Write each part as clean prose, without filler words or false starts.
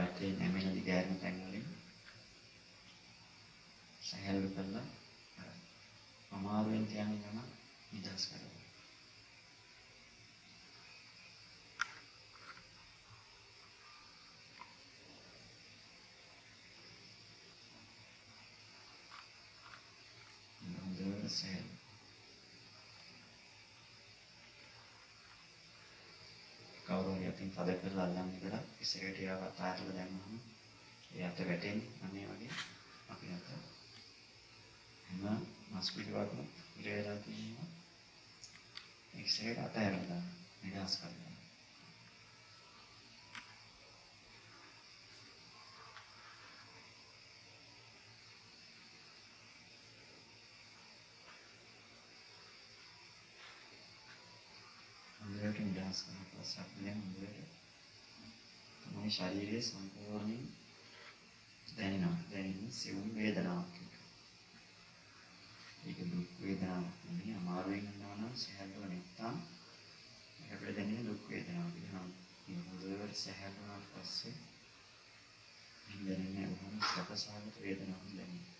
වටේ නැමෙන දිගෑරෙන තැන් වලින් සහැල්ලු කරලා අමාරුවෙන් තියන යම නිදහස් කරගන්න. හොඳට සහැල්ලු. කවුරු හරි අතින් තද කරලා අල්ලන්න ඉඳලා ඉස්සරහට යාව අතාරලා දැම්මම ඒ අත වැටෙන්නේ අනේ වගේ අපි අත හැම මස් පිටවක්ම ඉර වෙලා තියෙනවා. ඉස්සරහට අතහැරලා නිදහස් කරගන්න. හොඳට නිදහස් කරන පස්සේ අපි දැන් හොඳට තමයි ශරීරයේ සම්පූර්ණයෙන් දැනෙනවා. දැනෙන සිවුම් වේදනාවක්. ඒක දුක් වේදනාවක් නෙමෙයි. අමාරුවෙන් යනවා නම් සහැල්ලුව නැත්තම් අපිට දැනෙන දුක් වේදනාවක්. ඒක හොඳට සහැල්ලු වුණාට පස්සේ දැනෙන උහුම සකසාගත වේදනාවක් දැනෙනවා.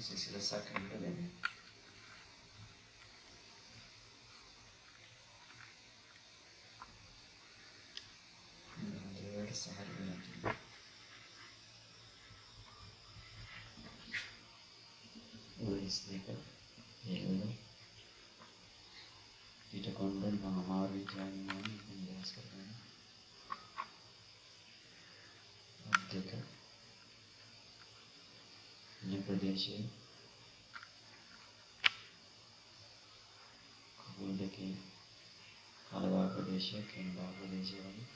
සිසිලසක් එක දැනෙන. හොඳට සහැල්ලු වෙනවා. ඔයස් දෙක ඒවල ඊට කොණ්ඩෙන් අමාරුයි කියන්නේ නිදහස් කරගන්න. දෙක මේ ප්‍රදේශයේ කකුල් දෙකේ කලවා ප්‍රදේශය, කෙන්ඩා ප්‍රදේශය වගේ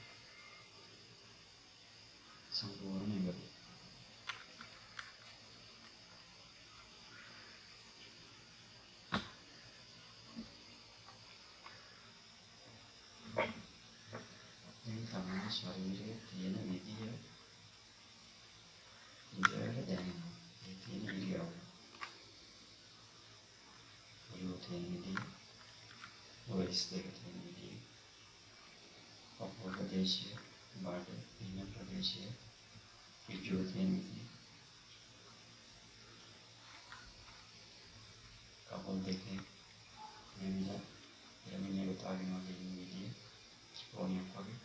සම්පූර්ණ ඉවරයි. මේ තමයි ශරීරයේ තියෙන විදිය ඉඳලා දැනෙනවා. ඒ තියෙන ඉරියව්ව. ඔළුව තියෙන විදිය, ඔයස් දෙක තියෙන විදිය, කකුල් ප්‍රදේශය, බඩ ඉන්න ප්‍රදේශය, ඍජුව තියෙන විදිය, කකුල් දෙකේ මෙන්න යමිනේ උතාගෙන වගේ ඉන්න විදිය, ස්පෝනියක් වගේ.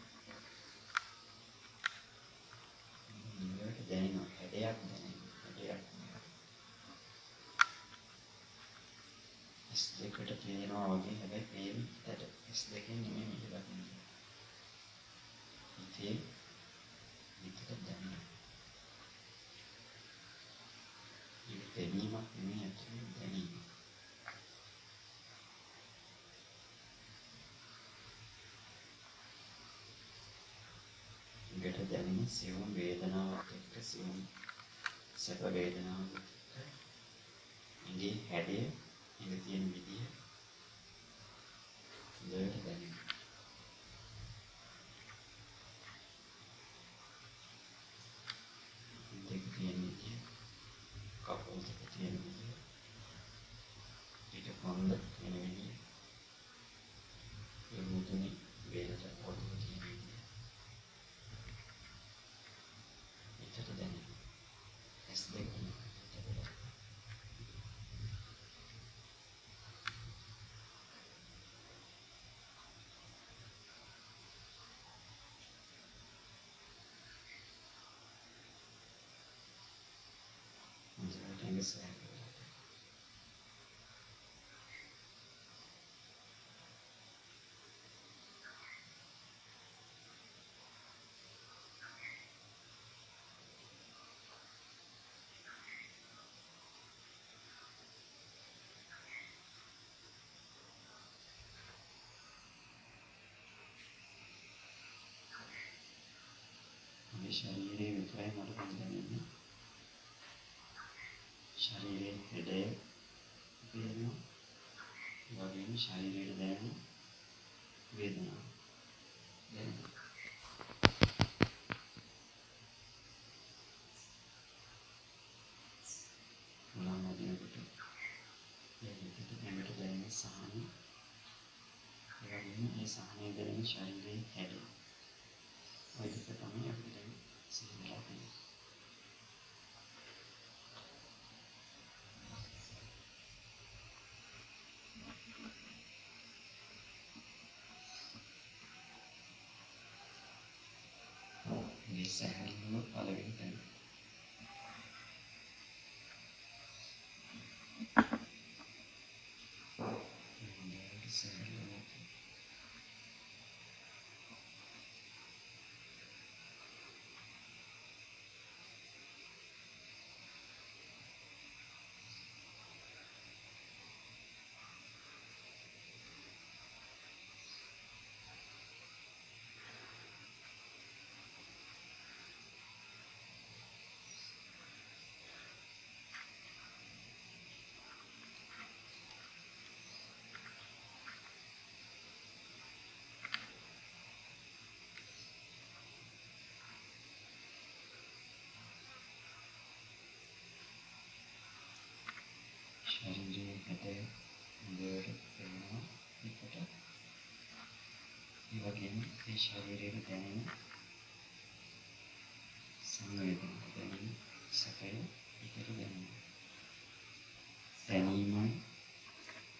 ඉන්නට දැනෙනවා. හැඩයක් දැනෙනවා. හැඩයක්. S2කට පේනවා වගේ හැබැයි පේන්නේ S2කින් නෙමෙයි මේක දකින්නේ. ඉතින් විතර දැනෙනවා. ඒක දැනීමක් නෙමෙයි අතන දැනීම. ඒකට දැනෙන සියුම් වේදනාවක් එක්ක සියුම් සැප වේදනාවක් එක්ක ඉගේ හැඩය ඉඳ තියෙන විදිය හොඳට දැනෙනවා. දෙක තියෙන විදිය, කකුල් දෙක තියෙන විදිය, ඊට කොන්ද තියෙන විදිය, ඒ මුදුනේ වේලට ඔළුව තියෙන විදිය. එතට දැනෙනවා. S2 ශරීරයේ විතරයි මට දැනෙන්නේ. ශරීරයේ හැඩය පේනවා. ඒ වගේම ශරීරයේ දැනෙන වේදනාව දැනෙනවා. ඒ සහනය දැනෙන ශරීරයේ හැඩය. ඔය දෙක තමයි අපිට දැන් සිහිලා තියෙන්නේ. මේ සහනය පළවෙනි තැන. ශරීරයේ හැඩය හොඳට පේනවා එකට. ඒ වගේම ඒ ශරීරයේ දැනෙන සංවේදන දැනෙන සැපය එකට දැනෙනවා. දැනීමයි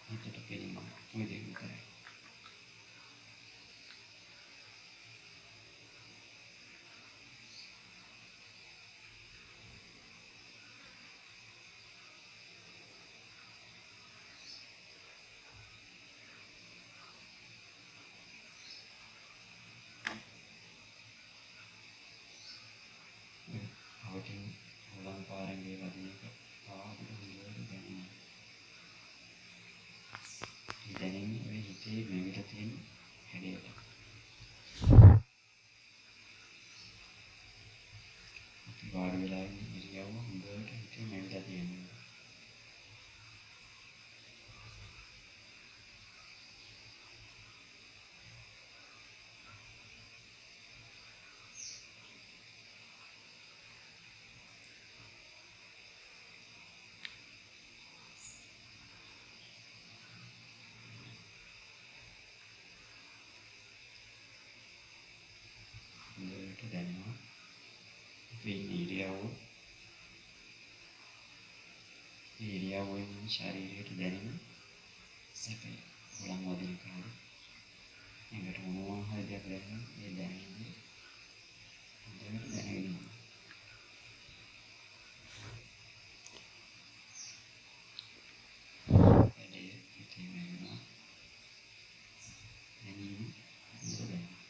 හිතට පෙනෙනවා. ඔය දෙක විතරයි. අවටින් හොලන් පාරංගේ වදින එක පාදට හොඳට දැනෙනවා. ඒ දැනෙන්නේ ඔය හිතේ මෙවිලා තියෙන හැඩයට. අපි වාඩි වෙලා ඉන්න ඉරියව්ව හොඳට හිතේ මෙවිලා තියෙනවා. හොඳට දැනෙනවා. අපි ඉන්න ඉරියව්වෙන් ශරීරයට දැනෙන සැපය. හොලන් වදින කාලේ එකට මොනවා හරි දෙයක් දැනෙනවා. ඒ දැනෙන්නේ හොඳට දැනගෙන ඉන්නවා. හැඩය හිතේ නැගෙනවා. දැනීම හොඳට දැනෙනවා.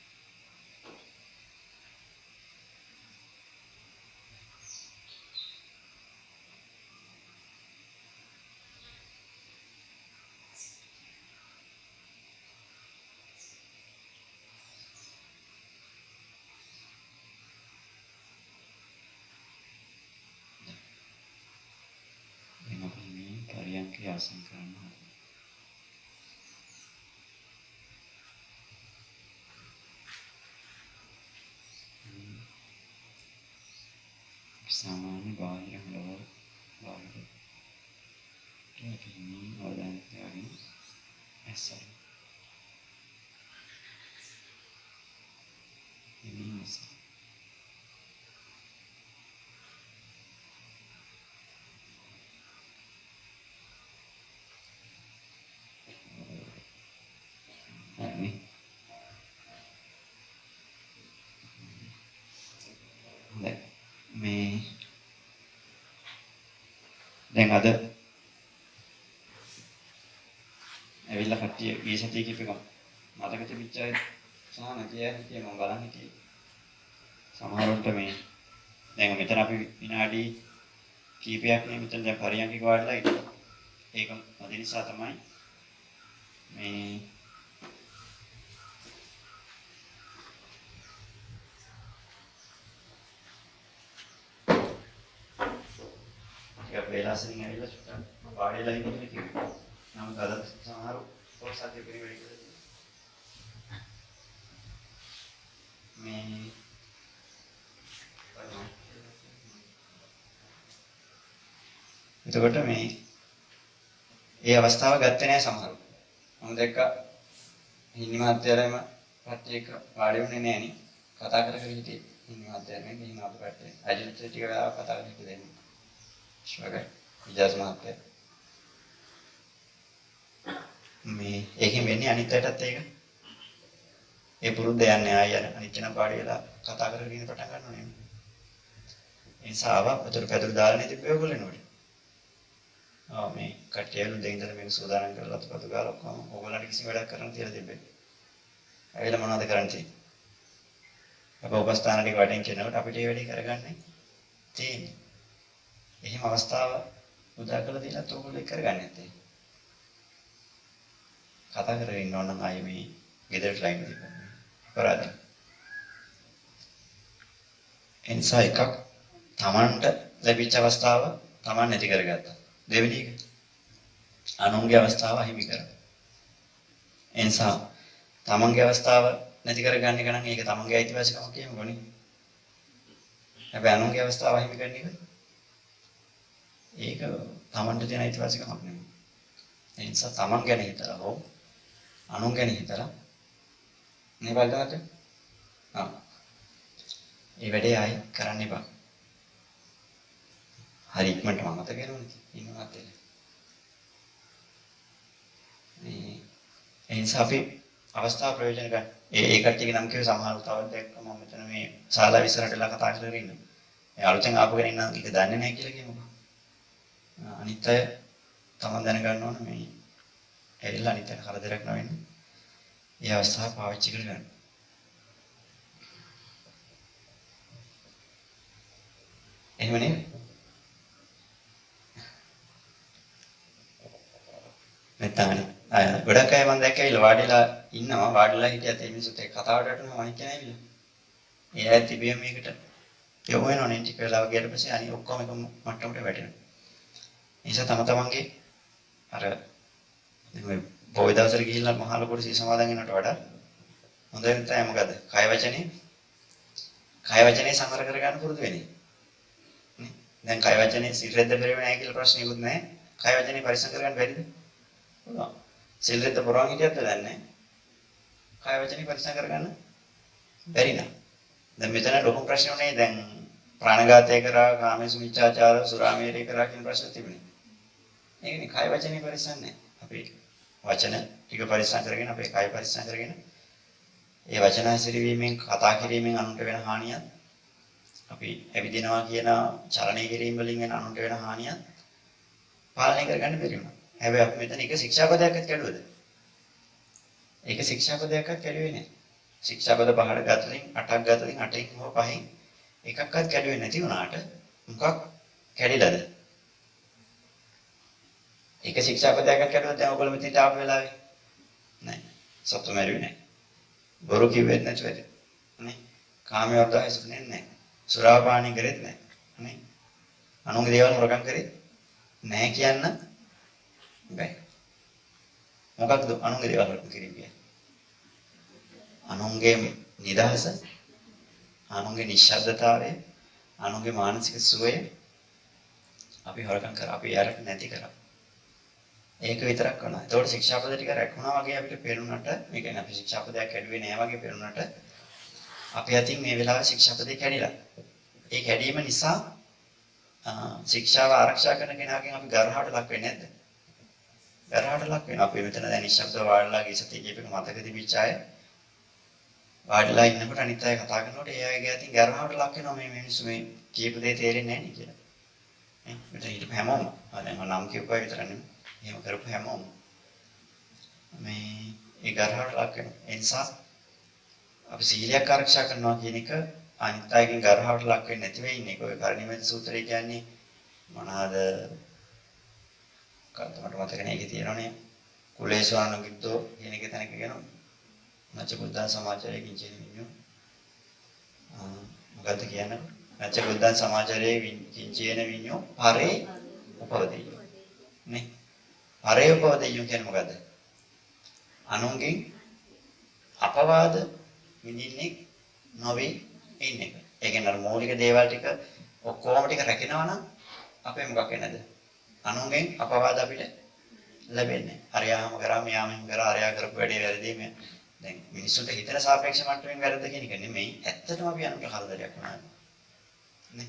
දැන් අපි මේ පරියන්කේ ආසන කරන්න හදනවා. सामान्य बाह्य हलवर बाह्य ट्रैकिंग අවධානය තියාගෙන ඇස්සර එමින් ඇස්සර හරි මේ දැන් අද ඇවිල්ලා කට්ටිය මේ සතිය කිපෙකම මතක තිබිච්ච අය සහ නැති අය හිටියේ මම බලන් හිටියේ සමහරවිට මේ දැන් මෙතන අපි විනාඩි කීපයක් නේ මෙතන දැන් පරියන්කික වාඩිලා ඉන්නවා ඒක මදි නිසා තමයි මේ වෙලාසෙන් ඇවිල්ලා චුට්ටක් වාඩිලා ඉන්න කිව්වා. නමුත් අද සමහර කොටසක් දෙකේ වැඩි කරලා මේ එතකොට මේ ඒ අවස්ථාව ගත්තේ නැහැ සමහරව. මම දැක්ක හින්නි මාත්‍යරම පැත්තේක වාඩි වුණේ නෑනේ. කතා කර කර හිටියේ. හින්නි මාත්‍යරම ගිහින් ආපු පැත්තේ. අජිත් ටික වෙලාවක් කතා කරලා හිටියේ දැන්. ශුවරයි. විජාස් මාත්‍ය. මේ ඒකෙන් වෙන්නේ අනිත් අයටත් ඒක. ඒ පුරුද්ද යන්නේ ආය යන අනිත් කෙනා පාඩි වෙලා කතා කරගෙන ඉන්න පටන් ගන්නවා නේ. ඒ නිසා වතුර පැදුරු දාලා නේ තිබ්බේ ඔයගොල්ලෝ නෝඩ. මේ කට්ටියලු දෙයින්දර මේක සූදානම් කරලා අතපතු ගාලා ඔක්කොම ඔයගොල්ලන්ට කිසි වැඩක් කරන්න තියලා තිබ්බේ. ඇවිල්ලා මොනවද කරන්නේ? අපේ උපස්ථාන ටික වටින් කියනකොට අපිට මේ වැඩේ කරගන්න තියෙන්නේ. එහෙම අවස්ථාව උදා කරලා දීලා ඔයගොල්ලෝ ඒක කරගන්නේ නැත්තේ. කතා කරගෙන ඉන්න ඕන නම් ආයේ මේ ගෙදරට ලයින් දෙන්න. කරාද? එනිසා එකක් Tamanට ලැබිච්ච අවස්ථාව Taman නැති කරගත්තා. දෙවෙනි එක අනුන්ගේ අවස්ථාව අහිමි කරා. එනිසා Tamanගේ අවස්ථාව නැති කරගන්න එක නම් ඒක Tamanගේ අයිතිවාසිකමක් කියමුකෝනේ. හැබැයි අනුන්ගේ අවස්ථාව අහිමි කරන එක ඒක Tamanට තියෙන අයිතිවාසිකමක් නෙමෙයි. ඒ නිසා Taman ගැන හිතලා හෝ අනුන් ගැන හිතලා නේ බලද්ද? ඒ වැඩේ ආයි කරන්න එපා. හරි ඉක්මනට මම මතක කරගන්න ඉන්නවා තේරෙන්නේ. මේ එනිසා අපි අවස්ථාව ප්‍රයෝජන ගන්න. ඒ කට්ටියගේ නම් කිව්වේ සමහරව තවත් දැක්කම මම මෙතන මේ ශාලාව ඉස්සරහටලා කතා කරගෙන ඉන්නවා. මේ අලුතෙන් ආපු කෙනෙක් නම් ඒක දන්නේ නැහැ කියලා කියමුකෝ. අනිත් අය තමන් දැනගන්න ඕන මේ ඇවිල්ලා අනිත් අය කරදරයක් නොවෙන්න. මේ අවස්ථාව පාවිච්චි කරගන්න. එහෙම නේද? මෙතන ගොඩක් අය මම දැක්ක ඇවිල්ලා වාඩිලා ඉන්නවා. වාඩිලා හිටියත් මේ මිනිස්සුත් එක්ක කතාවට වැටෙනවා අනිත් කෙනා ඇවිල්ලා. ඒ ඇයි තිබිය මේකට යොමු වෙනවනේ ටික වෙලාවක් ගියට පස්සේ අනිත් ඔක්කොම එක මට්ටමට වැටෙනවා. ඒ නිසා තම තමන්ගේ අර මේ පොයි දවසට ගිහිල්ලා මහා ලොකුට සී සමාදන් වෙනවට වඩා හොඳ වෙන තමයි මොකද? කය වචනේ සංවර කරගන්න පුරුදු වෙන්නේ. නේ? දැන් කය වචනේ සිල්රෙද්ද පෙරෙන්නේ නැහැ කියලා ප්‍රශ්නයක්වත් නැහැ. කය වචනේ පරිස්සම් කරගන්න බැරිද? පුළුවන්. සිල්රෙද්ද පුරවන් හිටියත් දන්නේ. කය වචනේ පරිස්සම් කරගන්න බැරි නෑ. දැන් මෙතන ලොකු ප්‍රශ්නෝනේ දැන් ප්‍රාණඝාතය කරා, කාමයේ මිච්ඡාචාර, සුරාමේරය කරා කියන ප්‍රශ්න තිබුණේ. ඒකනේ කය වචනේ පරිස්සම් නැහැ. අපි වචන ටික පරිස්සම් කරගෙන අපේ කය පරිස්සම් කරගෙන ඒ වචන හැසිරවීමෙන් කතා කිරීමෙන් අනුන්ට වෙන හානියක් අපි ඇවිදිනවා කියන චලනය කිරීම වලින් වෙන අනුන්ට වෙන හානියක් පාලනය කරගන්න බැරි වුණා. හැබැයි අපි මෙතන එක ශික්ෂාපදයක්වත් කැඩුවද? ඒක ශික්ෂාපදයක්වත් කැඩුවේ නැහැ. ශික්ෂාපද 5කට ගතලින් 8ක් ගතලින් 8න් හෝ 5න් එකක්වත් කැඩුවේ නැති වුණාට මොකක් කැඩිලාද? එක ශික්ෂාපදයක්වත් කැඩුවා දැන් ඔයගොල්ලෝ මෙතනට ආපු වෙලාවේ නෑ. සත්තු මැරුවේ නෑ. බොරු කිව්වෙත් නැතුව ඇති. නේ? කාමයේ වර්ධය හැසිරෙන්නේ නැහැ. සුරාපානි කරෙත් නැහැ. නේ? අනුන්ගේ දේවල් හොරකම් කරේ නැහැ කියන්න බෑ. මොකක්ද අනුන්ගේ දේවල් හොරකම් කිරීම? අනුන්ගේ නිදහස, අනුන්ගේ නිශ්ශබ්දතාවය, අනුන්ගේ මානසික සුවය අපි හොරකම් කරා. අපි යාරට නැති කරා. ඒක විතරක් වුණා. ඒතකොට ශික්ෂාපද ටික රැකුණා වගේ අපිට පේනුනට, මේ කියන්නේ අපි ශික්ෂාපදයක් කැඩුවේ නෑ වගේ පේනුනට අපි අතින් මේ වෙලාවේ ශික්ෂාපදේ කැඩිලා. ඒ කැඩීම නිසා ශික්ෂාව ආරක්ෂා කරන කෙනාගෙන් අපි ගරහවට ලක් වෙන්නේ නැද්ද? ගරහවට ලක් වෙනවා. අපි මෙතන දැන් නිශ්ශබ්දව වාඩිලා ගිසති කියපේක මතක තිබිච්ච අය වාඩිලා ඉන්නකොට අනිත් අය කතා කරනකොට ඒ අයගේ අතින් ගරහවට ලක් වෙනවා මේ මිනිස්සු මේ කියපු දේ තේරෙන්නේ නැහැ නේ කියලා. නේ? මෙතන හිටපු හැමෝම දැන් මම නම් කියපුවා විතර නෙමෙයි. එහෙම කරපු හැමෝම මේ ඒ ගරහවට ලක් වෙනවා. ඒ නිසා අපි සීලයක් ආරක්ෂා කරනවා කියන එක අනිත් අයගෙන් ගරහවට ලක් වෙන්නේ නැති වෙයි ඉන්නේ. ඔය කර්ණිමෙත සූත්‍රය කියන්නේ මොනවාද? කල්පමට මතක නැහැ. ඒකේ තියෙනවනේ කුලේශානුගිද්දෝ කියන එක තැනක කියනවා. නැච බුද්ධ සමාජයේ කිංචේ විඤ්ඤෝ. මොකද්ද කියන්නේ? නැච බුද්ධ සමාජයේ කිංචේන විඤ්ඤෝ පරේ උපවදෙය්‍යෝ. නේ? පරේ උපවදෙය්‍යෝ කියන්නේ මොකද්ද? අනුන්ගෙන් අපවාද විඳින්නේ නොවේ ඉන්න එක. ඒ කියන්නේ අර මූලික දේවල් ටික ඔක්කොම ටික රැකෙනවා නම් අපේ මොකක් වෙනද? අනුන්ගෙන් අපවාද අපිට ලැබෙන්නේ. අරයාම කරා මෙයාම කරා අරයා කරපු වැඩේ වැරදි දැන් මිනිස්සුන්ට හිතන සාපේක්ෂ මට්ටමින් වැරද්ද කියන එක නෙමෙයි. ඇත්තටම අපි අනුන්ට කරදරයක් වුණා. නේ?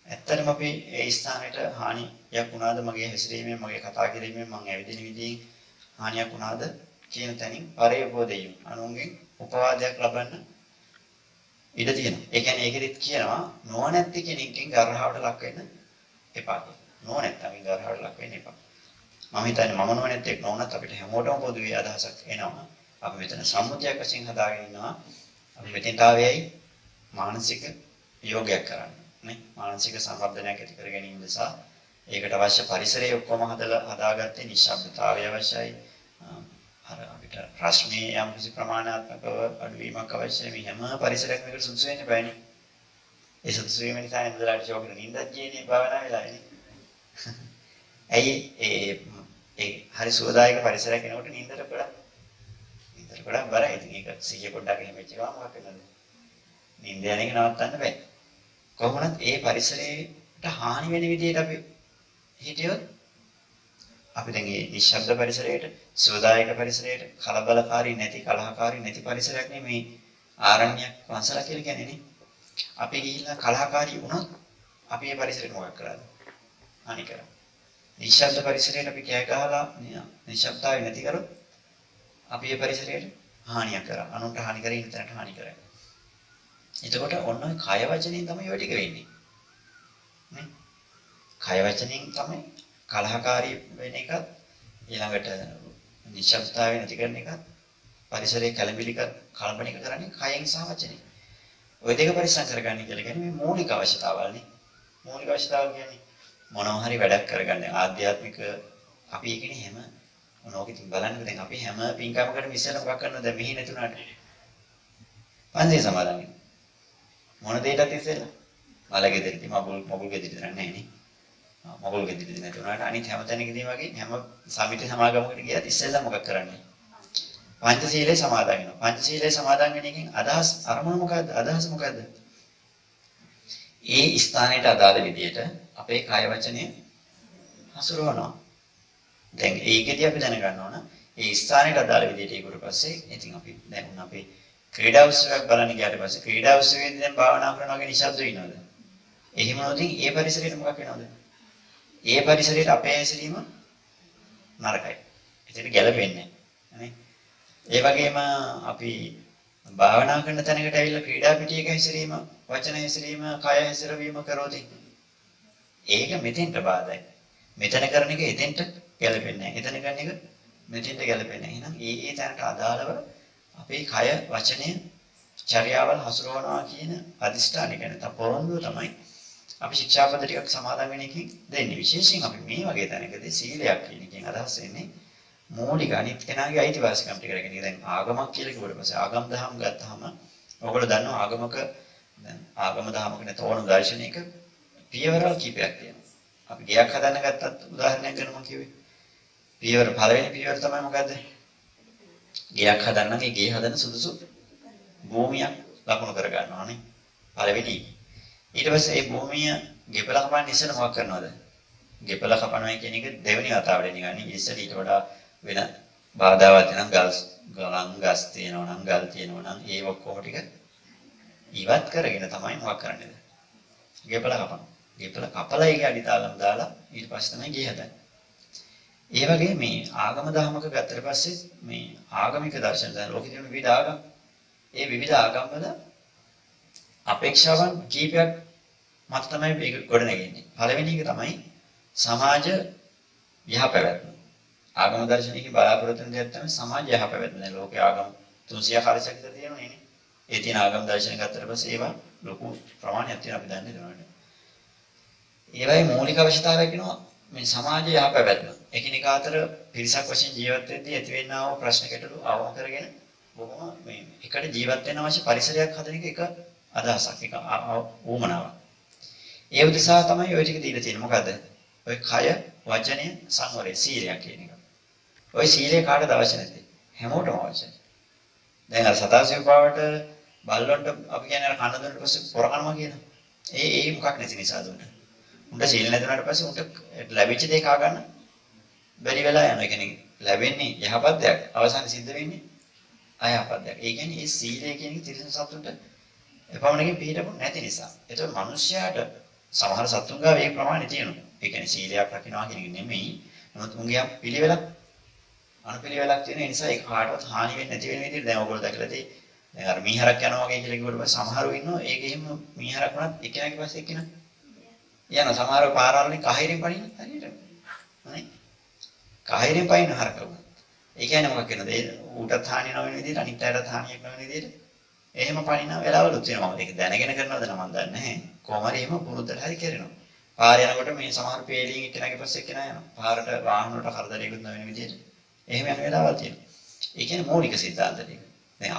ඇත්තටම අපි ඒ ස්ථානෙට හානියක් වුණාද මගේ හැසිරීමෙන් මගේ කතා කිරීමෙන් මම ඇවිදින විදිහින් හානියක් වුණාද කියන තැනින් පරිබෝධයෙන් අනුන්ගෙන් උපවාදයක් ලබන්න ඉඩ තියෙනවා. ඒ කියන්නේ ඒකෙදිත් කියනවා නොනැති කෙනෙක්ගෙන් ගර්හාවට ලක් වෙන්න එපා කියලා. නොනැත්තමින් ගර්හාවට ලක් වෙන්න එපා. මම හිතන්නේ මම නොනැත්තෙක් නොවුනත් අපිට හැමෝටම පොදුවේ අදහසක් එනවා. අපි මෙතන සම්මුතියක් වශයෙන් හදාගෙන ඉන්නවා. අපි මෙතෙන්ට ආවේයි මානසික යෝගයක් කරන්න. නේ? මානසික සංවර්ධනයක් ඇති කර ගැනීම නිසා ඒකට අවශ්‍ය පරිසරය ඔක්කොම හදාගත්තේ නිශ්ශබ්දතාවය අවශ්‍යයි. අර අපිට රශ්මිය යම් කිසි ප්‍රමාණාත්මකව අඩුවීමක් අවශ්‍යයි. මේ හැම පරිසරයක්ම එකට සුදුසු වෙන්න බෑනේ. ඒ සුදුසු වීම නිසා ඉඳලාට ෂෝකට නිින්දක් ගියනේ භාවනා වෙලානේ. ඇයි ඒ හරි සුවදායක පරිසරයක් එනකොට නිින්දට වඩා බරයි. ඉතින් ඒක සිහිය පොඩ්ඩක් එහෙම වෙච්ච ගමන් මොකක් වෙනවද? නිින්ද යන එක නවත්තන්න බෑ. කොහොමවත් ඒ පරිසරයට හානි වෙන විදිහට අපි හිටියොත් අපි දැන් මේ නිශ්ශබ්ද පරිසරයට, සුවදායක පරිසරයට, කලබලකාරී නැති, කලහකාරී නැති පරිසරයක් නෙමේ ආරණ්‍යයක් වංශලා කියලා කියන්නේ නේ. අපි ගිහිල්ලා කලහකාරී වුණොත් අපි මේ පරිසරයට මොකක් කරාද? හානි කරා. නිශ්ශබ්ද පරිසරයට අපි කෑ ගහලා නිශ්ශබ්දතාවය නැති කරොත් අපි මේ පරිසරයට හානියක් කරා. අනුන්ට හානි කරේ ඉන්න තැනට හානි කරා. එතකොට ඔන්න ඔය කය වචනෙන් තමයි ඔය ටික වෙන්නේ. නේ? කය වචනෙන් තමයි කලහකාරී වෙන එකත් ඊළඟට නිශ්ශබ්දතාවය නැති කරන එකත් පරිසරයේ කලබලික කරන්නේ කයෙන් සහ වචනෙන්. ওই දෙක පරිස්සම් කරගන්න කියලා කියන්නේ මේ මූලික අවශ්‍යතාවල්නේ. මූලික අවශ්‍යතාවල් කියන්නේ මොනවා හරි වැඩක් කරගන්න ආධ්‍යාත්මික අපි කියන්නේ හැම මොනෝක ඉතින් බලන්න දැන් අපි හැම පින්කමකටම ඉස්සෙල්ලා මොකක් කරනවද දැන් මෙහි නැතුණාට පන්සිල් සමාදන් වෙනවා. මොන දෙයකටද ඉස්සෙල්ලා? මල ගෙදරදී මගුල් ගෙදරදී නැහැ නේ. මගුල් ගෙදරදී නැතුණාට අනිත් හැම තැනකදී වගේ හැම සමිති සමාගමකට ගියත් ඉස්සෙල්ලා මොකක් කරන්නේ? පංචශීලයේ සමාදන් වෙනවා. පංචශීලයේ සමාදන් වෙන එකෙන් අදහස් අරමුණ මොකද්ද? අදහස මොකද්ද? ඒ ස්ථානයට අදාළ විදියට අපේ කය වචනය හසුරවනවා. දැන් ඒකෙදී අපි දැනගන්න ඕන ඒ ස්ථානයට අදාළ විදියට ඒකට පස්සේ ඉතින් අපි දැන් උන් අපි ක්‍රීඩා උත්සවයක් බලන්න ගියාට පස්සේ ක්‍රීඩා උත්සවයේදී දැන් භාවනා කරනවා වගේ නිශ්ශබ්ද වෙනවද? එහෙම නොදී ඒ පරිසරයට මොකක් වෙනවද? ඒ පරිසරයට අපේ හැසිරීම නරකයි. ඒකට ගැළපෙන්නේ නැහැ. ඒ වගේම අපි භාවනා කරන තැනකට ඇවිල්ලා ක්‍රීඩා පිටියක හැසිරීම, වචන හැසිරීම, කය හැසිරවීම කරොත් ඒක මෙතෙන්ට බාධායි. මෙතන කරන එක එතෙන්ට ගැළපෙන්නේ නැහැ. එතන කරන එක මෙතෙන්ට ගැළපෙන්නේ නැහැ. එහෙනම් ඒ තැනට අදාළව අපේ කය, වචනය, චර්යාවල් හසුරවනවා කියන අදිෂ්ඨානය ගැන තපොරොන්දුව තමයි අපි ශික්ෂාපද ටිකක් සමාදන් වෙන එකකින් දෙන්නේ. විශේෂයෙන් අපි මේ වගේ තැනකදී සීලයක් කියන එකෙන් අදහස් වෙන්නේ මූලික අනිත් කෙනාගේ අයිතිවාසිකම් ටික රැගෙන. දැන් ආගමක් කියලා කිව්වට පස්සේ ආගම් දහම් ගත්තාම ඔයගොල්ලෝ දන්නවා ආගමක දැන් ආගම දහමක නැතෝන දර්ශනයක පියවරල් කීපයක් තියෙනවා. අපි ගයක් හදන්න ගත්තත් උදාහරණයක් ගන්න මම කිව්වේ. පළවෙනි පියවර තමයි මොකද්ද? ගයක් හදන්න නම් ඒ ගේ හදන සුදුසු භූමියක් ලකුණු කර ගන්නවා නේ. පළවෙනි. ඊට පස්සේ ඒ භූමිය ගෙපලා කපන්න ඉස්සෙල්ලා මොකක් කරනවද? ගෙපලා කපනවා කියන එක දෙවෙනි වතාවට නිකන් ඉස්සෙල්ලා ඊට වඩා වෙන බාධාවක් නම් ගස් තියෙනවා නම් ගල් තියෙනවා නම් ඒ ඔක්කොම ටික ඉවත් කරගෙන තමයි මොකක් කරන්නේද? ගෙපලා කපනවා. ගෙපලා කපලා ඒක අඩිතාලම් දාලා ඊට පස්සේ තමයි ගේ හදන්නේ. ඒ වගේ මේ ආගම දහමක ගත්තට පස්සේ මේ ආගමික දර්ශන දැන් ලෝකෙ තියෙන විවිධ ආගම් ඒ විවිධ ආගම් වල අපේක්ෂාවන් කීපයක් මත තමයි මේක ගොඩනගන්නේ. පළවෙනි එක තමයි සමාජ යහපැවැත්ම. ආගම දර්ශනයේ බලාපොරොත්තු වෙන දෙයක් තමයි සමාජ යහපැවැත්ම. දැන් ලෝකේ ආගම් 340ක් විතර තියෙනවා නේ. ඒ තියෙන ආගම් දර්ශන ගත්තට පස්සේ ඒවා ලොකු ප්‍රමාණයක් තියෙනවා අපි දන්නේ නැහැ. ඒවයි මූලික අවශ්‍යතාවයක් වෙනවා මේ සමාජය යහපැවැත්ම. එකිනෙකා අතර පිරිසක් වශයෙන් ජීවත් වෙද්දී ඇතිවෙනා වූ ප්‍රශ්න ගැටලු අවම කරගෙන බොහොම මේ එකට ජීවත් වෙන්න අවශ්‍ය පරිසරයක් හදන එක අදහසක් එක ඌමනාවක්. ඒ උදෙසා තමයි ওই ටික දීලා තියෙන්නේ. මොකද ඔය කය, වචනය, සංවරය, සීලයක් කියන එක. ওই සීලය කාටද අවශ්‍ය නැත්තේ? හැමෝටම අවශ්‍යයි. දැන් අර සතාසිව්පාවට බල්ලොන්ට අපි කියන්නේ අර කන දුන්නට පස්සේ පොරකනවා කියන. ඒ මොකක් නැති නිසා දුන්නා. උන්ට සීල නැතුණාට පස්සේ උන්ට ලැබිච්ච දේ කා ගන්න බැරි වෙලා යනවා. ඒ කියන්නේ ලැබෙන්නේ යහපත් දෙයක් අවසානයේ සිද්ධ වෙන්නේ අයහපත්යක්. ඒ කියන්නේ මේ සීලය කියන එක තිරිසන් සතුන්ට එපමණකින් පිළිපොක් නැති නිසා. ඒතකොට මිනිස්යාට සමහර සතුන් ගාව ඒ ප්‍රමාණය තියෙනවා. ඒ කියන්නේ සීලයක් රකින්නවා කියන එක නෙමෙයි. නමුත් උන්ගේ පිළිවෙලක් අනුපිළිවෙලක් තියෙන නිසා ඒක කාටවත් හානි වෙන්නේ නැති වෙන විදිහට දැන් ඔයගොල්ලෝ දැකලා තියෙයි. දැන් අර මීහරක් යනවා වගේ කියලා කිව්වට පස්සේ සමහරව ඉන්නවා ඒක එහෙම මීහරක් වුණත් එක්කෙනාගේ පස්සේ එක්කෙනා යනවා. සමහරව පාරවලින් කහිරින් පනින්න හරියට. නේ? කහිරින් පනින්න හරකව. ඒ කියන්නේ මොකක් වෙනද? ඒ ඌටත් හානිය නොවන විදිහට අනිත් අයටත් හානියක් නොවන විදිහට එහෙම පනින වෙලාවලුත් වෙනවා. මම ඒක දැනගෙන කරනවද නම් මම දන්නේ නැහැ. කොහොම හරි එහෙම පුරුද්දට හරි කරනවා. පාරේ යනකොට මේ සමහර පේලින් එක්කෙනාගේ පස්සේ එක්කෙනා යනවා. පාරට වාහන වලට කරදරයක්වත් නොවන විදිහට එහෙම යන වෙලාවල් තියෙනවා. ඒ කියන්නේ මූලික සිද්ධාන්ත ටික. දැන්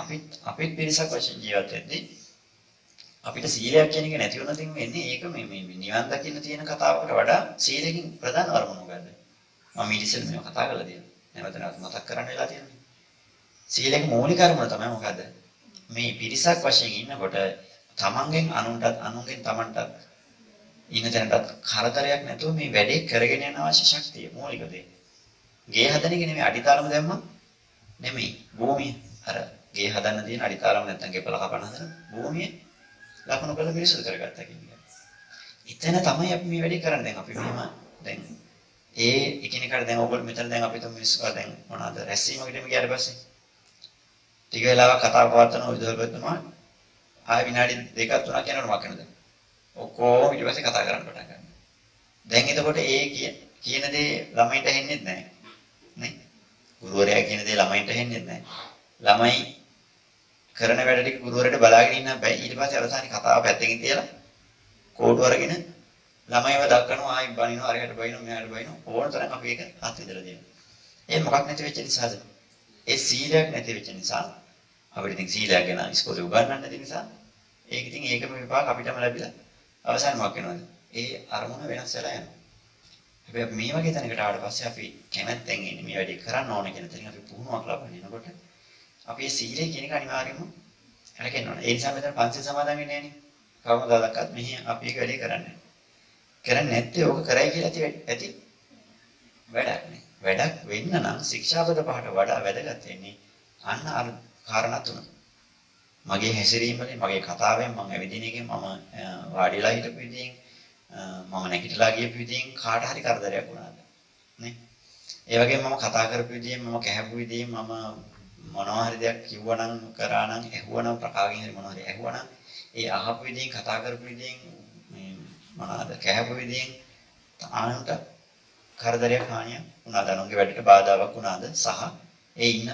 අපිත් පිරිසක් වශයෙන් ජීවත් වෙද්දී අපිට සීලයක් කියන එක නැති වුණා තින් වෙන්නේ ඒක මේ නිවන් දකින්න තියෙන කතාවකට වඩා සීලයෙන් ප්‍රධාන වරමුණ මොකද්ද? මම ඊට ඉස්සෙල්ලා මේක කතා කරලා තියෙනවා. නැවත නැවත මතක් කරන්න වෙලා තියෙනවා. සීලෙක මූලික අරමුණ තමයි මොකද්ද? මේ පිරිසක් වශයෙන් ඉන්නකොට තමන්ගෙන් අනුන්ගෙන් තමන්ටත් ඉන්න තැනටත් කරදරයක් නැතුව මේ වැඩේ කරගෙන යන අවශ්‍ය ශක්තිය මූලික දේ. ගේ හදන එක නෙමෙයි අඩිතාලම දැම්මා නෙමෙයි භූමිය. අර ගේ හදන්න තියෙන අඩිතාලම නැත්තම් ගෙපල කපන හදන භූමිය ලකුණු කරලා පිරිසුදු කරගත්තා කියන්නේ. එතන තමයි අපි මේ වැඩේ කරන්නේ. දැන් අපි මෙහෙම දැන් ඒ එකිනෙකාට දැන් ඕගොල්ලෝ මෙතන දැන් අපි තුන් මිනිස්සුලා දැන් මොනවාද රැස්වීමකටම ගියාට පස්සේ ටික වෙලාවක් කතා පවත්වන විදුහල්පතිතුමා ආය විනාඩි 2ක් 3ක් යනකොට මොකක් වෙනවද? ඔක්කොම ඊට පස්සේ කතා කරන්න පටන් ගන්නවා. දැන් එතකොට ඒ කියන දේ ළමයින්ට ඇහෙන්නේ නැහැ. නේ? ගුරුවරයා කියන දේ ළමයින්ට ඇහෙන්නේ නැහැ. ළමයි කරන වැඩ ටික ගුරුවරයාට බලාගෙන ඉන්න බෑ. ඊට පස්සේ අවසානයේ කතාව පැත්තකින් තියලා කෝටු අරගෙන ළමයිව දක්වනවා ආයි බනිනවා අරකට බනිනවා මෙහාට බනිනවා ඕන තරම් අපි ඒක අත්විඳලා තියෙනවා. ඒ මොකක් නැති වෙච්ච නිසාද? ඒ සීලයක් නැති වෙච්ච නිසා අපිට ඉතින් සීලයක් ගැන ඉස්කෝලේ උගන්වන්න නැති නිසා ඒක ඉතින් ඒකම විපාක අපිටම ලැබිලා අවසාන මොකක් වෙනවද? ඒ අරමුණ වෙනස් වෙලා යනවා. හැබැයි මේ වගේ තැනකට ආවට පස්සේ අපි කැමැත්තෙන් ඉන්නේ මේ වැඩේ කරන්න ඕන කියන තැනින් අපි පුහුණුවක් ලබන්න එනකොට අපි මේ සීලය කියන එක අනිවාර්යයෙන්ම රැකෙන්න ඕන. ඒ නිසා මෙතන පංචශීල සමාදන් වෙන්නේ නැහනේ. කවමදාකවත් මෙහි අපි ඒක වැඩේ කරන්නේ. කරන්නේ නැත්තේ ඕක කරයි කියලා ඇති වැඩක් නේ. වැඩක් වෙන්න නම් ශික්ෂාපද පහට වඩා වැදගත් වෙන්නේ අන්න අර කාරණා තුන. මගේ හැසිරීම වලින් මගේ කතාවෙන් මම ඇවිදින එකෙන් මම වාඩිලා හිටපු විදිහෙන් මම නැගිටලා ගියපු විදිහෙන් කාට හරි කරදරයක් වුණාද නේ? ඒ වගේම මම කතා කරපු විදිහෙන් මම කැහපු විදිහෙන් මම මොනවා හරි දෙයක් කිව්වනම් කරානම් ඇහුවනම් ප්‍රකාශයෙන් හරි මොනවා හරි ඇහුවනම් ඒ අහපු විදිහෙන් කතා කරපු විදිහෙන් මේ මොනවාද කැහපු විදිහෙන් ආනන්ට කරදරයක් හානියක් වුණාද අනුන්ගේ වැඩට බාධාවක් වුණාද සහ ඒ ඉන්න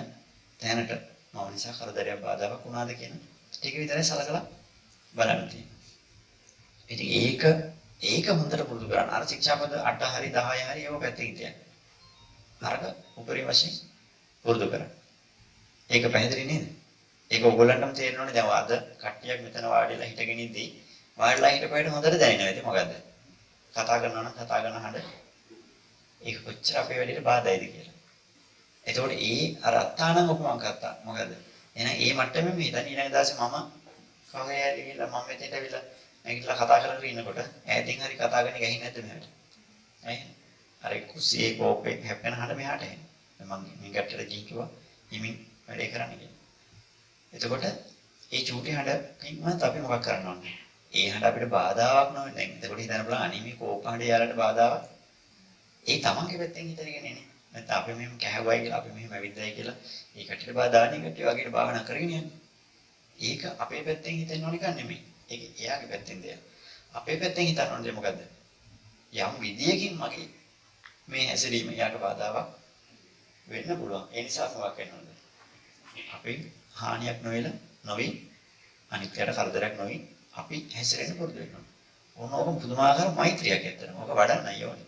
තැනට මම නිසා කරදරයක් බාධාවක් වුණාද කියන ටික විතරයි සලකලා බලන්න තියෙන්නේ. ඉතින් ඒක හොඳට පුරුදු කරන්න. අර ශික්ෂාපද 8 හරි 10 හරි ඒව පැත්තකින් තියන්න. අරක උපරිම වශයෙන් පුරුදු කරන්න. ඒක පැහැදිලි නේද? ඒක ඕගොල්ලන්ටම තේරෙනවනේ. දැන් අද කට්ටියක් මෙතන වාඩිලා හිටගෙන ඉඳී වාඩිලා හිටපුවාට හොඳට දැනෙනවා. ඉතින් මොකද්ද? කතා කරනවා නම් කතා කරන හඬ ඒක කොච්චර අපේ වැඩේට බාධායිද කියලා. එතකොට අර අත්තානම් උපමා කරත්තා මොකද? එහෙනම් ඒ මට්ටමෙම හිතන්න ඊළඟ දාසේ මම කවගේ හරි ගිහලා මම මෙතෙන්ට ඇවිල්ලා නැගිටලා කතා කරගෙන ඉන්නකොට ඈතින් හරි කතා කරන ගහින් නැද්ද මෙහෙට? ඇයි? අර කුස්සියේ කෝපේ හැප්පෙන හඬ මෙහාට එන්නේ. මම මේ ගැටට ගිහින් කිව්වා හිමින් වැඩේ කරන්න කියලා. එතකොට ඒ චූටි හඬකින්වත් අපි මොකක් කරන්න ඕනේ? ඒ හඬ අපිට බාධාවක් නෙවෙයි. දැන් එතකොට හිතන්න බලන්න අනේ මේ කෝප හඬ යාලට බාධාවක්. ඒ තමන්ගේ පැත්තෙන් හිතගෙන එන්නේ. නැත්නම් අපි මෙහෙම කැහුවයි කියලා අපි මෙහෙම ඇවිද්දයි කියලා ඒ කටට බාධානේ කට්ටිය වගේ භාවනා කරගෙන යන්නේ. ඒක අපේ පැත්තෙන් හිතෙන්න ඕන එකක් නෙමෙයි. ඒක එයාගේ පැත්තෙන් දෙයක්. අපේ පැත්තෙන් හිතන්න ඕනේ මොකද්ද? යම් විදියකින් මගේ මේ හැසිරීම යාට බාධාවක් වෙන්න පුළුවන්. ඒ නිසා මොකක් වෙන්න ඕනද? අපි හානියක් නොවි අනිත්‍යයට කරදරයක් නොවි අපි හැසිරෙන්න පුරුදු වෙන්න ඕන. ඕක පුදුමාකාර මෛත්‍රියක් ඇත්තට. ඕක වඩන්නයි ඕනේ.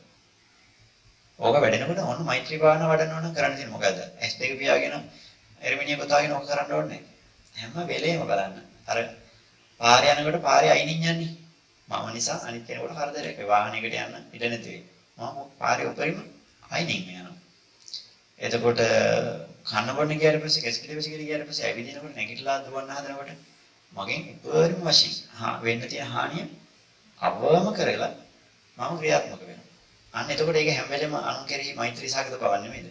ඕක වැඩෙනකොට ඔන්න මෛත්‍රී භාවනා වඩන්න ඕන කරන්න තියෙන මොකද්ද? S2 පියාගෙන එර්මිනිය කොතාගෙන ඕක කරන්න ඕනේ. හැම වෙලේම බලන්න. අර පාරේ යනකොට පාරේ අයිනින් යන්නේ. මම නිසා අනිත් කෙනෙකුට කරදරයක් වෙයි. වාහනයකට යන්න ඉඩ නැති වෙයි. මම පාරේ උඩරින් අයිනින් යනවා. එතකොට කන්න බොන්න ගියාට පස්සේ කැස්කිලි ගියාට පස්සේ ඇවිදිනකොට නැගිටලා දුවන්න හදනකොට මගෙන් උපරිම වශයෙන් වෙන්න තියෙන හානිය අවම කරලා මම ක්‍රියාත්මක වෙනවා. අන්න එතකොට ඒක හැම වෙලෙම අනුන් කෙරෙහි මෛත්‍රී සාගත බව නෙමෙයිද?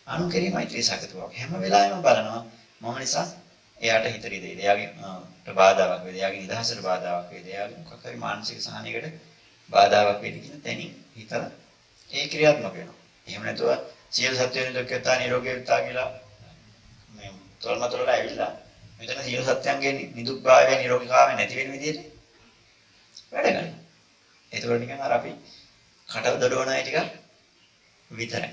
අනුන් කෙරෙහි මෛත්‍රී සාගත බව. හැම වෙලාවෙම බලනවා මම නිසා එයාට හිත රිදෙයිද? එයාගේ බාධාවක් වේද? එයාගේ නිදහසට බාධාවක් වේද? එයාගේ මොකක් හරි මානසික සහනයකට බාධාවක් වේද කියන තැනින් හිතලා ඒ ක්‍රියාත්මක වෙනවා. එහෙම නැතුව සියලු සත්‍යයන් දුක්ඛතා නිරෝගීතා කියලා මේ තොල්මතොලට ඇවිල්ලා මෙතන සියලු සත්‍යයන්ගේ නිදුක්භාවය නිරෝගීභාවය නැති වෙන විදිහට වැඩ කරනවා. ඒකවල නිකන් අර අපි කට දඩවන අය ටික විතරයි.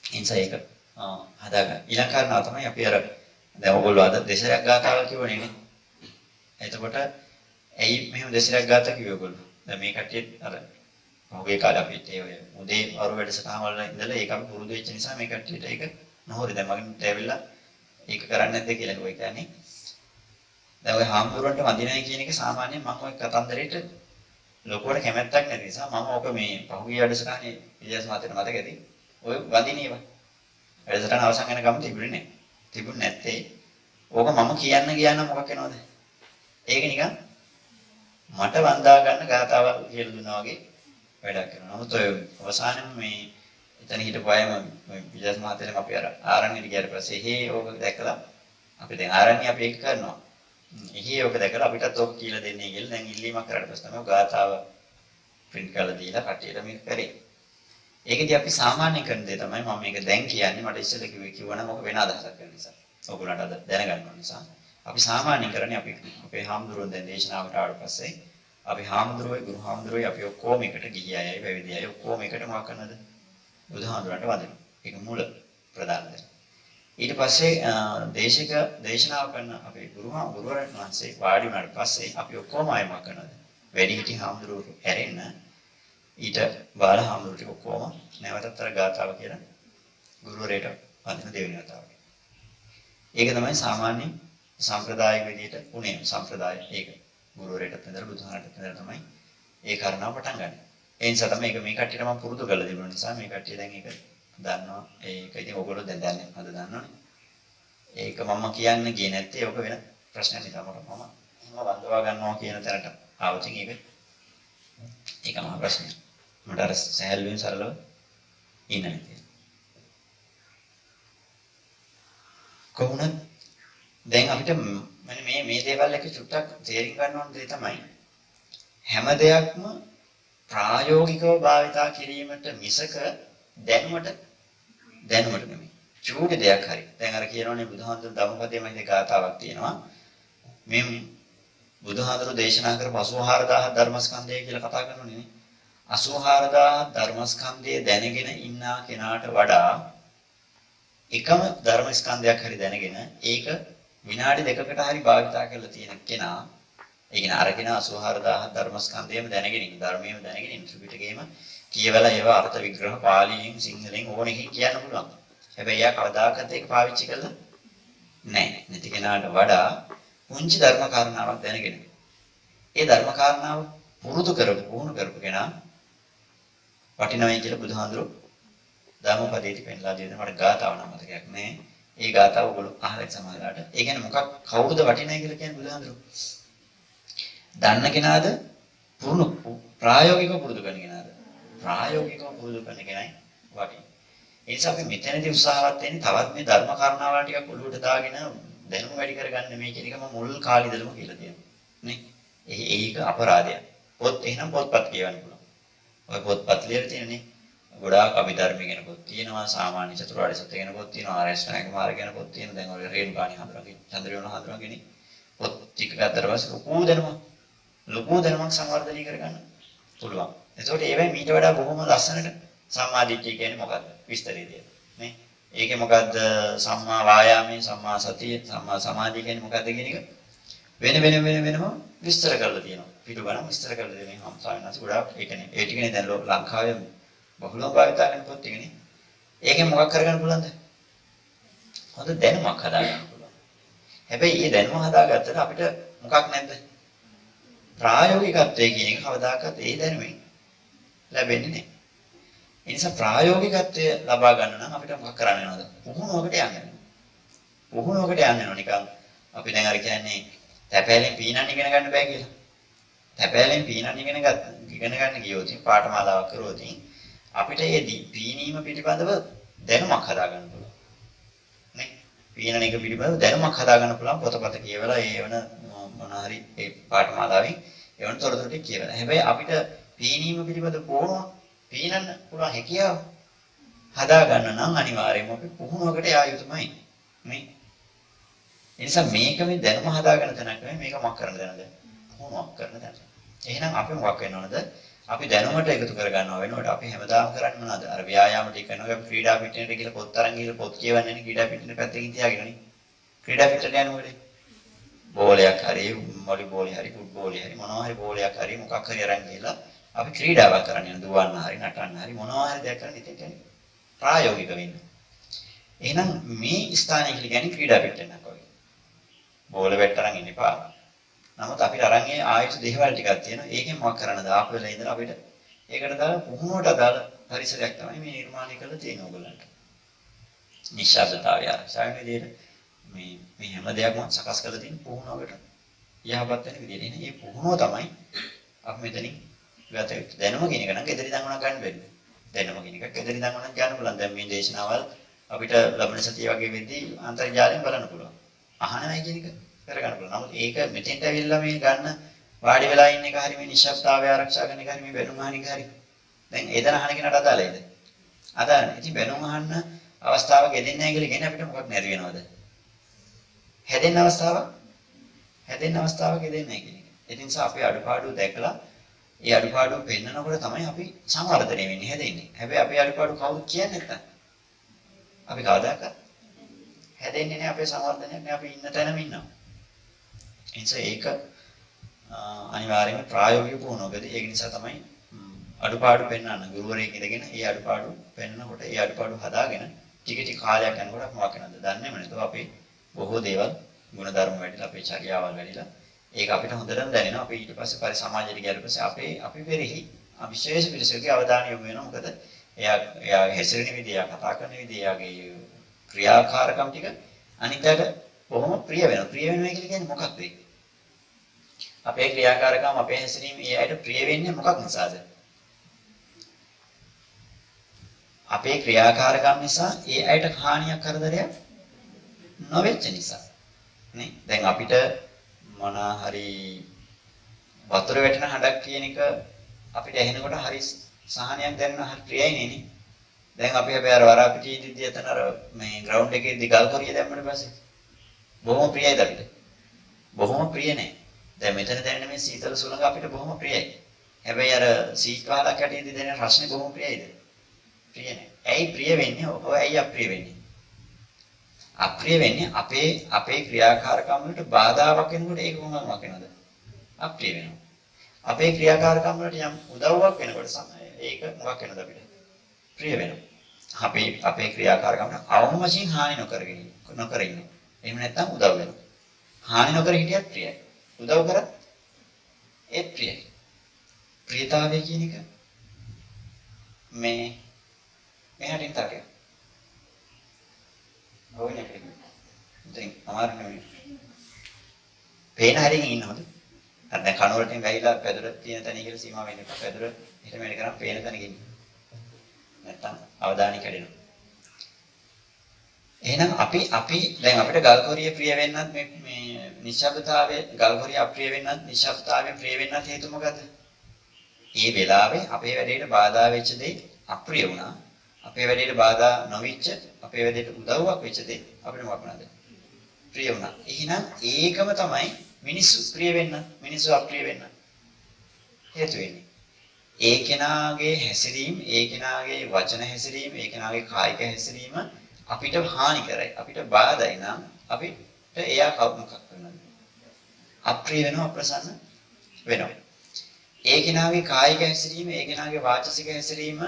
එනිසා ඒක හදාගන්න. ඊළඟ කාරණාව තමයි අපි අර දැන් ඔයගොල්ලෝ අද දෙසරයක් ගාතාවල් කිව්වනේ නේ. එතකොට ඇයි මෙහෙම දෙසරයක් ගාතා කිව්වේ ඔයගොල්ලෝ? දැන් මේ කට්ටිය අර මොගේ කාලේ අපිට ඒ ඔය උදේ වරු වැඩසටහන් වල ඉඳලා ඒක අපි පුරුදු වෙච්ච නිසා මේ කට්ටියට ඒක නොහොරේ දැන් මගෙන් ඇවිල්ලා ඒක කරන්නේ නැද්ද කියලා කිව්වා. ඒ කියන්නේ දැන් ඔය හාමුදුරන්ට වඳිනයි කියන එක සාමාන්‍යයෙන් මම ඔය කතන්දරේට ලොකුවට කැමැත්තක් නැති නිසා මම ඔක මේ පහුගිය වැඩසටහනේ ඉලියාස් මහත්තයාට මතකද? ඔය වඳිනේව. වැඩසටහන අවසන් වෙන ගම තිබුණේ නැහැ. තිබුණ නැත්තේ ඕක මම කියන්න ගියා මොකක් වෙනවද? ඒක නිකන් මට වන්දා ගන්න ගාතාවක් කියලා දුන්නා වගේ වැඩක් කරනවා. නමුත් ඔය අවසානයේ මේ එතන හිටපු අයම විජස් මහත්තයන් අපි අර ආරණ්‍යට ගියාට පස්සේ එහෙ ඕක දැකලා අපි දැන් ආරණ්‍ය අපි ඒක කරනවා. එහෙ ඕක දැකලා අපිටත් ඕක කියලා දෙන්නේ කියලා දැන් ඉල්ලීමක් කරලා පස්සේ තමයි ගාතාව print කරලා දීලා කට්ටියට මේක කරේ. ඒකදී අපි සාමාන්‍ය කරන දේ තමයි මම මේක දැන් කියන්නේ මට ඉස්සෙල්ලා කිව්වනම් මොක වෙන අදහසක් කරන නිසා. ඔයගොල්ලන්ට අද දැනගන්න ඕන නිසා. අපි සාමාන්‍ය කරන්නේ අපි අපේ හාමුදුරුවෝ දැන් දේශනාවට ආවට පස්සේ අපි හාමුදුරුවෝයි ගුරු හාමුදුරුවෝයි අපි ඔක්කොම එකට ගිහි අයයි පැවිදි අයයි ඔක්කොම එකට මොකක් කරනවද? බුදුහාමුදුරන්ට වදිනවා. ඒක මූල ප්‍රධාන දේ. ඊට පස්සේ දේශනාව කරන අපේ ගුරුවරයන් වහන්සේ වාඩි වුණාට පස්සේ අපි ඔක්කොම ආයෙ මොකක් කරනවද? වැඩිහිටි හාමුදුරුවෝ හැරෙන්න ඊට බාල හාමුදුරුවෝ ටික ඔක්කොම නැවතත් අර ගාතාව කියලා ගුරුවරයට වදින දෙවෙනි ගාතාව. ඒක තමයි සාමාන්‍ය සම්ප්‍රදායික විදිහට උනේ සම්ප්‍රදාය ඒක. ගුරුවරයෙක්ට ඉඳලා බුදුහාමරට ඉඳලා තමයි ඒ කාරණාව පටන් ගන්න. ඒ නිසා තමයි මේක මේ කට්ටියට මම පුරුදු කරලා දෙන්න නිසා මේ කට්ටිය දැන් ඒක දන්නවා. ඒක ඉතින් ඔයගොල්ලෝ දැන් දන්නේ අද දන්නවනේ. ඒක මම කියන්න ගියේ නැත්තේ ඔක වෙන ප්‍රශ්නයක් නිසා මම වන්දවා ගන්නවා කියන තැනට ආවොතින් ඒක මහා ප්‍රශ්නයක්. මට අර සහැල්ලුවෙන් සරලව ඉන්න නැති. කොහොමද දැන් අපිට මේ දේවල් එක චුට්ටක් තේරුම් ගන්න ඕන දේ තමයි හැම දෙයක්ම ප්‍රායෝගිකව භාවිතා කිරීමට මිසක දැනුමට නෙමෙයි. චූටි දෙයක් හරි. දැන් අර කියනෝනේ බුදුහාමුදුරු ධම්මපදයේ මහින්ද ගාතාවක් තියෙනවා. මේ බුදුහාමුදුරු දේශනා කරපු 84000 ධර්මස්කන්ධය කියලා කතා කරනෝනේ නේ. 84000 ධර්මස්කන්ධය දැනගෙන ඉන්නා කෙනාට වඩා එකම ධර්මස්කන්ධයක් හරි දැනගෙන ඒක විනාඩි දෙකකට හරි භාවිතා කරලා තියෙන කෙනා ඒ කියන්නේ අරගෙන 84000 ධර්මස්කන්ධයම දැනගෙන ඉන්න ධර්මයේම දැනගෙන ඉන්න ත්‍රිපිටකයේම කියවලා ඒවා අර්ථ විග්‍රහ පාලියෙන් සිංහලෙන් ඕනෙකින් කියන්න පුළුවන්. හැබැයි එයා කවදාකවත් ඒක පාවිච්චි කරලා නැහැ. නැති කෙනාට වඩා පුංචි ධර්ම කාරණාවක් දැනගෙන ඒ ධර්ම කාරණාව පුරුදු කරපු කෙනා වටිනවයි කියලා බුදුහාඳුරු ධම්මපදයේදී පෙන්ලා දෙන මට ගාතාව නම් මතකයක් නැහැ. ඒ ගාතාව ඔයගොල්ලෝ අහලා සමහරලාට. ඒ කියන්නේ මොකක් කවුරුද වටිනයි කියලා කියන්නේ බුදුහාඳුරු. දන්න කෙනාද ප්‍රායෝගිකව පුරුදු කරන කෙනාද? ප්‍රායෝගිකව පුරුදු කරන කෙනයි වටින්නේ. ඒ නිසා අපි මෙතනදී උත්සාහවත් වෙන්නේ තවත් මේ ධර්ම කාරණාවල් ටිකක් ඔළුවට දාගෙන දැනුම වැඩි කරගන්න මේ කියන එක මම මුල් කාලේ ඉඳලම කියලා තියෙනවා. නේ? ඒක අපරාධයක්. එහෙනම් පොත්පත් කියවන්න පුළුවන්. ඔය පොත්පත් ලියලා තියෙනනේ. ගොඩාක් අභිධර්ම කියන පොත් තියෙනවා, සාමාන්‍ය චතුරාර්ය සත්‍ය කියන පොත් තියෙනවා, ආර්යශ්‍රාණික මාර්ග කියන පොත් තියෙනවා. දැන් ඔය රේණුකාණී හඳුනගෙන, චන්ද්‍රයෝන හඳුනගෙන පොත් ටික ගත්තට පස්සේ ලොකු දැනුමක් සංවර්ධනය කරගන්න පුළුවන්. ඒතකොට ඒවෙන් මීට වඩා බොහොම ලස්සනට සම්මාදිට්ඨිය කියන්නේ මොකද්ද? විස්තරය දෙන්න. නේ? ඒකේ මොකද්ද සම්මා වායාමයේ, සම්මා සතිය, සම්මා සමාධිය කියන්නේ මොකද්ද කියන එක වෙනම විස්තර කරලා තියෙනවා. පිටු ගණන් විස්තර කරලා දෙනවා. සාමාන්‍යයෙන් ගොඩාක් ඒ කියන්නේ ඒ ටිකනේ දැන් ලංකාවේ බහුලව භාවිත කරන පොත් ටිකනේ. ඒකෙන් මොකක් කරගන්න පුළුවන්ද? හොඳ දැනුමක් හදාගන්න පුළුවන්. හැබැයි මේ දැනුම හදාගත්තට අපිට මොකක් නැද්ද? ප්‍රායෝගිකත්වයේ කියන එක කවදාකවත් ඒ දැනුමෙන් ලැබෙන්නේ නැහැ. ඒ නිසා ප්‍රායෝගිකත්වය ලබා ගන්න නම් අපිට මොකක් කරන්න වෙනවද? පුහුණුවකට යන්න වෙනවා. පුහුණුවකට යන්න වෙනවා නිකන් අපි දැන් අර කියන්නේ තැපෑලෙන් පීනන්න ඉගෙන ගන්න බෑ කියලා. තැපෑලෙන් පීනන්න ඉගෙන ගන්න ගියොත් පාඨමාලාවක් කරොත් අපිට මේ පීනීම පිළිබඳව දැනුමක් හදාගන්න පුළුවන්. නේ? පීනන එක පිළිබඳව දැනුමක් හදාගන්න පුළුවන් පොතපත කියවලා ඒ වෙන මොන හරි ඒ පාඨමාලාවෙන් ඒ වෙන තොරතුරු ටික කියවලා. හැබැයි අපිට පීනීම පිළිබඳ පීනන්න පුළුවන් හැකියාව හදාගන්න නම් අනිවාර්යයෙන්ම අපි පුහුණුවකට යා යුතුමයි. මේ ඒ නිසා මේක මේ දැනුම හදාගන්න තැනක් නෙමෙයි මේක මොකක් කරන්න දැනද? පුහුණුවක් කරන තැන. එහෙනම් අපි මොකක් වෙන්න ඕනද? අපි දැනුමට එකතු කර ගන්නවා වෙනකොට අපි හැමදාම කරන්නේ මොනවද? අර ව්‍යායාම ටික කරනවා අපි ක්‍රීඩා පිටිනට ගිහලා පොත් අරන් ගිහලා පොත් කියවන්නේ නේ ක්‍රීඩා පිටින පැත්තකින් තියාගෙනනේ. ක්‍රීඩා පිටට යනකොට බෝලයක් හරි වොලිබෝලේ හරි ෆුට්බෝලේ හරි මොනවා හරි බෝලයක් හරි මොකක් හරි අරන් ගිහලා අපි ක්‍රීඩාවක් කරන්න යන දුවන්න හරි නටන්න හරි මොනවා හරි දෙයක් කරන්න ඉතින් කියන්නේ ප්‍රායෝගික වෙන්න. එහෙනම් මේ ස්ථානය කියලා කියන්නේ ක්‍රීඩා පිටනක් වගේ. බෝල වැට් අරන් ඉන්න එපා. නමුත් අපිට අරන් ඒ ආයුෂ දේවල් ටිකක් තියෙනවා. ඒකෙන් මොකක් කරන්නද? ආපු වෙලා ඉඳලා අපිට ඒකට දාලා පුහුණුවට අදාළ පරිසරයක් තමයි මේ නිර්මාණය කරලා තියෙන ඕගොල්ලන්ට. නිශ්ශබ්දතාවය ආරක්ෂාවෙන විදිහට මේ හැම දෙයක්ම සකස් කරලා තියෙන පුහුණුවකට යහපත් වෙන විදිහට. එනේ මේ පුහුණුව තමයි අපි මෙතනින් ගත යුතු. දැනුම කියන එක නම් ගෙදර ඉඳන් උනක් ගන්න බැහැ. දැනුම කියන එක ගෙදර ඉඳන් උනක් ගන්න පුළුවන්. දැන් මේ දේශනාවල් අපිට ලබන සතිය වගේ වෙද්දී අන්තර්ජාලයෙන් බලන්න පුළුවන්. අහනවයි කියන එක කරගන්න පුළුවන්. නමුත් ඒක මෙතෙන්ට ඇවිල්ලා මේ ගන්න වාඩි වෙලා ඉන්න එක හරි මේ නිශ්ශබ්දතාවය ආරක්ෂා කරන එක හරි මේ බැනුම් අහන එක හරි. දැන් එදන අහන කෙනාට අදාළයිද? අදාළයි. ඉතින් බැනුම් අහන්න අවස්ථාවක් දෙන්නේ නැහැ කියලා කියන්නේ අපිට මොකක් නැති වෙනවද? හැදෙන්න අවස්ථාවක් දෙන්නේ නැහැ කියන එක. ඒ නිසා අපි අඩුපාඩු දැකලා ඒ අඩුපාඩු පෙන්නනකොට තමයි අපි සංවර්ධනය වෙන්නේ හැදෙන්නේ. හැබැයි අපේ අඩුපාඩු කවුරුත් කියන්නේ නැත්තම් අපි කවදාකවත් හැදෙන්නේ නැහැ අපේ සංවර්ධනයක් නෑ අපි ඉන්න තැනම ඉන්නවා. ඒ නිසා ඒක අනිවාර්යයෙන්ම ප්‍රායෝගික පුහුණුවකදී ඒක නිසා තමයි අඩුපාඩු පෙන්වන්න ගුරුවරයෙක් ඉඳගෙන ඒ අඩුපාඩු පෙන්නකොට ඒ අඩුපාඩු හදාගෙන ටික ටික කාලයක් යනකොට අපි මොකක් වෙනවද දන්නේම නැතුව අපි බොහෝ දේවල් ගුණධර්ම වැඩිලා අපේ චර්යාවල් වැඩිලා ඒක අපිට හොඳටම දැනෙනවා. අපි ඊට පස්සේ පරිසමාජයට ගියාට පස්සේ අපි පෙරෙහි විශේෂ පිළිසකගේ අවධානය යොමු වෙනවා. මොකද එයා හැසිරෙන විදිය, කතා කරන විදිය, එයාගේ ක්‍රියාකාරකම් ටික අනිත්යට බොහොම ප්‍රිය වෙනවා. ප්‍රිය වෙනවා කියන්නේ මොකක්ද? අපේ ක්‍රියාකාරකම් අපේ හැසිරීම ඒ අයට ප්‍රිය වෙන්නේ මොකක් නිසාද? අපේ ක්‍රියාකාරකම් නිසා ඒ අයට හානියක් කරදරයක් නොවෙච්ච නිසා. නේ? දැන් අපිට මොන හරි වතුර වැටෙන හඬක් කියන එක අපිට ඇහෙනකොට හරි සහනයක් දැනෙන හරි ප්‍රියයි නේ. දැන් අපි හැබැයි අර වරාපිටියේදී එතන අර මේ ග්‍රවුන්ඩ් එකේ දිගල් කොරිය දැම්මම පස්සේ බොහොම ප්‍රියයිද අපිට? බොහොම ප්‍රිය නෑ. දැන් මෙතන දැනෙන මේ සීතල සුළඟ අපිට බොහොම ප්‍රියයි. හැබැයි අර සීත් වහලක් යටේදී දැනෙන රසනේ බොහොම ප්‍රියයිද? ප්‍රිය නෑ. ඇයි ප්‍රිය වෙන්නේ? ඔය ඇයි අප්‍රිය වෙන්නේ? අප්‍රිය වෙන්නේ අපේ ක්‍රියාකාරකම් වලට බාධාවක් වෙනකොට ඒක මොනවක් වෙනවද? අප්‍රිය වෙනවා. අපේ ක්‍රියාකාරකම් වලට යම් උදව්වක් වෙනකොට ඒක මොකක් වෙනවද අපිට? ප්‍රිය වෙනවා. අපේ ක්‍රියාකාරකම් අවම වශයෙන් හානි නොකර ඉන්න. එහෙම නැත්නම් උදව් වෙනවා. හානි නොකර හිටියත් ප්‍රියයි. උදව් කරත් ඒ ප්‍රියයි. ප්‍රියතාවය කියන එක මෙහාට ඉන්ටාරිය. ගෝවිනේ කියන්නේ. දැන් අමාරු නෙමෙයි. පේන හරියෙන් ඉන්නවද? අර දැන් කන වලටින් වැහිලා පැදුර තියෙන තැන කියලා සීමා වෙන්න එපා. පැදුර එහෙම වෙන කරා පේන තැනක ඉන්න. නැත්තම් අවධානය කැඩෙනවා. එහෙනම් අපි දැන් අපිට ගල්කොරිය ප්‍රිය වෙන්නත් මේ නිශ්ශබ්දතාවයේ ගල්කොරිය අප්‍රිය වෙන්නත් නිශ්ශබ්දතාවයේ ප්‍රිය වෙන්නත් හේතු මොකද්ද? මේ වෙලාවේ අපේ වැඩේට බාධා වෙච්ච දේ අප්‍රිය වුණා. අපේ වැඩේට බාධා නොවිච්ච අපේ වැඩේට උදව්වක් වෙච්ච දේ අපිට මොකක් වුණාද? ප්‍රිය වුණා. එහෙනම් ඒකම තමයි මිනිස්සු ප්‍රිය වෙන්න, මිනිස්සු අප්‍රිය වෙන්න හේතු වෙන්නේ. ඒ කෙනාගේ හැසිරීම, ඒ කෙනාගේ වචන හැසිරීම, ඒ කෙනාගේ කායික හැසිරීම අපිට හානි කරයි. අපිට බාධායි නම් අපිට එයා මොකක් කරනවද? අප්‍රිය වෙනවා, අප්‍රසන්න වෙනවා. ඒ කෙනාගේ කායික හැසිරීම, ඒ කෙනාගේ වාචසික හැසිරීම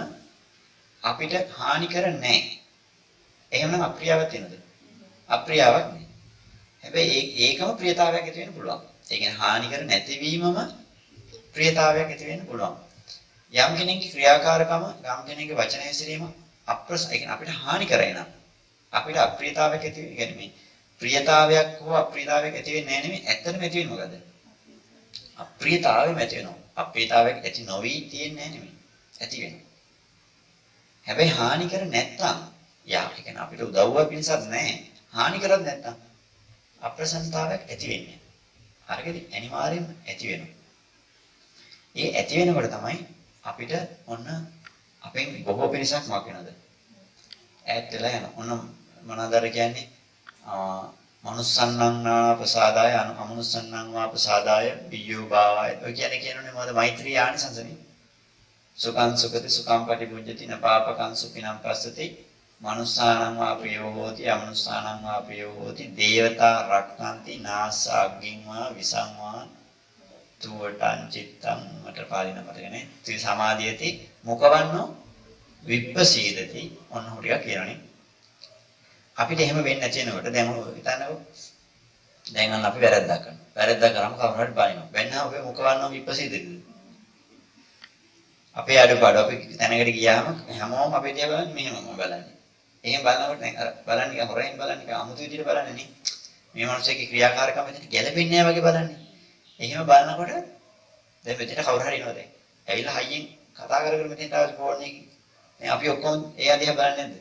අපිට හානි කරන්නේ නැහැ. එහෙමනම් අප්‍රියාවක් තියෙනවද? අප්‍රියාවක් නෑ. හැබැයි ඒකම ප්‍රියතාවයක් ඇති වෙන්න පුළුවන්. ඒ කියන්නේ හානි කර නැතිවීමම ප්‍රියතාවයක් ඇති වෙන්න පුළුවන්. යම් කෙනෙක්ගේ ක්‍රියාකාරකම, යම් කෙනෙක්ගේ වචන හැසිරීම ඒ කියන්නේ අපිට හානි කරයි නම් අපිට අප්‍රියතාවයක් ඇති වෙන්නේ. කියන්නේ මේ ප්‍රියතාවයක් හෝ අප්‍රියතාවයක් ඇති වෙන්නේ නැහැ නෙමෙයි. ඇත්තටම ඇති වෙන්නේ මොකද? අප්‍රියතාවයක් ඇති වෙනවා. අප්‍රියතාවයක් ඇති නොවි තියෙන්නේ නැහැ නෙමෙයි. ඇති වෙනවා. හැබැයි හානි කර නැත්තම් ඒ කියන්නේ අපිට උදව්වක් පිණිසක් නැහැ. හානි කරන්නේ නැත්නම් අප්‍රසන්නතාවයක් ඇති වෙන්නේ. හරියද? අනිවාර්යෙන්ම ඇති වෙනවා. ඒ ඇති වෙනකොට තමයි අපිට ඔන්න අපෙන් බොහෝ පිරිසක් මොකක් වෙනවද? ඈත් වෙලා යනවා. ඔන්න මොනවාද කියන්නේ? මනුස්සන්නං ප්‍රසාදාය අමනුස්සන්නං වා ප්‍රසාදාය පියෝ භාවය. ඔය කියන්නේ මොකද? මෛත්‍රී ආනිසංසනේ. සුඛං සුඛති සුඛං පටිභුජ්ජති නපාපකං සුඛිනම් පස්සති මනුස්සානං වා ප්‍රියෝ හෝති අමනුස්සානං වා ප්‍රියෝ හෝති දේවතා රක්ඛන්ති නාසාග්ගින් වා විසං වා තුවටං චිත්තං මට පාලින මතකනේ ත්‍රි සමාධියති මුඛවන්නෝ විප්පසීදති ඔන්න හොටියක් කියනනේ අපිට එහෙම වෙන්නේ නැති වෙනකොට දැන් හිතන්නකෝ දැන් අන්න අපි වැරද්දක් කරනවා වැරද්දක් කරාම කවුරු හරි බනිනවා වෙන්න අපේ මුඛවන්නෝ විප්පසීදති අපේ අඩපාඩු අපි තැනකට ගියාම හැමෝම අපේ දිහා බලන්නේ මෙහෙමම බලන්නේ. එහෙම බලනකොට දැන් අර බලන්නේ නිකන් හොරෙන් බලන්නේ නිකන් අමුතු විදිහට බලන්නේ නේ. මේ මිනිස්සෙක්ගේ ක්‍රියාකාරකම මෙතන ගැළපෙන්නේ නැහැ වගේ බලන්නේ. එහෙම බලනකොට දැන් මෙතන කවුරු හරි ඉනවද? ඇවිල්ලා හයියෙන් කතා කර කර මෙතෙන්ට ආව ෆෝන් එකකින්. දැන් අපි ඔක්කොම එයා දිහා බලන්නේ නැද්ද?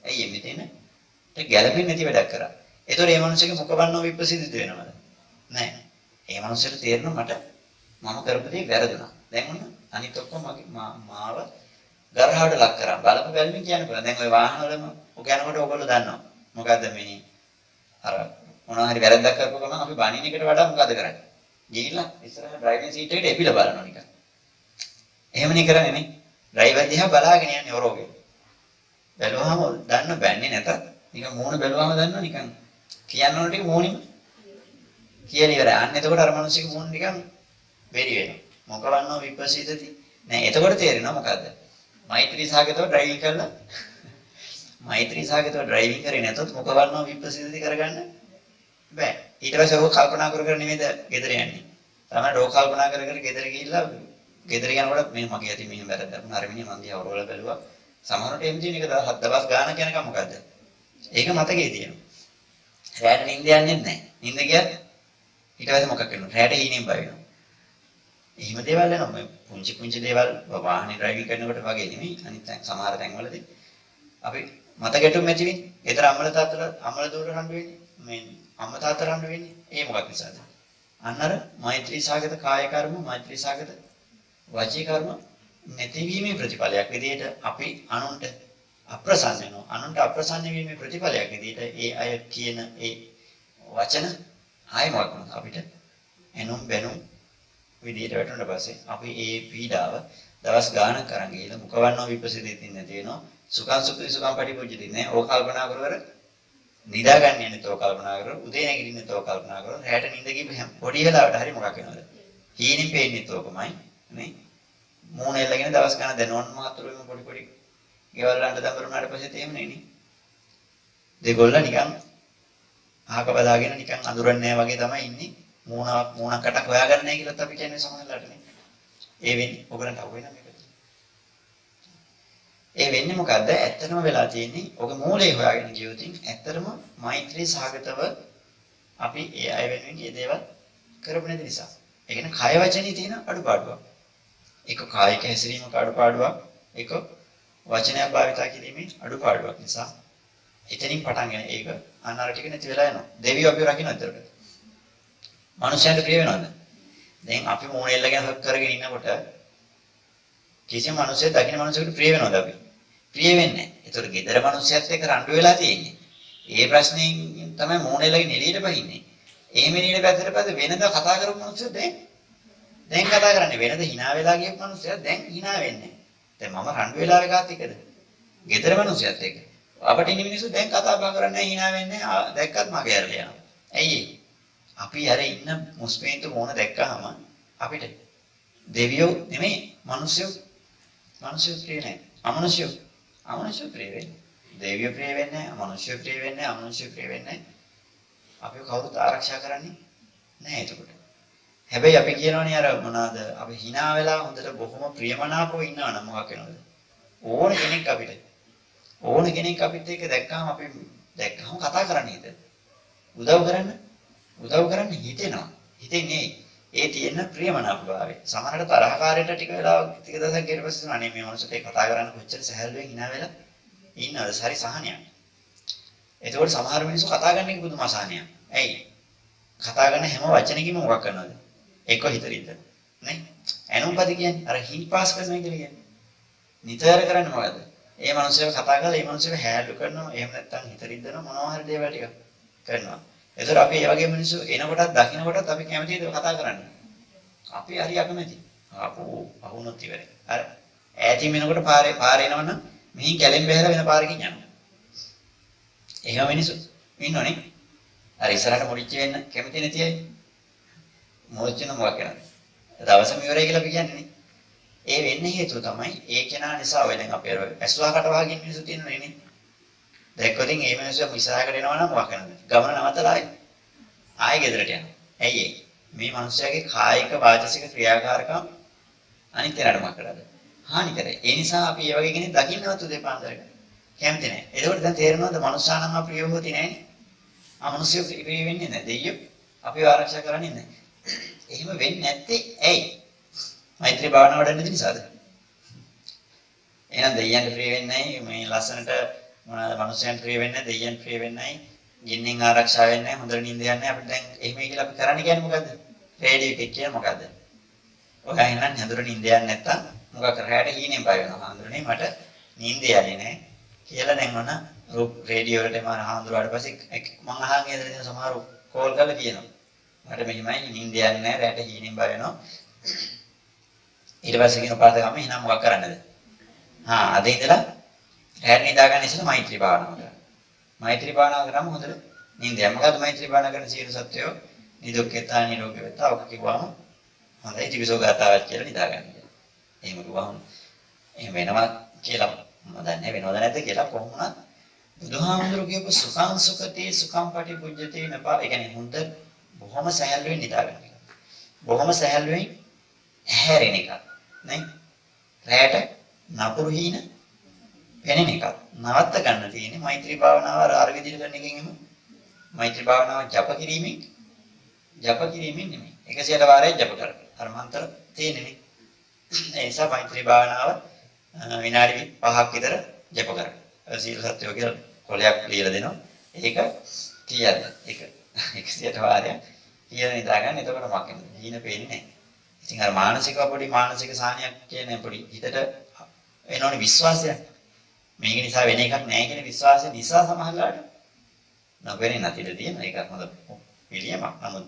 ඇයි මෙතන? ඒක ගැළපෙන්නේ නැති වැඩක් කරා. ඒතකොට මේ මිනිස්සෙක්ගේ මුඛ බannෝ විප්‍රසිද්ධ වෙනවද? නැහැ. ඒ මිනිස්සෙට තේරෙනවා මට මම කරපු දේ වැරදුනා. දැන් ඔන්න අනිත් ඔක්කොම මාව ගරහවට ලක් කරා. බලපු බැලමින් කියන්න පුළුවන්. දැන් ওই වාහන වලම ඔක යනකොට ඔයගොල්ලෝ දන්නවා. මොකද්ද මේ අර මොනවා හරි වැරද්දක් කරපුව ගමන් අපි බණින එකට වඩා මොකද කරන්නේ? ගිහිල්ලා ඉස්සරහ ඩ්‍රයිවිං සීට් එකට එපිලා බලනවා නිකන්. එහෙමනේ කරන්නේ නේ. ඩ්‍රයිවර් දිහා බලාගෙන යන්නේ ඔරෝගේ. බැලුවාම දන්න බෑන්නේ නැතත් නිකන් මූණ බැලුවාම දන්නවා නිකන් කියන්න ඕන ටික මූණින් කියලා ඉවරයි. අන්න එතකොට අර මිනිස්සුගේ මූණ නිකන් බෙරි වෙනවා. මොකවන්නෝ විපස්සීදති නෑ එතකොට තේරෙනවා මොකද්ද මෛත්‍රී සාගතව ඩ්‍රයිවිං කරලා මෛත්‍රී සාගතව ඩ්‍රයිවිං කරේ නැතොත් මොකවන්නෝ විපස්සීදති කරගන්න බෑ ඊට පස්සේ ඔක කල්පනා කර කර නෙමෙයිද ගෙදර යන්නේ තමයි රෝ කල්පනා කර කර ගෙදර ගිහිල්ලා ගෙදර යනකොට මේ මගේ ඇති මෙහෙම වැරද්දක් වුණා අර මිනිහ මන් දිහා ඔරවල බැලුවා සමහරට එම් තියෙන එක හත් දවස් ගානක් යනකම් මොකද්ද ඒක මතකේ තියෙනවා රැට නිින්ද යන්නේ නැහැ නිින්ද ගියත් ඊට පස්සේ මොකක් කරනවා රැට හීනෙන් බය වෙනවා එහෙම දේවල් වෙනවා මේ පුංචි දේවල් වාහනේ ඩ්‍රයිවිං කරනකොට වගේ නෙමෙයි අනිත් සමහර තැන්වලදී අපි මත ගැටුම් ඇති වෙන්නේ. ඒතර අම්මලා තාත්තලා අම්මලා දూరు රණ්ඩු වෙන්නේ. මේ අම්මා තාත්තා රණ්ඩු වෙන්නේ. ඒ මොකක් නිසාද? අන්න අර මෛත්‍රී සාගත කාය කර්ම, මෛත්‍රී සාගත වාචික කර්ම නැතිවීමේ ප්‍රතිඵලයක් විදිහට අපි අනුන්ට අප්‍රසන්න වෙනවා. අනුන්ට අප්‍රසන්න වීමේ ප්‍රතිඵලයක් විදිහට ඒ අය කියන ඒ වචන ආයෙ මොකක් වුණත් අපිට එනුම් බැනුම් විදිහට වැටුණා පස්සේ අපි ඒ පීඩාව දවස් ගානක් අරන් ගිහලා මුකවන්නෝ විපස්සීදින් නැති වෙනවා. සුඛං සුඛී සුඛං පටිපොජ්ජති නේ. ඕක කල්පනා කර නිදා ගන්න යන්නේ තෝ කල්පනා කර උදේ නැගිටින්නේ තෝ කල්පනා කර රැට නිින්ද ගිහින් පොඩි වෙලාවට හරි මොකක් වෙනවද? හීනින් පේන්නේ තෝකමයි නේ. මූණ එල්ලගෙන දවස් ගානක් දැනවන්න මාතුරුවෙම පොඩි ගෙවල් වලට දඹරුනාට පස්සේ තේම නෙන්නේ. දෙගොල්ල නිකන් අහක බලාගෙන නිකන් අඳුරන්නේ නැහැ වගේ තමයි ඉන්නේ. මූණකට හොයාගන්නේ නැහැ කියලාත් අපි කියන්නේ සමහරලාට නේ. ඒ වෙන්නේ ඔයගලන්ට අහු වෙනා මේක. ඒ වෙන්නේ මොකද්ද? ඇත්තටම වෙලා තියෙන්නේ ඔක මූලයේ හොයාගෙන ජීවිතින් ඇත්තටම මෛත්‍රී සාගතව අපි ඒ අය වෙනුවෙන් මේ දේවල් කරපු නැති නිසා. ඒ කියන්නේ කය වචනේ තියෙන අඩුපාඩුවක්. එක කායික හැසිරීමක අඩුපාඩුවක්, එක වචනයක් භාවිතා කිරීමේ අඩුපාඩුවක් නිසා එතනින් පටන් ගෙන ඒක අනාර ටික නැති වෙලා යනවා. දෙවියෝ අපිව රකින්නත් ඒකට. මනුෂ්‍යයන්ට ප්‍රිය වෙනවද? දැන් අපි මූණ එල්ලගෙන හක් කරගෙන ඉන්නකොට කිසිම මිනිසෙක් දකින්න මිනිසෙකුට ප්‍රිය වෙනවද අපි? ප්‍රිය වෙන්නේ නැහැ. ඒතකොට gedara මිනිස්සයත් එක්ක රණ්ඩු වෙලා තියෙන්නේ. ඒ ප්‍රශ්نين තමයි මූණ එල්ලගෙන එළියට බහින්නේ. එහෙම එළියට පැත්තට පැත්ත වෙනද කතා කරපු මිනිස්සු දැන් කතා කරන්නේ වෙනද hina වෙලා ගියපු මිනිස්සයා දැන් hina වෙන්නේ. දැන් මම රණ්ඩු වෙලා එකත් එක්කද? gedara මිනිස්සයත් එක්ක. අපිට ඉන්න මිනිස්සු දැන් කතා බහ කරන්නේ hina වෙන්නේ දැක්කත් මගේ ඇරලා යනවා. ඇයි අපි අර ඉන්න මුස්පේන්තු මොන දැක්කහම අපිට දෙවියෝ නෙමෙයි මිනිස්සු ප්‍රිය නැහැ. අමනුෂ්‍ය ප්‍රිය වෙන්නේ. දෙවියෝ ප්‍රිය වෙන්නේ නැහැ. අමනුෂ්‍ය ප්‍රිය වෙන්නේ නැහැ. අමනුෂ්‍ය ප්‍රිය වෙන්නේ නැහැ. අපි කවුරුත් ආරක්ෂා කරන්නේ නැහැ එතකොට. හැබැයි අපි කියනවනේ අර මොනවාද අපි hina වෙලා හොඳට බොහොම ප්‍රියමනාපව ඉන්නවා නම් මොකක් වෙනවද? ඕන කෙනෙක් අපිත් එක්ක දැක්කම අපි දැක්කම කතා කරන්නේ හිතේ. උදව් කරන්න හිතෙනවා. හිතෙන්නේ ඒ තියෙන ප්‍රියමනාප භාවය. සමහරට තරහකාරයට ටික වෙලාවක් ටික දවසක් ගියට පස්සේ අනේ මේ මොනසට කතා කරන්න කොච්චර සහැල්ලුවෙන් hina වෙලා ඉන්නවද? හරි සහනයක්. එතකොට සමහර මිනිස්සු කතා කරන එක පුදුම අසහනයක්. ඇයි? කතා කරන හැම වචනයකින්ම මොකක් කරනවද? එක්ක හිතරින්ද. නේ? ඇනුම්පද කියන්නේ අර හිල් පාස් කරනවා කියලා කියන්නේ. නිතර කරන්නේ මොකද? ඒ මිනිස්සුව කතා කරලා ඒ මිනිස්සුව හැලු කරනවා. එහෙම නැත්නම් හිතරින්දනවා මොනවා හරි දේවල් ටික කරනවා. ඒතර අපි ඒ වගේ මිනිස්සු එනකොටත් දකින්නකොටත් අපි කැමතිද කතා කරන්න? අපි හරි අකමැති. ආපෝ අහුනොත් ඉවරයි. අර ඈතින් එනකොට පාරේ එනවනම් මෙහින් කැලෙන් බහැලා වෙන පාරකින් යනවා. එහෙම මිනිස්සු ඉන්නෝනේ. අර ඉස්සරහට මුලිච්ච වෙන්න කැමති නැති අය. මොකද මොකක් කරන්නේ? දවසම ඉවරයි කියලා අපි කියන්නේ නේ. ඒ වෙන්නේ හේතුව තමයි ඒ කෙනා නිසා ඔය දැන් අපි අර ඇස්වාකට වහගෙන මිනිස්සු තියෙනනේ නේ. දැක්කොත් මේ මිනිස්සු ඉස්සරහකට එනවා නම් මොකක් කරන්නද? ගමන නවත්තලා ආයෙ ගෙදරට යනවා. ඇයි ඒ? මේ මිනිස්යාගේ කායික වාචසික ක්‍රියාකාරකම් අනිත් කෙනාට මොකක් කරද? හානි කරේ. ඒ නිසා අපි මේ වගේ කෙනෙක් දකින්නවත් දෙපාන්දරක කැමති නැහැ. ඒකෝට දැන් තේරෙනවද මනුස්සානම් අප්‍රිය හොති නැහැනේ. අමනුෂ්‍ය ප්‍රිය වෙන්නේ නැහැ. දෙයියෝ අපිව ආරක්ෂා කරන්නේ නැහැ. එහෙම වෙන්නේ නැත්තේ ඇයි? මෛත්‍රී භාවනාව වඩන්න නිසාද? එහෙනම් දෙයියන්ට ප්‍රිය වෙන්නේ නැහැ. මේ ලස්සනට මනුස්සයන්ට ප්‍රිය වෙන්නේ නැහැ. දෙයියන්ට ප්‍රිය වෙන්නේ නැහැ. ගින්නෙන් ආරක්ෂා වෙන්නේ නැහැ. හොඳට නිින්ද යන්නේ නැහැ. අපිට දැන් එහෙමයි කියලා අපි කරන්නේ කියන්නේ මොකද්ද? රේඩියෝ එකේ කියන මොකද්ද? ඔයා එහෙනම් හඳුර නිින්ද යන්නේ නැත්තම් මොකක් කරහැට හීනෙන් බය වෙනවා. හඳුරන්නේ මට නිින්ද යන්නේ නැහැ කියලා දැන් මොන රේඩියෝ වලට මාන හඳුරාට පස්සේ මම අහන් ඉඳලා සමහර කෝල් කරලා කියනවා. මට මෙහිමයි නිින්ද යන්නේ නැහැ. රැට හීනෙන් බය වෙනවා. ඊට පස්සේ කියන පාඩක ගම එහෙනම් මොකක් කරන්නද? අද ඉඳලා රැට නිදාගන්න ඉස්සෙල්ලා මෛත්‍රී භාවනාව කරන්න. මෛත්‍රී භාවනාව කරාම හොඳට නිින්ද යනවා. මොකද මෛත්‍රී භාවනා කරන සියලු සත්වයෝ නිදුක්කේතා නිරෝගී වෙතා ඔක කිව්වම හොඳයි ත්‍රිවිසෝ ගාතාවක් කියලා නිදාගන්න කියලා. එහෙම කිව්වම එහෙම වෙනවා කියලා මම දන්නේ වෙනවද නැද්ද කියලා කොහොමද බුදුහාමුදුරු කියපු සුඛං සුඛතේ සුඛං පටිපුජ්ජතේ නපා ඒ කියන්නේ හොඳ බොහොම සහැල්ලුවෙන් නිදාගන්න එක. බොහොම සහැල්ලුවෙන් ඇහැරෙන එක. නේ? රැයට නපුරු හීන පෙනෙන එක. නවත්ත ගන්න තියෙන්නේ මෛත්‍රී භාවනාව අර විදිහට කරන එකෙන් එමු. මෛත්‍රී භාවනාව ජප කිරීමෙන් නෙමෙයි. 100 වාරයක් ජප කරලා. අර මන්ත්‍ර තියෙන්නේ නේ. ඒ නිසා මෛත්‍රී භාවනාව විනාඩි 5ක් විතර ජප කරන්න. සීල සත්‍යෝ කියලා කොලයක් ලියලා දෙනවා. ඒක කීයද? ඒක 100 වාරයක් කියලා නිදාගන්න. එතකොට මක්කෙන් හීන පේන්නේ නැහැ. ඉතින් අර මානසික සාහනයක් කියන්නේ පොඩි හිතට එනෝනේ විශ්වාසයක්. මේක නිසා වෙන එකක් නැහැ කියන විශ්වාසය නිසා සමහරවිට නොවෙන්නේ නැතිද තියෙන එකක් හොඳ පිළියමක්. නමුත්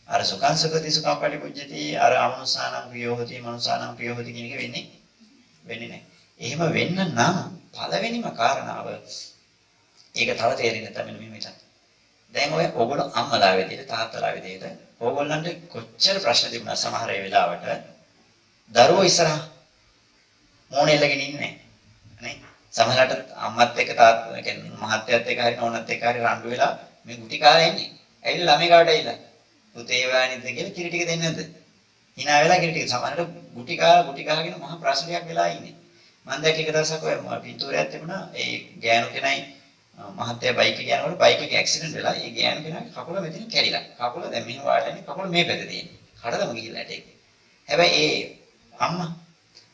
අර සුඛං සුඛති සුඛං පටිපුජ්ජති අර අමනුසානම් ප්‍රියෝහති මනුසානම් ප්‍රියෝහති කියන එක වෙන්නේ නැහැ. එහෙම වෙන්න නම් පළවෙනිම කාරණාව ඒක තව තේරෙන්නේ නැත්නම් මෙන්න මෙතන. දැන් ඔය ඕගොල්ලෝ අම්මලා විදිහට තාත්තලා විදිහට ඕගොල්ලන්ට කොච්චර ප්‍රශ්න තිබුණා සමහර වෙලාවට දරුවෝ ඉස්සරහා මොනේ ඉල්ලගෙන ඉන්නේ නේ. සමහරකට අම්මත් එක්ක තාත්තා කියන්නේ මහත්තයත් එක්ක හරි නෝනත් එක්ක හරි රණ්ඩු වෙලා මේ ගුටි කාලා ඉන්නේ. ඇවිල්ලා ළමයි කාට ඇවිල්ලා පුතේ වානිද්ද කියලා කිරි ටික දෙන්නේ නැද්ද? hina වෙලා කිරි ටික සමහරට ගුටි කාගෙන මහා ප්‍රශ්නයක් වෙලා ඉන්නේ. මම දැක්ක එක දවසක් ඔය පිටුරයක් තිබුණා. ඒ ගෑනු කෙනයි මහත්තයා බයික් එක යනකොට බයික් එක ඇක්සිඩන්ට් වෙලා ඒ ගෑනු කෙනාගේ කකුල මෙතන කැඩිලා. කකුල දැන් මෙහෙම වාඩිලා කකුල මේ පැත්තේ තියෙන්නේ. කඩලම ගිහිල්ලා ඇට එක. හැබැයි ඒ අම්මා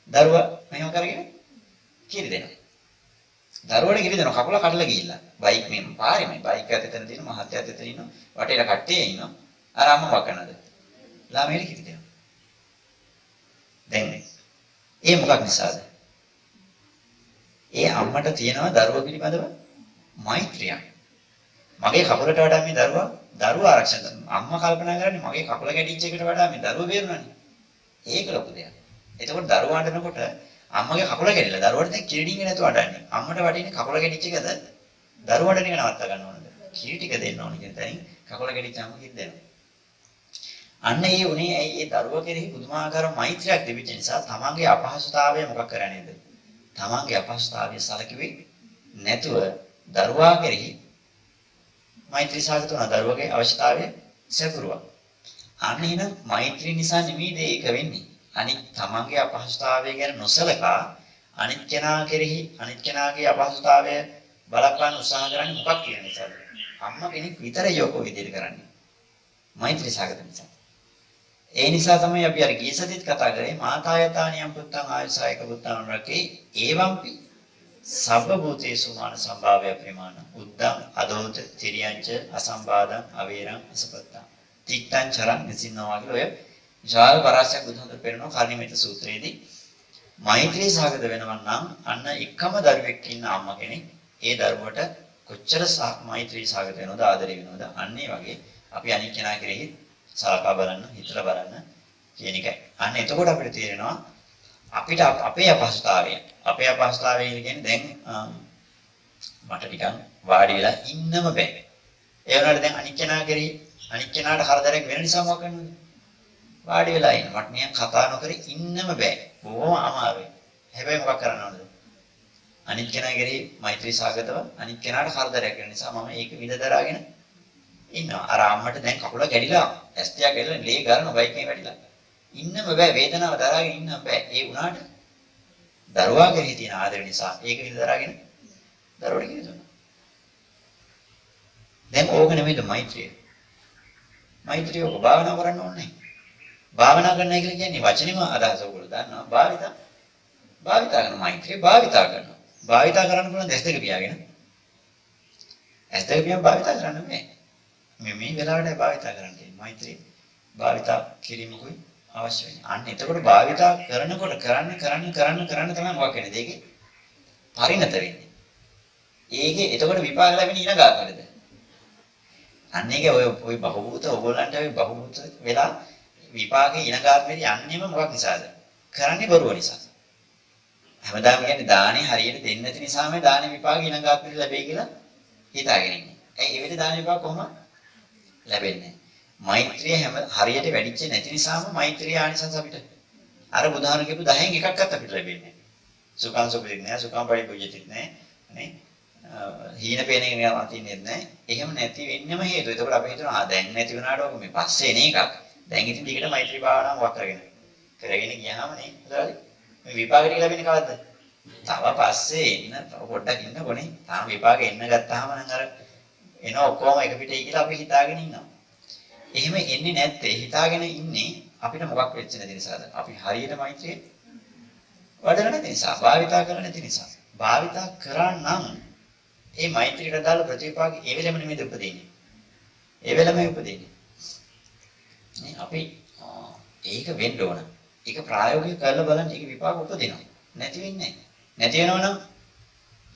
දරුවා මෙහෙම කරගෙන කිරි දෙනවා. දරුවට කිරි දෙනවා කකුල කඩලා ගිහිල්ලා. බයික් මේ පාරේමයි බයික් එකත් එතන තියෙනවා මහත්තයාත් එතන ඉන්නවා. වටේට කට්ටිය ඉන්නවා. අර අම්මා වකනද? ළමයට කිරි දෙනවා. දැන් ඒ මොකක් නිසාද? ඒ අම්මට තියෙනවා දරුවා පිළිබඳව මෛත්‍රියක්. මගේ කකුලට වඩා මේ දරුවා ආරක්ෂා කරනවා. අම්මා කල්පනා කරන්නේ මගේ කකුල කැඩිච්ච එකට වඩා මේ දරුවා බේරුණානේ. ඒක ලොකු දෙයක්. එතකොට දරුවා අඬනකොට අම්මගේ කකුල කැඩිලා දරුවාට දැන් කිරි ඩිංගේ නැතුව අඬන්නේ. අම්මට වටින්නේ කකුල කැඩිච්ච එකද? දරුවාට ටික නවත්ත ගන්න ඕනද? කිරි ටික දෙන්න ඕනේ කියන තැනින් කකුල කැඩිච්ච අම්ම කිරි දෙනවා. අන්න ඒ උනේ ඇයි ඒ දරුවා කෙරෙහි පුදුමාකාර මෛත්‍රියක් තිබෙච්ච නිසා තමන්ගේ අපහසුතාවය මොකක් කරන්නේද? තමන්ගේ අපහසුතාවය සලකුවේ නැතුව දරුවා කෙරෙහි මෛත්‍රී සාගත වුණා. දරුවගේ අවශ්‍යතාවය සැපුරුවා. අන්න එහෙනම් මෛත්‍රී නිසා නෙමෙයි ඒක වෙන්නේ. අනිත් තමන්ගේ අපහසුතාවය ගැන නොසලකා අනිත් කෙනා කෙරෙහි අනිත් කෙනාගේ අපහසුතාවය බලපෑම උත්සාහ කරන්නේ මොකක් කියන නිසාද? අම්මා කෙනෙක් විතරයි යෝක විදිහට කරන්නේ. මෛත්‍රී සාගත නිසා. ඒ නිසා තමයි අපි අර ගිය සතිත් කතා කරේ මාතායතානියම් පුත්තං ආයසායක පුත්තං රකේ ඒවම්පි සබ්බ භූතේසු මාන සම්භාවය ප්‍රමාණ උද්දම් අදෝත තිරියංච අසම්බාධං අවේරං අසපත්තා තික්තං චරං නිසින්නවා කියලා ඔය විශාල පරාසයක් බුදුහාමුදුරුවෝ පෙන්නන කර්ණිමිත සූත්‍රයේදී මෛත්‍රී සාගත වෙනවන් නම් අන්න එකම දරුවෙක් ඉන්න අම්මා කෙනෙක් ඒ දරුවට කොච්චර මෛත්‍රී සාගත වෙනවද ආදරය වෙනවද අන්න ඒ වගේ අපි අනික් කෙනා කෙරෙහි සලකා බලන්න හිතලා බලන්න කියන එකයි. අන්න එතකොට අපිට තේරෙනවා අපිට අපේ අපහසුතාවය කියන්නේ දැන් මට නිකන් වාඩි වෙලා ඉන්නම බෑ. ඒ වුණාට දැන් අනික් කෙනා කෙරෙහි අනික් කෙනාට හරදරයක් වෙන නිසා මොකක් කරනවද? වාඩි වෙලා ඉන්න. මට නිකන් කතා නොකර ඉන්නම බෑ. බොහොම අමාරුයි. හැබැයි මොකක් කරන්නවද? අනිත් කෙනා කෙරෙහි මෛත්‍රී සාගතව අනිත් කෙනාට කරදරයක් වෙන නිසා මම ඒක විඳ දරාගෙන ඉන්නවා. අර අම්මට දැන් කකුල ගැඩිලා, ඇස් තියා ගැඩිලා, ලේ ගන්න බයික් එකේ වැටිලා. ඉන්නම බෑ, වේදනාව දරාගෙන ඉන්න බෑ. ඒ වුණාට දරුවා කෙරෙහි තියෙන ආදරය නිසා ඒක විඳ දරාගෙන දරුවට කිව්වා. දැන් ඕක නෙමෙයිද මෛත්‍රිය? මෛත්‍රිය ඔබ භාවනා කරන්න ඕනේ. භාවනා කරනවා කියලා කියන්නේ වචනෙම අදහස ඔයගොල්ලෝ දන්නවා. භාවිතා කරන මෛත්‍රිය භාවිතා කරනවා. භාවිතා කරන්න පුළුවන් දැස් දෙක පියාගෙන. ඇස් දෙක පියාගෙන භාවිතා කරන්න බෑ. මේ වෙලාවට භාවිතා කරන්න තියෙන්නේ මෛත්‍රිය. භාවිතා කිරීමකුයි අවශ්‍ය වෙන්නේ. අන්න එතකොට භාවිතා කරනකොට කරන්න තමයි මොකක් වෙන්නේ? ඒකේ පරිණත වෙන්නේ. ඒකේ එතකොට විපාක ලැබෙන ඊළඟාකාරද? අන්න ඒක ඔය බහූත ඔයගොල්ලන්ට ඔය බහූත වෙලා විපාකේ ඊළඟාකාරෙදි යන්නේම මොකක් නිසාද? කරන්නේ බොරුව නිසා. හැමදාම කියන්නේ දානේ හරියට දෙන්නේ නැති නිසාම දානේ විපාක ඊළඟාකාරෙදි ලැබෙයි කියලා හිතාගෙන ඉන්නේ. ඒ වෙලේ දානේ විපාක කොහොම ලැබෙන්නේ? මෛත්‍රිය හරියට වැඩිච්ච නැති නිසාම මෛත්‍රිය ආනිසංස අපිට අර බුදුහාම කියපු 10න් එකක්වත් අපිට ලැබෙන්නේ නැහැ. සුඛං සුපිරිත් නැහැ, සුඛං පරිපූජිතිත් නැහැ. නේ? හීන පේන එක නතින්නේ නැහැ. එහෙම නැති වෙන්නම හේතුව. ඒකට අපි හිතනවා දැන් නැති වුණාට ඔක මේ පස්සේ එන එකක්. දැන් ඉතින් දිගට මෛත්‍රී භාවනාව වක් කරගෙන ගියාම නේ හොඳයි. මේ විපාක ටික ලැබෙන්නේ කවද්ද? තව පස්සේ එන්න පොඩ්ඩක් ඉන්නකොනේ. තාම විපාක එන්න ගත්තාම නම් අර එන ඔක්කොම එක පිටේ කියලා අපි හිතාගෙන ඉන්නවා. එහෙම එන්නේ නැත්තේ හිතාගෙන ඉන්නේ අපිට මොකක් වෙච්ච නැති නිසාද? අපි හරියට මෛත්‍රිය වඩන නැති නිසා, භාවිතා කරන්නේ නැති නිසා. භාවිතා කරා නම් ඒ මෛත්‍රියට දාලා ප්‍රතිපාක ඒ වෙලෙම නෙමෙයි උපදින්නේ. ඒ වෙලෙම උපදින්නේ. නේ අපි ඒක වෙන්න ඕන. ඒක ප්‍රායෝගිකව කරලා බලන්න ඒක විපාක උපදිනවා. නැති වෙන්නේ නැහැ. නැති වෙනවනම්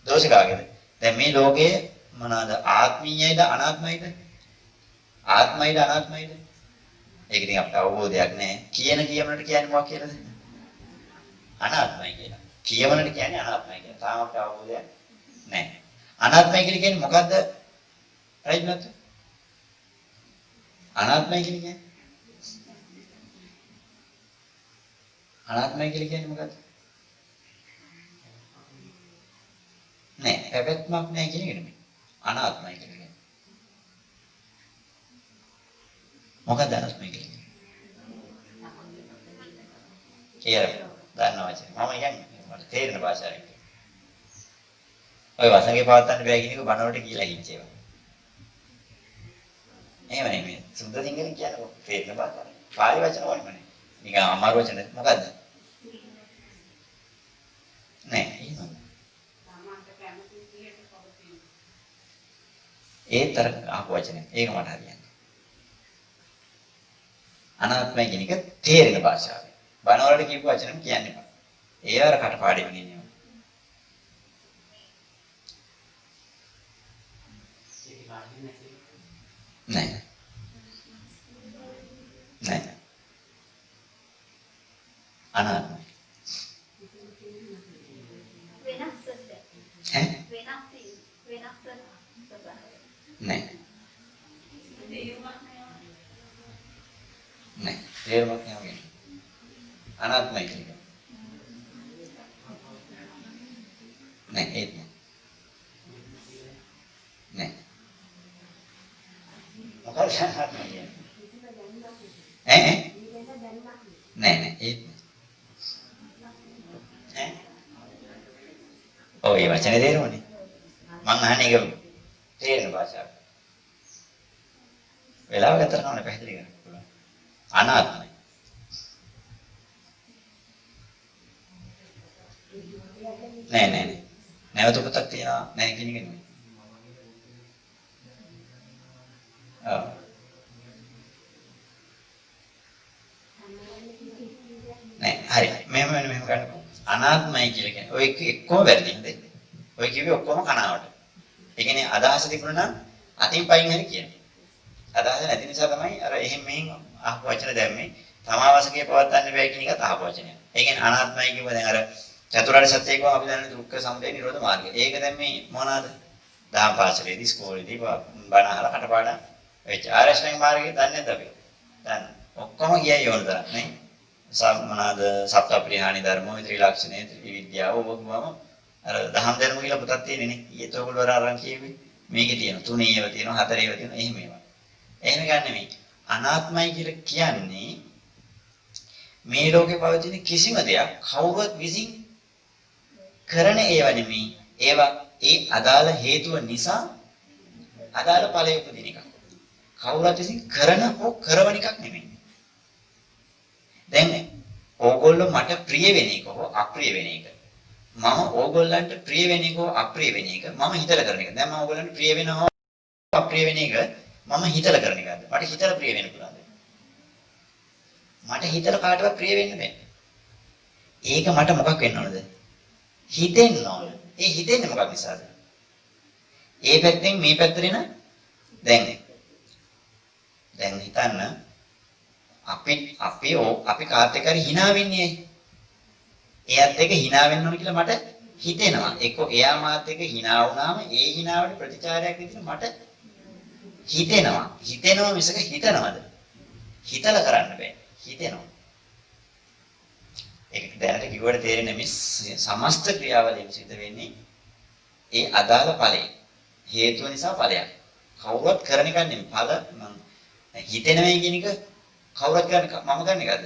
දෝෂ කාගේද? දැන් මේ ලෝකයේ මොනවාද? ආත්මීයයිද අනාත්මයිද? ආත්මයිද අනාත්මයිද? ඒක ඉතින් අපිට අවබෝධයක් නැහැ. කියනට කියන්නේ මොකක් කියලාද? අනාත්මයි කියලා. කියවනට කියන්නේ අනාත්මයි කියලා. තාම අපිට අවබෝධයක් නැහැ. අනාත්මයි කියන්නේ මොකද්ද? රයිට්නත්? අනාත්මයි කියන්නේ අනාත්මයි කියන්නේ මොකද්ද? නෑ, පැවැත්මක් නෑ කියන එක නෙමෙයි. අනාත්මයි කියන්නේ. මොකක්ද අනාත්මයි කියන්නේ? කියලා දන්නවා වචනේ. මම කියන්නේ මට තේරෙන භාෂාවෙන්. ඔය වසඟේ පවත්තන්න බෑ කියන එක බණවලට කියලා හිච්චේවා. එහෙම නෙමෙයි. සුද්ධ සිංහලෙන් කියන්නේ තේරෙන භාෂාවෙන්. පාලි වචන ඕනෙම නේ. නිකන් අමාරු වචන මොකද්ද? නෑ එහෙම. ඒතර ආපු වචනේ. ඒක මට හරියන්නේ. අනාත්මයි කියන එක තේරෙන භාෂාවෙන්. බණවලට කියපු වචනම් කියන්නේ බෑ. ඒ අර කටපාඩම් කියන්නේ. නෑ. නෑ. අනාත්මයි. නෑ. නෑ. තේරුමක් නෑ. අනාත්මයි කියන්නේ. නෑ ඒක නෑ. නෑ. මොකක්ද අනාත්මයි කියන්නේ? නෑ නෑ ඒක නෑ. ඔය වචනේ තේරුණේ. මං අහන්නේ ඒක තේරෙන භාෂාව. වෙලාව ගත කරනවනේ පැහැදිලි කරන්න පුළුවන්. අනාත්මයි. නෑ නැවත උපතක් තියනවා නැහැ කියන එක නෙමෙයි. ආ. නෑ හරි. මෙහෙම ගන්නකො. අනාත්මයි කියලා කියන්නේ ඔය එක්කම වැරදිද? ඔය කිව්වේ ඔක්කොම කනාවට. ඒ කියන්නේ අදහස තිබුණා නම් අතින් පයින් හරි කියන්නේ. අදහස නැති නිසා තමයි අර එහෙම මෙහෙන් අහපු වචන දැම්මේ. තමාවසකේ පවත්වන්න බෑ කියන එකත් අහපු වචනයක්. ඒ කියන්නේ අනාත්මයි කියව දැන් අර චතුරාර්ය සත්‍ය කියව අපි දන්නේ දුක්ඛ සමුදය නිරෝධ මාර්ගය. ඒක දැන් මේ මොනවාද? දහම් පාසලේදී ඉස්කෝලේදී බණ අහලා කටපාඩම් වෙච්ච ආරෂ්ඨාංග මාර්ගය දන්නේ නැද්ද අපි? දන්න. ඔක්කොම ගියයි ඕන තරම් නේ. මොනවාද සප්තප්‍රියහානි ධර්ම, ත්‍රිලක්ෂණේ, ත්‍රිවිද්‍යාව ඔබම අර දහම් ධර්ම කියලා පොතක් තියෙන්නේ නේ. ඊට ඔයගොල්ලෝ අරන් කියුවේ. මේකේ තියෙන තුනේ ඒවා තියෙනවා, හතරේ ඒවා තියෙනවා, එහෙම ඒවා. එහෙම ගන්න නෙමෙයි. අනාත්මයි කියලා කියන්නේ මේ ලෝකේ පවතින කිසිම දෙයක් කවුරුවත් විසින් කරන ඒවා නෙමෙයි. ඒවා ඒ අදාළ හේතුව නිසා අදාළ ඵලය උපදින එක. කවුරුත් විසින් කරන හෝ කරවන එකක් නෙමෙයි. දැන් ඕගොල්ලෝ මට ප්‍රිය වෙන එක හෝ අප්‍රිය වෙන එක. මම ඕගොල්ලන්ට ප්‍රිය වෙන එක හෝ අප්‍රිය වෙන එක මම හිතලා කරන එක. දැන් මම ඕගොල්ලන්ට ප්‍රිය වෙන හෝ අප්‍රිය වෙන එක මම හිතලා කරන එකද? මට හිතලා ප්‍රිය වෙන්න පුළුවන්ද? මට හිතලා කාටවත් ප්‍රිය වෙන්න බෑ. ඒක මට මොකක් වෙන්න ඕනද? හිතෙන්න ඕන. ඒ හිතෙන්නේ මොකක් නිසාද? ඒ පැත්තෙන් මේ පැත්තට එන දැන් හිතන්න අපි කාත් එක්ක හරි hina වෙන්නේ. එයාත් එක්ක hina වෙන්න ඕන කියලා මට හිතෙනවා. එක්ක එයා මාත් එක්ක hina වුණාම ඒ hinaවට ප්‍රතිචාරයක් විදිහට මට හිතෙනවා. හිතෙනවා මිසක හිතනවද? හිතලා කරන්න බෑ. හිතෙනවා. ඒක දැනට කිව්වට තේරෙන්නේ මේ සමස්ත ක්‍රියාවලියම සිද්ධ වෙන්නේ ඒ අදාළ ඵලයේ හේතුව නිසා ඵලයක්. කවුරුත් කරන එක නෙමෙයි. ඵල මම හිතෙනවයි කියන එක කවුරුත් කරන මම කරන එකද?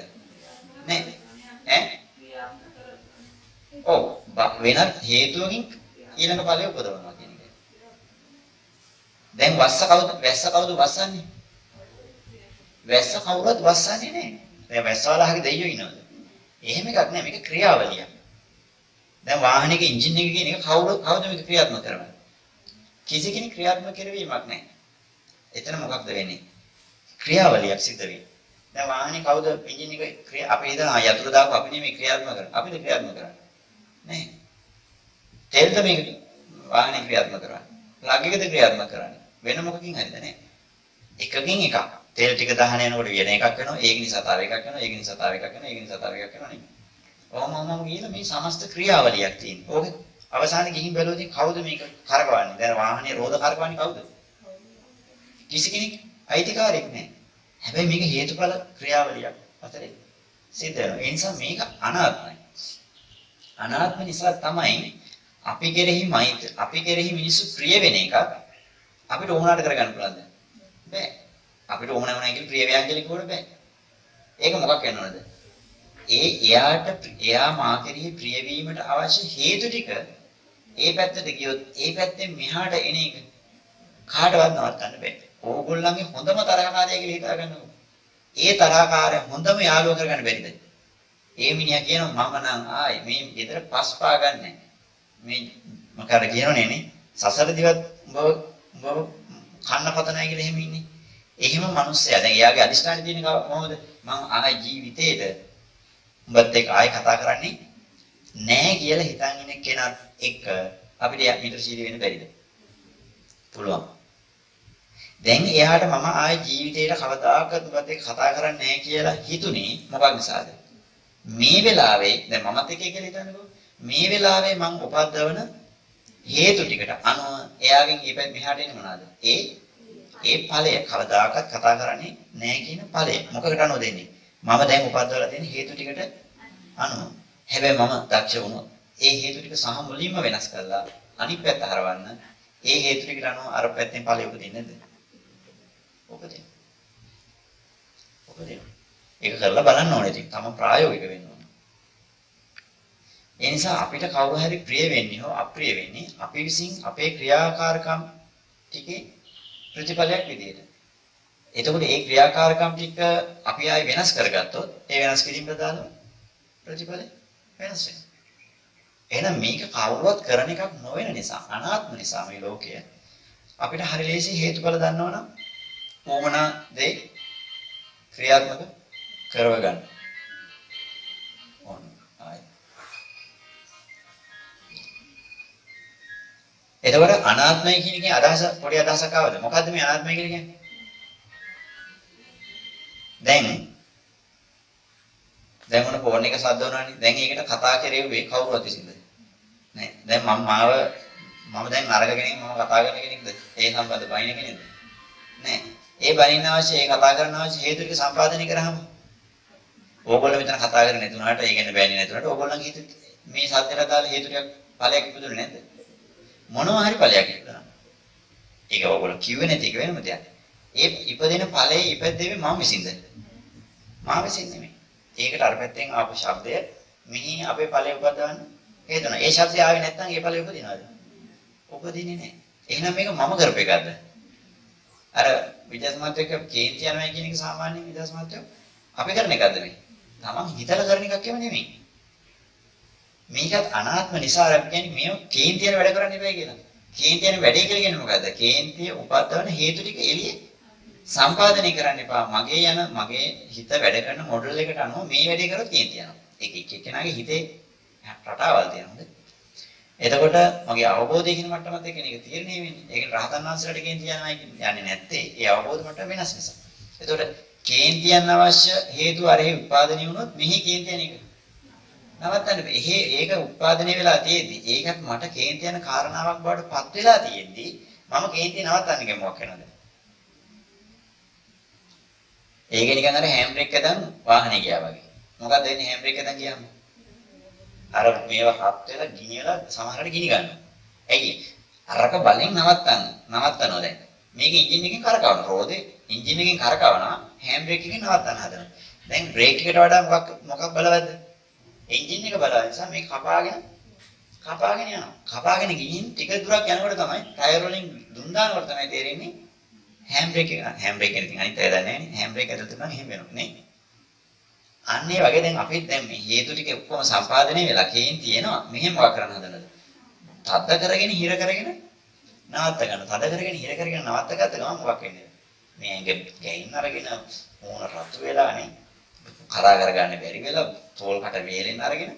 නෑ. ඈ? ඔව්. වෙනත් හේතුවකින් ඊළඟ ඵලය උපදවනවා කියන එක. දැන් වැස්ස කවුද වස්සන්නේ? වැස්ස කවුරුත් වස්සන්නේ නෑ. දැන් වැස්සවලහගේ දෙයියෝ ඉන්නවද? එහෙම එකක් නෑ. මේක ක්‍රියාවලියක්. දැන් වාහනයක එන්ජින් එක කියන එක කවුද මේක ක්‍රියාත්මක කරන්නේ? කිසි කෙනෙක් ක්‍රියාත්මක කරවීමක් නෑ. එතන මොකක්ද වෙන්නේ? ක්‍රියාවලියක් සිද්ධ වෙන්නේ. දැන් වාහනේ කවුද එන්ජින් එක අපි හිතන යතුරු දාපු අපි නෙමෙයි ක්‍රියාත්මක කරන්නේ. අපිද ක්‍රියාත්මක කරන්නේ. නෑ. තෙල්ද මේක වාහනේ ක්‍රියාත්මක කරන්නේ. ප්ලග් එකද ක්‍රියාත්මක කරන්නේ. වෙන මොකකින් හරිද නෑ. එකකින් එකක්. තෙල් ටික දහන යනකොට වෙන එකක් වෙනවා. ඒක නිසා තව එකක් වෙනවා. ඒක නිසා තව එකක් වෙනවා. ඒක නිසා තව එකක් වෙනවා නේ. ඔහොමම ගිහලා මේ සමස්ත ක්‍රියාවලියක් තියෙනවා. ඕක අවසානයේ ගිහින් බැලුවොත් කවුද මේක කරකවන්නේ? දැන් වාහනේ රෝද කරකවන්නේ කවුද? කිසි කෙනෙක් අයිතිකාරයෙක් නෑ. හැබැයි මේක හේතුඵල ක්‍රියාවලියක් අතරේ සිද්ධ වෙනවා. ඒ නිසා මේක අනාත්මයි. අනාත්ම නිසා තමයි අපි කෙරෙහි මිනිස්සු ප්‍රිය වෙන එක අපිට ඕනකට කරගන්න පුළුවන්ද? බෑ. අපිට ඕන නැහැ කියලා ප්‍රිය වේයන් කියලා කිව්වොත් බෑ. ඒක මොකක් වෙනවද? එයා මා කෙරෙහි ප්‍රිය වීමට අවශ්‍ය හේතු ටික ඒ පැත්තට ගියොත් ඒ පැත්තෙන් මෙහාට එන එක කාටවත් නවත්තන්න බෑ. ඕගොල්ලන්ගේ හොඳම තරහකාරය කියලා හිතාගන්නකො. ඒ තරහකාරය හොඳම යාළුවා කරගන්න බැරිද? ඒ මිනිහා කියනවා මම නම් ආයි මේ ගෙදර පස් පා ගන්නෑ. මේ මොකද කියනෝනේ නේ සසරදිවත් උඹ කන්න පතනයි කියලා එහෙම ඉන්නේ. එහෙම මිනිස්සයා දැන් එයාගේ අදිෂ්ඨානෙ තියෙන කොහොමද? මම ආයි ජීවිතේට උඹත් එක්ක ආයි කතා කරන්නේ නෑ කියලා හිතන් ඉන්න කෙනත් එක්ක අපිට මිත්‍රශීලී වෙන්න බැරිද? පුළුවන්. දැන් එයාට මම ආයි ජීවිතේට කවදාකවත් උඹත් එක්ක කතා කරන්නේ නෑ කියලා හිතුනේ මොකක් නිසාද? මේ වෙලාවේ දැන් මමත් එක්ක කියලා හිතන්නකෝ. මේ වෙලාවේ මම උපද්දවන හේතු ටිකට අනුව එයාගෙන් ඊපැත් මෙහාට එන්නේ මොනවාද? ඒ ඵලය කවදාකවත් කතා කරන්නේ නැහැ කියන ඵලය. මොකකට අනුව දෙන්නේ? මම දැන් උපද්දවලා තියෙන හේතු ටිකට අනුව. හැබැයි මම දක්ෂ වුණොත් ඒ හේතු ටික සහ මුලින්ම වෙනස් කරලා අනිත් පැත්ත හරවන්න ඒ හේතු ටිකට අනුව අර පැත්තෙන් ඵලය උපදින්නේ නැද්ද? උපදින. ඒක කරලා බලන්න ඕනේ ඉතින්. තම ප්‍රායෝගික වෙන්න ඕනේ. ඒ නිසා අපිට කවුරු හරි ප්‍රිය වෙන්නේ හෝ අප්‍රිය වෙන්නේ අපි විසින් අපේ ක්‍රියාකාරකම් ටිකේ ප්‍රතිඵලයක් විදියට. එතකොට ඒ ක්‍රියාකාරකම් ටික අපි ආයි වෙනස් කරගත්තොත් ඒ වෙනස් කිරීම ප්‍රදාන ප්‍රතිඵල වෙනස් වෙනවා. එහෙනම් මේක කවුරුවත් කරන එකක් නොවන නිසා අනාත්ම නිසා මේ ලෝකය අපිට හරි ලේසි හේතුඵල දන්නවනම් ඕමනා දේ ක්‍රියාත්මක කරව ගන්න. ඕන. ආයි. එතකොට අනාත්මය කියන එකේ අදහස පොඩි අදහසක් ආවද? මොකද්ද මේ අනාත්මය කියන්නේ? දැන් මොන ෆෝන් එක සද්ද වුණානේ. දැන් ඒකට කතා කරේවේ කවුරුත් විසින්ද? නෑ. දැන් මම දැන් අරගෙන මම කතා කරන කෙනෙක්ද? ඒ සම්බන්ධ බයින කෙනෙක්ද? නෑ. ඒ බයින්න අවශ්‍ය ඒ කතා කරන අවශ්‍ය හේතු ටික සම්පාදනය කරාම ඕගොල්ලෝ මෙතන කතා කරන්නේ නැතුණාට ඒ කියන්නේ බෑනේ නැතුණාට ඕගොල්ලන්ගේ හිතේ මේ සත්‍යයට දාලා හේතු ටික ඵලයක් ඉපදුනේ නැද්ද? මොනවා හරි ඵලයක් ඉපදුනා. ඒක ඕගොල්ලෝ කිව්වේ නැති එක වෙනම දෙයක්. ඒ ඉපදෙන ඵලයේ ඉපදෙන්නේ මම විසින්ද? මම විසින් නෙමෙයි. ඒකට අර පැත්තෙන් ආපු ශබ්දය මිහි අපේ ඵලය උපදවන්න හේතුණා. ඒ ශබ්දය ආවේ නැත්නම් ඒ ඵලය උපදිනවද? උපදින්නේ නැහැ. එහෙනම් මේක මම කරපු එකක්ද? අර විද්‍යාස්මත් එක්ක කේන්ති යනවා කියන එක සාමාන්‍ය විද්‍යාස්මත්ය අපි කරන එකක්ද මේ? තමන් හිතලා කරන එකක් ඒව නෙමෙයි. මේකත් අනාත්ම නිසා අපි කියන්නේ මේව කේන්තියන වැඩ කරන්න එපා කියලා. කේන්තියන වැඩේ කියලා කියන්නේ මොකද්ද? කේන්තිය උපද්දවන හේතු ටික එළියේ සම්පාදනය කරන්න එපා. මගේ හිත වැඩ කරන මොඩල් එකට අනුව මේ වැඩේ කරොත් කේන්තිය යනවා. ඒක එක්කෙනාගේ හිතේ රටාවල් තියෙනවද? එතකොට මගේ අවබෝධය කියන මට්ටමත් එක්ක මේක තීරණය වෙන්නේ. ඒක රහතන් වහන්සේලාට කේන්තිය යනවා කියන්නේ නැත්තේ. ඒ අවබෝධ මට්ටම වෙනස් නිසා. එතකොට කේන්තියන් අවශ්‍ය හේතු අරෙහි උත්පාදනය වුණොත් මෙහි කේන්තියන එක නවත්තන්න බෑ. ඒක උත්පාදනය වෙලා තියෙද්දි ඒකත් මට කේන්තියන කාරණාවක් බවට පත් වෙලා තියෙද්දි මම කේන්තිය නවත්තන්න ගිය මොකක් වෙනවද? ඒක නිකන් අර හෑම් බ්‍රේක් එකෙන් වාහනේ ගියා වගේ. මොකක්ද වෙන්නේ හෑම් බ්‍රේක් එකෙන් ගියාම? අර මේවා හත් වෙලා ගිනියලා සමහරට ගිනි ගන්නවා. ඇයි? අරක බලෙන් නවත්තනවා දැන්. මේක එන්ජින් එකෙන් කරකවන රෝදේ එන්ජින් එකෙන් කරකවනවා හෑම් බ්‍රේක් එකෙන් නවත්තන්න හදනවා. දැන් බ්‍රේක් එකට වඩා මොකක් බලවත්ද? එන්ජින් එක බලන නිසා මේක කපාගෙන යනවා. කපාගෙන ගිහින් ටික දුරක් යනකොට තමයි ටයර් වලින් දුම් දානකොට තමයි තේරෙන්නේ හෑම් බ්‍රේක් එක. හෑම් බ්‍රේක් එක ඉතින් අනිත් අය දන්නේ නැහැ නේ. හෑම් බ්‍රේක් ඇතුළත නම් එහෙම වෙනවා නේ. අන්න ඒ වගේ දැන් අපි දැන් මේ හේතු ටික ඔක්කොම සම්පාදනය වෙලා කේන් තියෙනවා. මෙහෙම මොකක් කරන්න හදනද? තද්ද කරගෙන හිර කරගෙන නවත්ත ගන්න. තද කරගෙන හිර කරගෙන නවත්ත ගත්ත ගමන් මොකක් වෙන්නේ? මේ ගැයින් අරගෙන මූණ රතු වෙලානේ. කරා කරගන්න බැරි වෙලා තෝල් කට වේලෙන් අරගෙන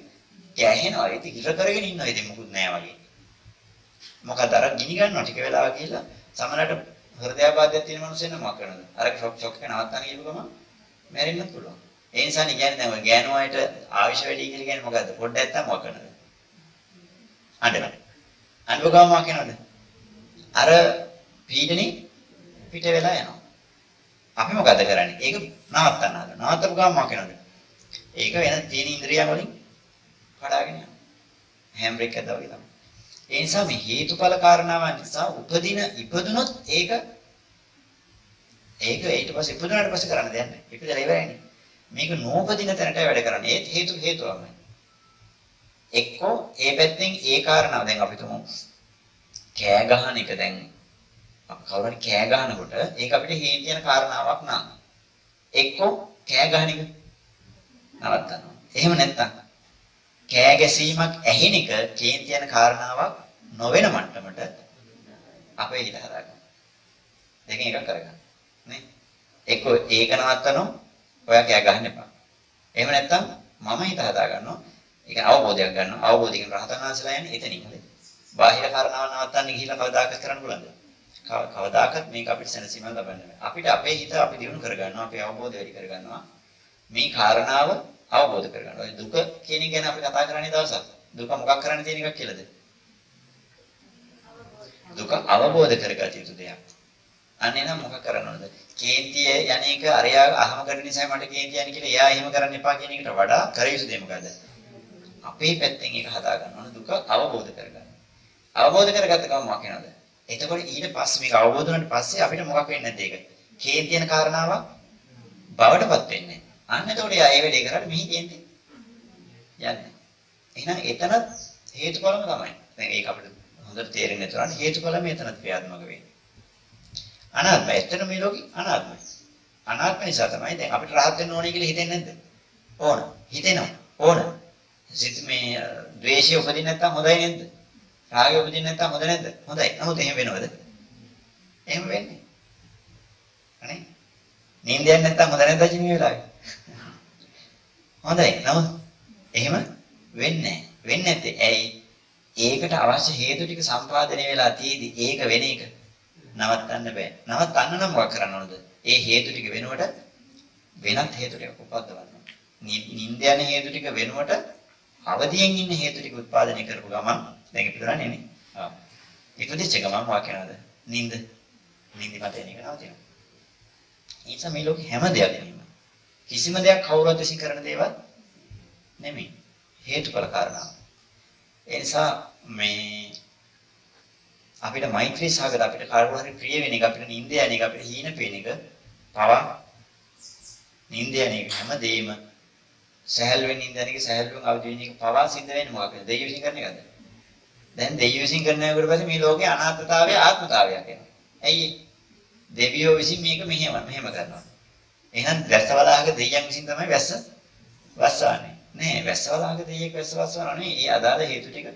ගැහෙනවා. ඒක හිර කරගෙන ඉන්නවා. ඉතින් මොකුත් නැහැ වගේ. මොකද අර ගිනි ගන්නවා ටික වෙලාවක් ගිහලා සමහරට හෘදයාබාධයක් තියෙන මිනිස්සුන් නම් මොකක් කරනවද? අර ෂොක් එක නවත්තන්න කියපු ගමන් මැරෙන්නත් පුළුවන්. ඒ නිසා නේ කියන්නේ දැන් ඔය ගෑනු අයට ආවිෂ වැඩි කියලා කියන්නේ මොකද්ද? පොඩ්ඩක් නැත්තම් මොකක් කරනවද? අඬනවා. අඬව ගමන් මොකක් කරනවද? අර පීඩනේ පිට වෙලා යනවා. අපි මොකද කරන්නේ? ඒක නවත්තන්න හදනවා. නවත්තපු ගමන් මොකක් කරනවද? ඒක වෙන තියෙන ඉන්ද්‍රියන් වලින් කඩාගෙන යනවා. හෑම් බ්‍රේක් එකක් දාලා තමයි. ඒ නිසා මේ හේතුඵල කාරණාවන් නිසා ඉපදුනොත් ඒක ඊට පස්සේ ඉපදුනාට පස්සේ කරන්න දෙයක් නැහැ. ඉපදලා ඉවරයිනේ. මේක නෝපදින තැනට වැඩ කරන්නේ. ඒ හේතුවමයි. එක්කෝ ඒ පැත්තෙන් ඒ කාරණාව දැන් අපි තුමු කෑ ගහන එක දැන් කවුරු හරි කෑ ගහනකොට ඒක අපිට හේතු කියන කාරණාවක් නෑ. එක්කෝ කෑ ගහන එක නවත්තනවා. එහෙම නැත්තම් කෑ ගැසීමක් ඇහෙන එක කේන්ති යන කාරණාවක් නොවන මට්ටමට අපේ හිත හදාගන්න. දෙකෙන් එකක් කරගන්න. නේ? එක්කෝ ඒක නවත්තනවා. ඔයා කෑ ගහන්න එපා. එහෙම නැත්තම් මම හිත හදාගන්නවා. ඒක අවබෝධයක් ගන්නවා. අවබෝධයෙන් රහතන් වහන්සේලා යන්නේ එතනින් හරි. බාහිර කාරණාවක් නවත්තන්න ගිහිල්ලා කවදාකවත් කරන්න පුළුවන්ද? කවදාකවත් මේක අපිට සැනසීමක් ලබන්නේ නැහැ. අපිට අපේ හිත අපි දියුණු කරගන්නවා. අපේ අවබෝධය වැඩි කරගන්නවා. මේ කාරණාව අවබෝධ කරගන්න. ඔය දුක කියන එක ගැන අපි කතා කරන්නේ දවසක්. දුක මොකක් කරන්න තියෙන එකක් කියලාද? දුක අවබෝධ කරගත යුතු දෙයක්. අනේ නම් මොකක් කරන්න ඕනද? කේන්තිය යන්නේක අරයා අහම කරන නිසා මට කේන්තිය යන්නේ කියලා එයා එහෙම කරන්න එපා කියන එකට වඩා කර යුතු දේ මොකද්ද? අපේ පැත්තෙන් ඒක හදා ගන්න ඕන දුක අවබෝධ කරගන්න. අවබෝධ කරගත්ත ගමන් මොකක් වෙනවද? එතකොට ඊට පස්සේ මේක අවබෝධ වුණාට පස්සේ අපිට මොකක් වෙන්නේ නැද්ද ඒක? කේන්තිය යන කාරණාවක් බවටපත් වෙන්නේ. අන්න එතකොට යා ඒ වැඩේ කරාට මෙහි කේන්ති යන්නේ. එහෙනම් එතනත් හේතුඵලම තමයි. දැන් ඒක අපිට හොඳට තේරෙන්නේ නැතුනට හේතුඵලම එතනත් ක්‍රියාත්මක වෙන්නේ. අනාත්මයි. එතන මේ ලෝකේ අනාත්මයි. අනාත්ම නිසා තමයි දැන් අපිට රහත් වෙන්න ඕනේ කියලා හිතෙන්නේ නැද්ද? ඕන. හිතෙනවා. ඕන. සිත මේ ද්වේෂය උපදින්න නැත්තම් හොඳයි නේද? රාගය උපදින්න නැත්තම් හොඳ නැද්ද? හොඳයි. නමුත් එහෙම වෙනවද? එහෙම වෙන්නේ. අනේ. නිින්දයක් නැත්තම් හොඳ නැද්ද මේ වෙලාවේ? හොඳයි. නමුත් එහෙම වෙන්නේ නැහැ. වෙන්නේ නැත්තේ ඇයි? ඒකට අවශ්‍ය හේතු ටික සම්පාදනය වෙලා තියෙදි ඒක වෙන එක නවත්තන්න බෑ. නවත්තන්න නම් මොකක් කරන්න ඕනද? ඒ හේතු ටික වෙනුවට වෙනත් හේතු ටිකක් උපද්දවන්න. නිින්ද යන හේතු ටික වෙනුවට අවදියෙන් ඉන්න හේතු ටික උත්පාදනය කරපු ගමන් දැන් ඉපදුරන්නේ නේ. ආ. ඉපදිච්ච ගමන් මොකක් වෙනවද? නිින්ද. නිින්ද මත එන එක නවතිනවා. ඒ නිසා මේ ලෝකේ හැම දෙයක්ම කිසිම දෙයක් කවුරුත් විසින් කරන දේවල් නෙමෙයි. හේතුඵල කාරණා. ඒ නිසා මේ අපිට මෛත්‍රී සාගර අපිට කාටවත් හරි ප්‍රිය වෙන එක අපිට නිින්ද යන එක අපිට හීන පේන එක පවා නිින්ද යන එක හැමදේම සහැල්ලුවෙන් නිින්ද යන එක සහැල්ලුවෙන් අවදි වෙන එක පවා සිද්ධ වෙන්නේ මොකක්ද? දෙවියෝ විසින් කරන එකද? දැන් දෙවියෝ විසින් කරන එකට පස්සේ මේ ලෝකේ අනාත්මතාවය ආත්මතාවයක් එනවා. ඇයි? දෙවියෝ විසින් මේක මෙහෙම කරනවා. එහෙනම් වැස්සවලාගේ දෙවියන් විසින් තමයි වැස්ස වස්සන්නේ. නෑ වැස්සවලාගේ දෙවියෙක් වැස්ස වස්සනවා නේ. ඒ අදාළ හේතු ටික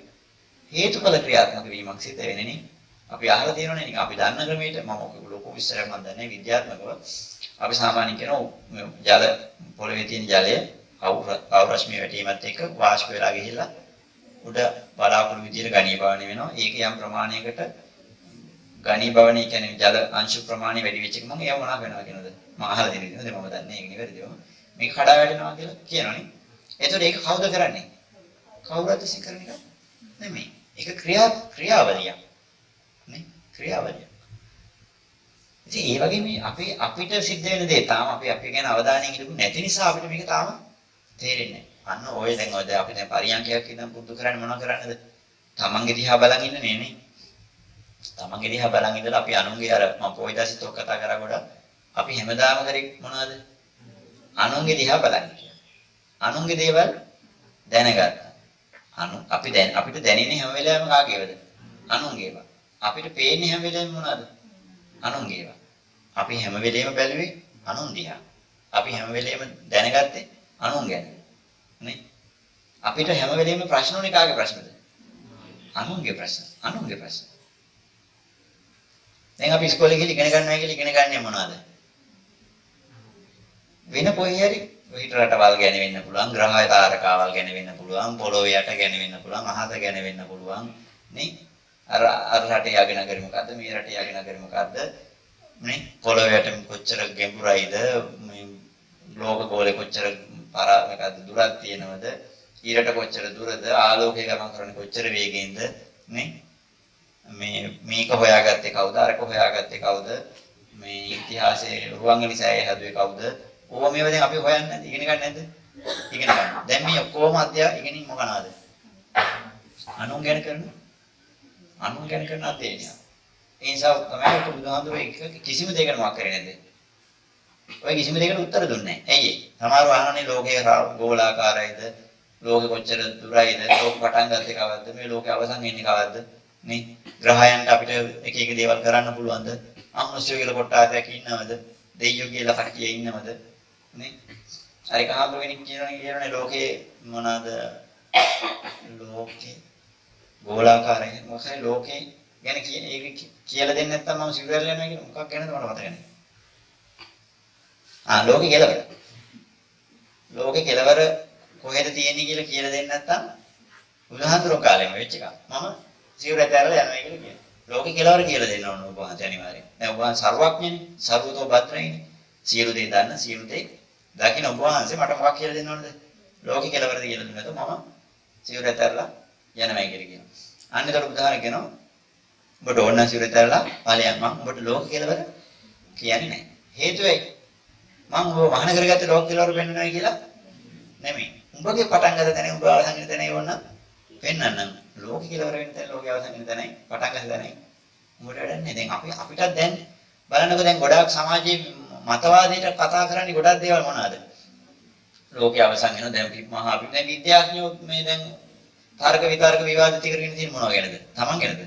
හේතුඵල ක්‍රියාත්මක වීමක් සිද්ධ වෙන්නේ නේ. අපි අහලා තියෙනවනේ නිකන් අපි දන්න ක්‍රමයට මම ලොකු විස්තරයක් මම දන්නේ විද්‍යාත්මකව. අපි සාමාන්‍යයෙන් කියනවා ජල පොළවේ තියෙන ජලය අවරශ්මිය වැටීමත් එක්ක වාෂ්ප වෙලා ගිහිල්ලා උඩ බලාකුළු විදියට ඝනීභවණය වෙනවා. ඒක යම් ප්‍රමාණයකට ඝනීභවණය කියන්නේ ජල අංශු ප්‍රමාණය වැඩි වෙච්ච එක මම ඒව මොනවා වෙනවා කියනද? මම අහලා තියෙන විදිහට මම දන්නේ ඒක නිවැරදිව. මේක කඩා වැටෙනවා කියලා කියනවනේ. එතකොට ඒක කවුද කරන්නේ? කවුරුත් විසින් කරන එක නෙමෙයි. ඒක ක්‍රියාවලියක්. නේ? ක්‍රියාවලියක්. ඉතින් ඒ වගේ මේ අපිට සිද්ධ වෙන දේ තාම අපි ගැන අවධානයෙන් ඉඳපු නැති නිසා අපිට මේක තාම තේරෙන්නේ නැහැ. අන්න ඔය දැන් අපි දැන් පරියන්කයක් ඉඳන් පුරුදු කරන්නේ මොනව කරන්නේද? තමන්ගේ දිහා බලන් ඉන්න නේ. තමන්ගේ දිහා බලන් ඉඳලා අපි අනුන්ගේ අර මම පොයිදාසිත් ඔක් කතා කරා ගොඩක් අපි හැමදාම කරේ මොනවද? අනුන්ගේ දිහා බලන් ඉන්නවා. අනුන්ගේ දේවල් දැනගත්තා. අපිට දැනෙන්නේ හැම වෙලාවෙම කාගේවද? අනුන්ගේව. අපිට පේන්නේ හැම වෙලාවෙම මොනවද? අනුන්ගේව. අපි හැම වෙලේම බැලුවේ අනුන් දිහා. අපි හැම වෙලේම දැනගත්තේ අනුන් ගැන. නේ? අපිට හැම වෙලේම ප්‍රශ්න උනේ කාගේ ප්‍රශ්නද? අනුන්ගේ ප්‍රශ්න. අනුන්ගේ ප්‍රශ්න. දැන් අපි ඉස්කෝලේ ගිහින් ඉගෙන ගන්නවා කියලා ඉගෙන ගන්නේ මොනවද? වෙන කොහේ හරි හිත රටවල් ගැන වෙන්න පුළුවන්, ග්‍රහ තාරකාවල් ගැන වෙන්න පුළුවන්, පොළොව යට ගැන වෙන්න පුළුවන්, අහස ගැන වෙන්න පුළුවන්, නේ? අර රටේ යගෙන නගරේ මොකද්ද? මේ රටේ යගෙන නගරේ මොකද්ද? නේ? පොළොව යට කොච්චර ගැඹුරයිද? මේ ලෝක ගෝලේ කොච්චර මොකද්ද දුරක් තියෙනවද? ඊරට කොච්චර දුරද? ආලෝකය ගමන් කරන්නේ කොච්චර වේගෙන්ද? නේ? මේක හොයාගත්තේ කවුද? අරක හොයාගත්තේ කවුද? මේ ඉතිහාසයේ රුවන්වැලි සෑය හැදුවේ කවුද? ඕවා මේවා දැන් අපි හොයන්නේ නැද්ද? ඉගෙන ගන්න නැද්ද? ඉගෙන ගන්න. දැන් මේ ඔක්කොම ඉගෙනින් මොකනවාද? අනුන් ගැන කරන අධ්‍යයනය. ඒ නිසා තමයි බුදුහාමුදුරුවෝ කිසිම දෙයකට මොකක් කරේ නැද්ද? ඔය කිසිම දෙයකට උත්තර දුන්නේ නැහැ. ඇයි ඒ? සමහරව අහන්නේ ලෝකයේ ගෝලාකාරයිද? ලෝකෙ කොච්චර දුරයිද? ලෝක පටන් ගත්තේ කවද්ද? මේ ලෝකේ අවසන් වෙන්නේ කවද්ද? නේ? ග්‍රහයන්ට අපිට එක එක දේවල් කරන්න පුළුවන්ද? අමනුෂ්‍ය කියලා කොටාසයක් ඉන්නවද? දෙයියෝ කියලා කට්ටිය ඉන්නවද? නේ? අර කහඳු කෙනෙක් කියනනේ ලෝකේ මොනවාද? ලෝකේ ගෝලාකාරයි මොකක්ද ලෝකේ ගැන ඒක කියලා දෙන්නේ නැත්නම් මම සිවුරල් යනවා කියන මොකක් ගැනද මට මතක නැහැ. ලෝකේ කෙලවර. ලෝකේ කෙලවර කොහෙද තියෙන්නේ කියලා දෙන්නේ නැත්නම් බුදුහාමුදුරුවෝ කාලෙම වෙච්ච එක. මම සිවුර ඇතැරලා යනවා කියලා කියනවා. ලෝකේ කෙලවර කියලා දෙන්න ඕන ඔබ වහන්සේ අනිවාර්යෙන්. දැන් ඔබ වහන්සේ සර්වඥනේ, සර්වතෝ භද්‍රයිනේ. සියලු දේ දන්න, සියලු දේ දකින්න ඔබ වහන්සේ මට මොකක් කියලා දෙන්න ඕනද? ලෝකේ කෙලවරද කියලා දුන්නොත් මම සිවුර ඇතැරලා යනවා කියලා කියනවා. අන්න ඒකට උදාහරණ කියනවා. ඔබට ඕන නම් සිවුර ඇතැරලා ඵලයන් මම ඔබට ලෝක කෙලවර කියන්නේ නැහැ. හේතුව ඇයි? මම ඔබ වහන කරගත්තේ ලෝක කෙලවර පෙන්වනවා කියලා නෙමෙයි. උඹගේ පටන් ගන්න තැන උඹ අවසන් වෙන තැන ඒවන්න පෙන්වන්නම්. ලෝක කෙලවර වෙන තැන ලෝකේ අවසන් වෙන තැනයි පටන් ගන්න තැනයි උඹට වැඩන්නේ. දැන් අපිටත් දැන් බලන්නකෝ දැන් ගොඩාක් සමාජයේ මතවාදයට කතා කරන්නේ ගොඩක් දේවල් මොනවාද? ලෝකේ අවසන් වෙනවා දැන් මහා අපි දැන් විද්‍යාඥයෝ මේ දැන් තර්ක විතර්ක විවාද තිකරගෙන තියෙන මොනවා ගැනද? Taman ගැනද?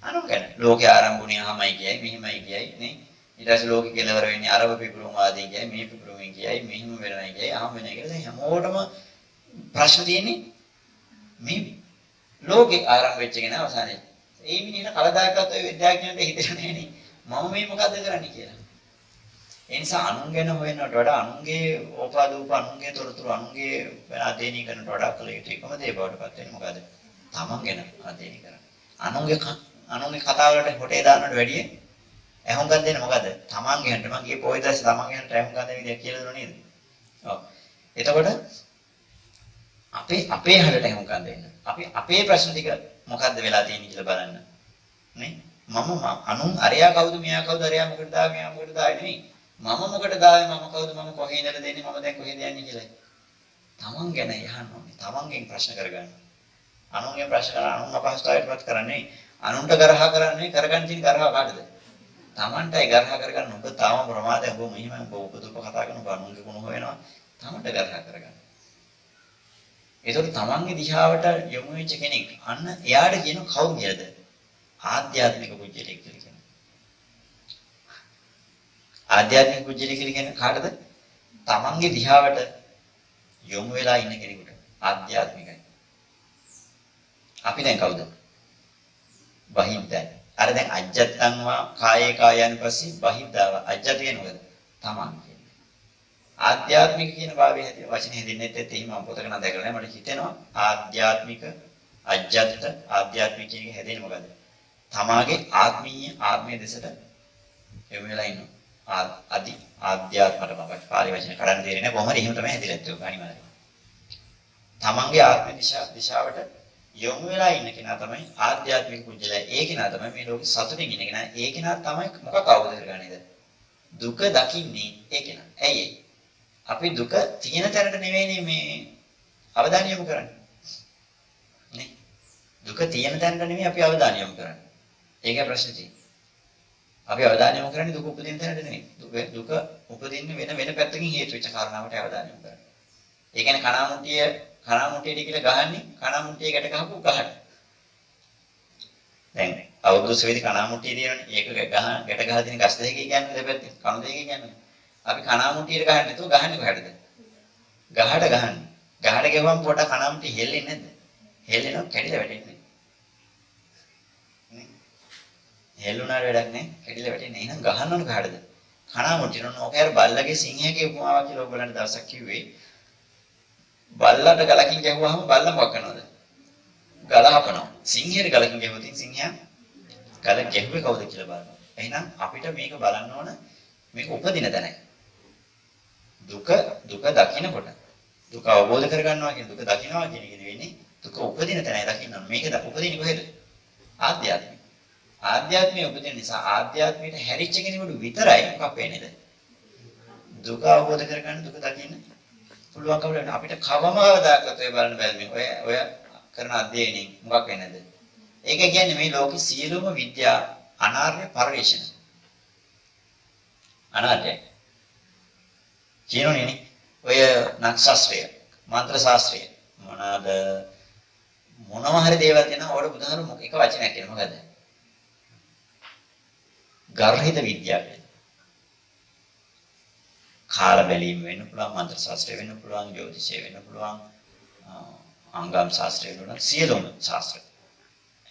අනුන් ගැන. ලෝකේ ආරම්භුණේ අහමයි කියයි මෙහිමයි කියයි නේ. ඊට පස්සේ ලෝකේ කෙලවර වෙන්නේ අරව පිපුරුම් ආදී කියයි මේ පිපුරුමින් කියයි මෙහිම වෙනවයි කියයි අහම වෙනයි කියලා දැන් හැමෝටම ප්‍රශ්න තියෙන්නේ මේ ලෝකේ ආරම්භ වෙච්ච කෙනා අවසානයේ. ඒ මිනිහට කවදාකවත් ඔය විද්‍යාඥයන්ට හිතෙන්නේ නැහැ මම මේ මොකද්ද කරන්නේ කියලා. ඒ නිසා අනුන් ගැන හොයනවට වඩා අනුන්ගේ ඕපාදූප අනුන්ගේ තොරතුරු අනුන්ගේ අධ්‍යයනය කරනට වඩා කළ යුතු එකම දේ බවට පත් වෙන්නේ මොකද? තමන් ගැන අධ්‍යයනය කරන්න. අනුන්ගේ කතා වලට හොටේ දාන්නට වැඩිය ඇහුම්කන් දෙන්නේ මොකද? තමන් ගැනට මම ගියේ පොයි දැස්සේ තමන් ගැනට ඇහුම්කන් දෙන විදිය කියලා දුන්නා නේද? ඔව්. එතකොට අපේ හරට ඇහුම්කන් දෙන්න. අපේ ප්‍රශ්න ටික මොකද්ද වෙලා තියෙන්නේ කියලා බලන්න. නේ? මම අනුන් අරයා කවුද මෙයා කවුද අරයා මොකටද ආවේ මෙයා මොකටද ආවේ නෙමෙයි. මම මොකටද ආවේ මම කවුද මම කොහේ ඉඳලා දෙන්නේ මම දැන් කොහෙද යන්නේ කියලා. තමන් ගැන යහන්න ඕනේ. තමන්ගෙන් ප්‍රශ්න කරගන්න. අනුන්ගෙන් ප්‍රශ්න කරලා අනුන් අපහසුතාවයටපත් කරන්නේ අනුන්ට ගරහා කරන්නේ කරගන්න තියෙන ගරහා කාටද? තමන්ටයි ගරහා කරගන්න. ඔබ තාම ප්‍රමාදයි. ඔබ මෙහිම ඔබ උපදුප කතා කරන ඔබ අනුන්ගේ ගුණ හොයනවා. තමන්ට ගරහා කරගන්න. ඒතකොට තමන්ගේ දිශාවට යොමු වෙච්ච කෙනෙක් අන්න එයාට කියන කවුරු කියලාද? ආධ්‍යාත්මික පුජ්‍යලෙක් කියලා කියනවා. ආධ්‍යාත්මික පුජ්‍යලෙක් කියලා කියන්නේ කාටද? තමන්ගේ දිශාවට යොමු වෙලා ඉන්න කෙනෙකුට ආධ්‍යාත්මිකයි. අපි දැන් කවුද? බහිද්දයි. අර දැන් අජ්ජත්තංවා කායේ කායයන් පස්සේ බහිද්දාව අජ්ජත වෙනවද? තමන් කියන්නේ. ආධ්‍යාත්මික කියන භාවයේ හැටි වචනේ හැදින්නෙත් එහෙම මම පොතක නම් දැකලා නැහැ. මට හිතෙනවා ආධ්‍යාත්මික අජ්ජත් ආධ්‍යාත්මික කියන එක හැදෙන්නේ මොකද? තමාගේ ආත්මීය දෙසට යොමු වෙලා ඉන්නවා. අදි ආධ්‍යාත්මයට මම පාලි වචන කරන්න දෙන්නේ නැහැ. කොහොමද එහෙම තමයි හැදිලා තියෙන්නේ අනිවාර්යයෙන්. තමන්ගේ ආත්ම දිශාවට යොමු වෙලා ඉන්න කෙනා තමයි ආධ්‍යාත්මික පුජ්‍යලයා. ඒ කෙනා තමයි මේ ලෝකෙ සතුටින් ඉන්න කෙනා. ඒ කෙනා තමයි මොකක් අවබෝධ කරගන්නේද? දුක දකින්නේ ඒ කෙනා. ඇයි අපි දුක තියෙන තැනට නෙවෙයිනේ මේ අවධානය යොමු කරන්නේ. නේ? දුක තියෙන තැනට නෙවෙයි අපි අවධානය යොමු කරන්නේ. ඒකයි ප්‍රශ්නේ තියෙන්නේ. අපි අවධානය යොමු කරන්නේ දුක උපදින තැනට නෙවෙයි. දුක උපදින්නේ වෙන පැත්තකින් හේතු වෙච්ච කාරණාවට අවධානය යොමු කරන්නේ. ඒ කියන්නේ කණාමුට්ටියට කියලා ගහන්නේ කණාමුට්ටිය ගැට ගහපු ගහට. දැන් අවුරුදු සෙවිදි කණාමුට්ටිය තියෙනනේ. ඒක ගැට ගහ තියෙන ගස් දෙකේ කියන්නේ දෙපැත්තේ. කණු දෙකේ කියන්නේ. අපි කණාමුට්ටියට ගහන්නේ නැතුව ගහන්නේ කොහටද? ගහට ගහන්නේ. ගහට ගෙවම් පොඩ කණාමුට්ටිය හෙල්ලෙන්නේ නැද්ද? හෙල්ලෙනවා කැඩිලා වැටෙන්නේ. නේ? හෙල්ලුණාට වැඩක් නැහැ. කැඩිලා වැටෙන්නේ. එහෙනම් ගහන්න ඕන කාටද? කණාමුට්ටිය නෝ ඔකේ අර බල්ලගේ සිංහයේ උපමාවක් කියලා ඔයගොල්ලන්ට දවසක් කිව්වේ. බල්ලට ගලකින් ගැහුවාම බල්ල මොකක් කරනවද? ගල හපනවා. සිංහයට ගලකින් ගැහුවොත් සිංහයා ගල ගැහුවේ කවුද කියලා බලනවා. එහෙනම් අපිට මේක බලන්න ඕන මේක උපදින තැනයි. දුක දකින්නකොට දුක අවබෝධ කරගන්නවා කියන දුක දකින්නවා කියන එක වෙන්නේ දුක උපදින තැනයි දකින්න ඕන. මේක උපදින්නේ කොහෙද? ආධ්‍යාත්මික. ආධ්‍යාත්මික උපදින නිසා ආධ්‍යාත්මයට හැරිච්ච කෙනෙකුට විතරයි මොකක් වෙන්නේද? දුක අවබෝධ කරගන්න දුක දකින්න පුළුවන්කම ලැබෙන අපිට කවමදාකවත් ඔය බලන්න බැහැ මේ ඔය කරන අධ්‍යයනයෙන් මොකක් වෙන්නේද? ඒක කියන්නේ මේ ලෝකේ සියලුම විද්‍යා අනාර්ය පරිශ්‍රණ. අනාර්යයි. කියනෝනේ ඔය නක්ෂත්‍රය, මන්ත්‍ර ශාස්ත්‍රය මොනවා හරි දේවල් කියනවා ඔයාලා බුදුහාමුදුරු මොක එක වචනයක් කියනවා මොකද? ගර්හිත විද්‍යාව. කාල බැලීම වෙන්න පුළුවන්, මන්ත්‍ර ශාස්ත්‍රය වෙන්න පුළුවන්, ජ්‍යොතිෂය වෙන්න පුළුවන්, අංගම් ශාස්ත්‍රය වෙන්න පුළුවන්, සියලුම ශාස්ත්‍ර.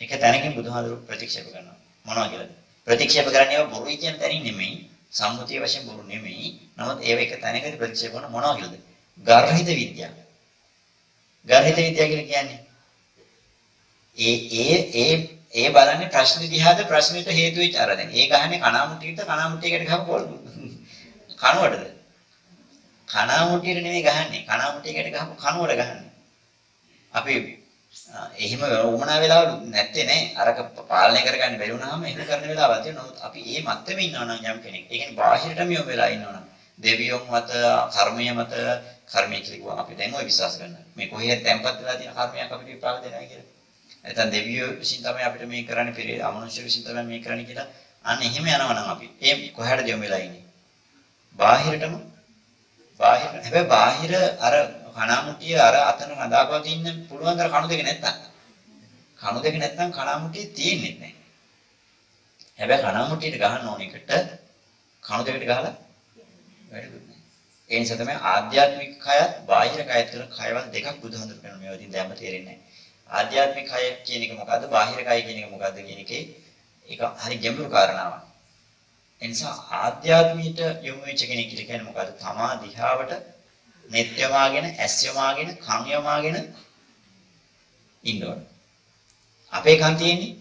ඒක තැනකින් බුදුහාමුදුරු ප්‍රතික්ෂේප කරනවා. මොනවා කියලාද? ප්‍රතික්ෂේප කරන්නේ බොරුයි කියන තැනින් නෙමෙයි, සම්මුතිය වශයෙන් බොරු නෙමෙයි. නමුත් ඒව එක තැනකදී ප්‍රතික්ෂේප කරන මොනවා කියලාද? ගර්හිත විද්‍යාව. ගර්හිත විද්‍යාව කියන්නේ ඒ බලන්නේ ප්‍රශ්න දිහාද ප්‍රශ්නෙට හේතු වෙච්ච අර දැන් ඒ ගහන්නේ කණාමුට්ටියකට ගහපු පොල් කනුවටද? කණාමුට්ටියට නෙමෙයි ගහන්නේ. කණාමුට්ටියකට ගහපු කනුවට ගහන්නේ. අපි එහෙම වුණා වෙලාවලු නැත්තේ නේ. අරක පාලනය කරගන්න බැරි වුණාම එහෙම කරන වෙලාවල් තියෙනවා. නමුත් අපි මේ මැත්තේ ඉන්නවා නම් යම් කෙනෙක්. ඒ කියන්නේ බාහිරටම යොමු වෙලා ඉන්නවා නම් දෙවියන් මත, කර්මය මත, කර්මය කියලා අපි දැන් ඔය විශ්වාස කරනවා. මේ කොහේ තැම්පත් වෙලා තියෙන කර්මයක් අපිට විපාක දෙනවා කියලා. නැත්නම් දෙවියෝ විසින් තමයි අපිට මේ කරන්නේ පෙරේ අමනුෂ්‍ය විසින් තමයි මේ කරන්නේ කියලා. අන්න එහෙම යනවා නම් අපි ඒ කොහටද යොමු වෙලා ඉන්නේ? බාහිරටම හැබැයි බාහිර අර කණාමුට්ටිය අර අතන නදාපුවා තින්න පුළුවන් අර කණු දෙක නැත්තම් කණාමුට්ටිය තියෙන්නේ නැහැ. හැබැයි කණාමුට්ටියට ගහන්න ඕන එකට කණු දෙකට ගහලා වැඩකුත් නැහැ. ඒ නිසා තමයි ආධ්‍යාත්මික කයත් බාහිර කයත් කියන කයවල් දෙකක් බුදුහාමුදුරු කරන මේවා ඉතින් දැම්ම තේරෙන්නේ නැහැ. ආධ්‍යාත්මික කය කියන එක මොකද්ද? බාහිර කය කියන එක මොකද්ද කියන එකේ ඒක හරි ගැඹුරු කාරණාවක්. ඒ නිසා ආධ්‍යාත්මීට යොමු වෙච්ච කෙනෙක් කියලා කියන්නේ මොකද්ද? තමා දිහාවට net යමාගෙන, ඇස් යමාගෙන, කන් යමාගෙන ඉන්න ඕන. අපේ කන් තියෙන්නේ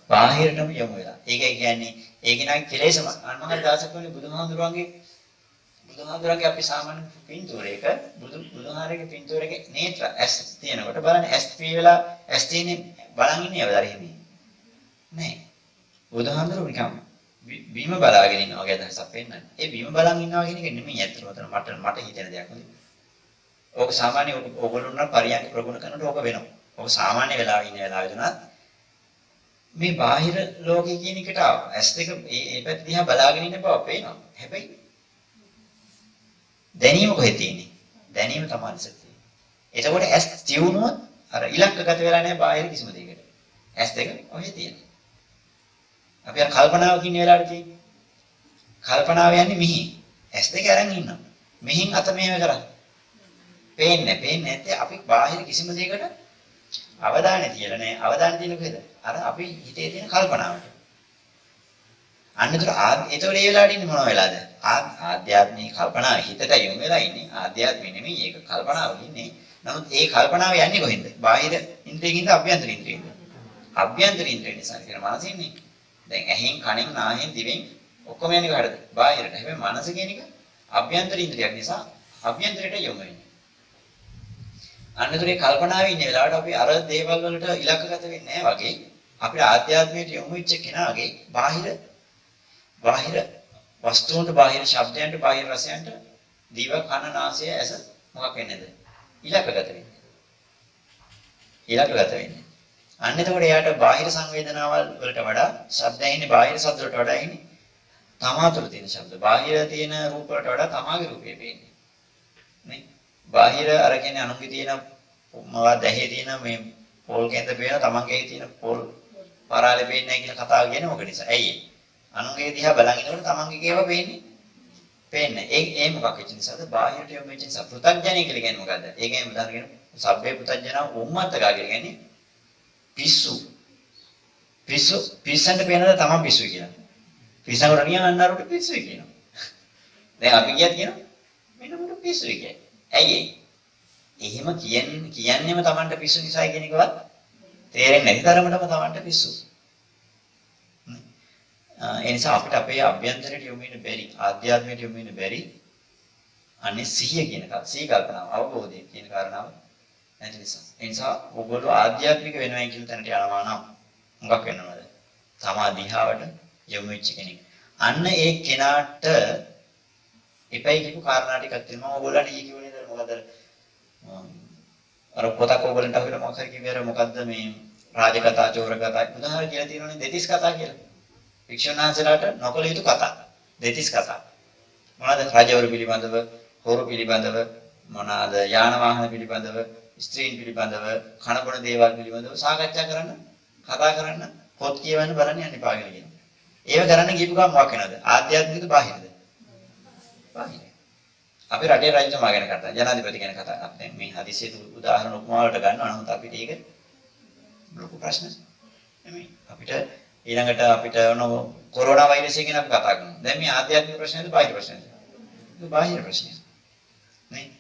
බාහිරටම යොමු වෙලා. ඒකයි කියන්නේ ඒක නම් කෙලෙසම. අන්නමහා දාසක වනේ බුදුහාමුදුරන්ගේ අපි සාමාන්‍ය පින්තූරයක බුදුහාරගේ පින්තූරයක නේත්‍ර ඇස් තියෙනකොට බලන්න ඇස් පියවලා ඇස් තියෙන්නේ බලන් ඉන්නේ අවදාරෙ හිමි. නෑ. බුදුහාමුදුරුවෝ නිකම් බීම බලාගෙන ඉන්නවා වගේ අදහසක් පෙන්නන්නේ. ඒ බීම බලන් ඉන්නවා කියන එක නෙමෙයි ඇත්තටම මට හිතෙන දෙයක් නෙමෙයි. ඕක සාමාන්‍ය ඕගොල්ලෝ නම් පරියන්ක ප්‍රගුණ කරනකොට ඕක වෙනවා. ඕක සාමාන්‍ය වෙලාවෙ ඉන්න වෙලාවෙ දුනත් මේ බාහිර ලෝකේ කියන එකට ඇස් දෙක ඒ පැත්ත දිහා බලාගෙන ඉන්න බව පේනවා. හැබැයි දැනීම කොහෙද තියෙන්නේ? දැනීම තමයි සත්‍යය. එතකොට ඇස් තියුණුවොත් අර ඉලක්කගත වෙලා නැහැ බාහිර කිසිම දෙයකට. ඇස් දෙක ඔහෙ තියෙනවා. අපි අර කල්පනාව කියන වෙලාවට තියෙන්නේ. කල්පනාව යන්නේ මිහි. ඇස් දෙක අරන් ඉන්නවා. මිහින් අත මේව කරා. පේන්නේ නැත්තේ අපි බාහිර කිසිම දෙයකට අවධානය තියලා නැහැ. අවධානය තියෙන කොහෙද? අර අපි හිතේ තියෙන කල්පනාවට. අන්නතර ඒතකොට ඒ වෙලාවට ඉන්නේ මොන වෙලාවද? ආධ්‍යාත්මික කල්පනාව හිතට යොමු වෙලා ඉන්නේ. ආධ්‍යාත්මික නෙමෙයි ඒක කල්පනාවක ඉන්නේ. නමුත් ඒ කල්පනාව යන්නේ කොහෙන්ද? බාහිර ඉන්ද්‍රියකින්ද අභ්‍යන්තර ඉන්ද්‍රියෙන්ද? අභ්‍යන්තර ඉන්ද්‍රිය නිසා කියන මනස ඉන්නේ. දැන් ඇහෙන් කනෙන් නාහෙන් දිවෙන් ඔක්කොම යන්නේ කාටද? බාහිරට. හැබැයි මනස කියන එක අභ්‍යන්තර ඉන්ද්‍රියක් නිසා අභ්‍යන්තරයට යොමු වෙන්නේ. අන්නතර ඒ කල්පනාවේ ඉන්න වෙලාවට අපි අර දේවල් වලට ඉලක්කගත වෙන්නේ නැහැ වගේ අපිට ආධ්‍යාත්මයට යොමු වෙච්ච කෙනාගේ බාහිර වස්තුන්ට බාහිර ශබ්දයන්ට බාහිර රසයන්ට දිව කන නාසය ඇස මොකක් වෙන්නේද? ඉලක්කගත වෙන්නේ. ඉලක්කගත වෙන්නේ. අන්න එතකොට එයාට බාහිර සංවේදනාවල් වලට වඩා ශබ්ද ඇහෙන්නේ බාහිර ශබ්ද වලට වඩා ඇහෙන්නේ තමා තුළ තියෙන ශබ්ද. බාහිර තියෙන රූප වලට වඩා තමාගේ රූපය පේන්නේ. නේ? බාහිර අර කියන්නේ අනුන්ගේ තියෙන මොනවද ඇහි තියෙන මේ පොල් කැඳ පේන තමන්ගේ තියෙන පොල් පරාලේ පේන්නේ නැහැ කියලා කතාව කියන්නේ මොකද නිසා? ඇයි ඒ? අනුන්ගේ දිහා බලන් ඉන්නකොට තමන්ගේ කේව පේන්නේ. ඒ මොකක් වෙච්ච නිසාද? බාහිරට යොමු වෙච්ච නිසා. පෘථග්ජනය කියලා කියන්නේ මොකද්ද? ඒකෙන් උදාහරණ කියන සබ්බේ පෘථග්ජනා උම්මත්තකා කියලා කියන්නේ පිස්සන්ට පේනද තමන් පිස්සුයි කියලා. පිස්සන්ට නියන් අන්නරුට පිස්සුයි කියනවා. දැන් අපි කියනවා මෙන්න මට පිස්සුයි කියන්නේ. ඇයි ඒ? එහෙම කියන්නේම තමන්ට පිස්සු නිසායි කියන එකවත් තේරෙන්නේ නැති තරමටම තමන්ට පිස්සු. ඒ නිසා අපිට අපේ අභ්‍යන්තරයට යොමු වෙන්න බැරි, ආධ්‍යාත්මයට යොමු වෙන්න බැරි. අනේ සිහිය කියන එක, සී කල්පනාව, අවබෝධය කියන කාරණාව නැති නිසා. ඒ නිසා ඔයගොල්ලෝ ආධ්‍යාත්මික වෙනවයි කියන තැනට යනවා නම් මොකක් වෙනවද? තමා දිහාවට යොමු වෙච්ච කෙනෙක්. අන්න ඒ කෙනාට එපයි කියපු කාරණා ටිකක් තියෙනවා. ඔයගොල්ලන්ට ඊ කියුවේ නේද මොකද? අර පොතක් ඔයගොල්ලන්ට අහුවෙලා මොකක් හරි කිව්වේ අර මොකද්ද මේ රාජකථා, චෝර කතා, උදාහරණ කියලා තියෙනවනේ දෙතිස් කතා කියලා. වික්ෂුණාන්සලාට නොකල යුතු කතා. දෙතිස් කතා. මොනවාද? රජවරු පිළිබඳව, හොරු පිළිබඳව, මොනවාද? යාන වාහන පිළිබඳව, ස්ත්‍රීන් පිළිබඳව, කනබොන දේවල් පිළිබඳව සාකච්ඡා කරන්න, කතා කරන්න, පොත් කියවන්න බලන්න යන්න එපා කියලා කියනවා. ඒව කරන්න ගියපු ගමන් මොකක් වෙනවද? ආධ්‍යාත්මිකද බාහිරද? බාහිර. අපි රටේ රජතුමා ගැන කතා, ජනාධිපති ගැන කතා කරා. දැන් මේ හදිසියෙ උදාහරණ උපමාවලට ගන්නවා. නමුත් අපිට ඒක ලොකු ප්‍රශ්න නෙමෙයි. අපිට ඊළඟට අපිට කොරෝනා වෛරසය ගැන අපි කතා කරනවා. දැන් මේ ආධ්‍යාත්මික ප්‍රශ්නේද බාහිර ප්‍රශ්නේද? ඒක බාහිර ප්‍රශ්නයක්. නේ?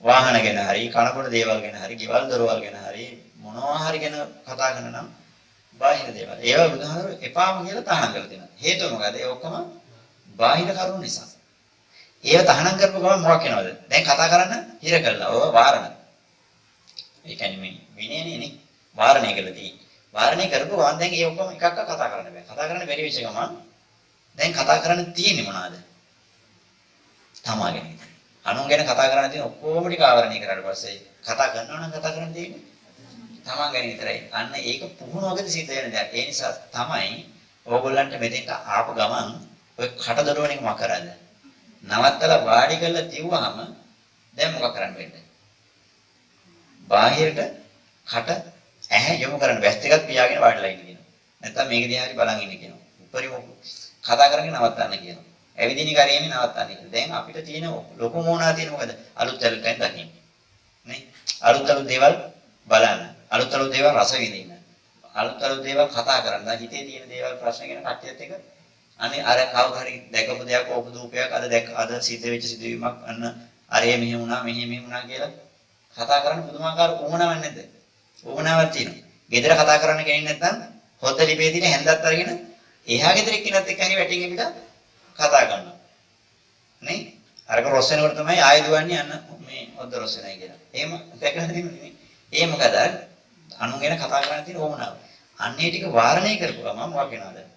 වාහන ගැන හරි, කනකොඩ දේවල් ගැන හරි, ගෙවල් දොරවල් ගැන හරි, මොනවා හරි ගැන කතා කරන නම් බාහිර දේවල්. ඒවා බුදුහාමුදුරුවෝ එපාම කියලා තහනම් කරලා තියෙනවා. හේතුව මොකද? ඒ ඔක්කොම බාහිර කරුණු නිසා. ඒව තහනම් කරපු ගමන් මොකක් වෙනවද? දැන් කතා කරන්න හිර කළා. ඔය වාරණ. ඒ කියන්නේ මේ විනයනේ නේ. වාරණය කළා තියෙන්නේ. වාරණය කරපු ගමන් දැන් ඒ ඔක්කොම එකක්ක කතා කරන්න බෑ. කතා කරන්න බැරි වෙච්ච ගමන් දැන් කතා කරන්න තියෙන්නේ මොනවාද? තමා ගැන. අනුන් ගැන කතා කරන්න තියෙන ඔක්කොම ටික ආවරණය කරාට පස්සේ කතා කරනවා නම් කතා කරන්න තියෙන්නේ තමන් ගැන විතරයි. අන්න ඒක පුහුණුවකදී සිද්ධ වෙන දෙයක්. ඒ නිසා තමයි ඕගොල්ලන්ට මෙතෙන්ට ආපු ගමන් ඔය කටදොරවන එක මම කරන්නේ. නවත්තලා වාඩි කරලා තියුවාම දැන් මොකක් කරන්න වෙන්නේ? බාහිරට කට ඇහැ යොමු කරන්න බැස් එකක් පියාගෙන වාඩිලා ඉන්න කියනවා. නැත්තම් මේක දිහා හරි බලන් ඉන්න කියනවා. උඩරිම කතා කරගෙන නවත්තන්න කියනවා. ඇවිදින කරේම නවත්තන්නේ කියලා. දැන් අපිට තියෙන ලොකු මොනවා තියෙන මොකද? අලුත් අලුත්ෙන් දකින්න. නේ? අලුත් අලුත් දේවල් බලන්න. අලුත් අලුත් දේවල් රස විඳින්න. අලුත් අලුත් දේවල් කතා කරන්න. හිතේ තියෙන දේවල් ප්‍රශ්න ගැන කට්ටියත් එක්ක අනේ අර කවුරු හරි දැකපු දෙයක් ඕපදූපයක් අද සිද්ධ වෙච්ච සිදුවීමක් අන්න අරේ මෙහෙ වුණා මෙහෙ වුණා කියලා කතා කරන්න පුදුමාකාර උවමනාවක් නැද්ද? උවමනාවක් තියෙනවා. ගෙදර කතා කරන්න කෙනෙක් නැත්නම් හොද්ද ලිපේ තියෙන හැන්දත් අරගෙන එහා ගෙදර එක්කෙනත් එක්ක හරි වැටින් එකට කතා කරනවා. නේ? අරක රොස් වෙනකොට තමයි ආයෙ දුවන්නේ යන්න මේ හොද්ද රොස් වෙනයි කියලා. එහෙම දැකලා තියෙන්නේ. ඒ මොකද? අනුන් ගැන කතා කරන්න තියෙන උවමනාව. අන්නේ ටික වාරණය කරපුවා මම මොකක් වෙනවද?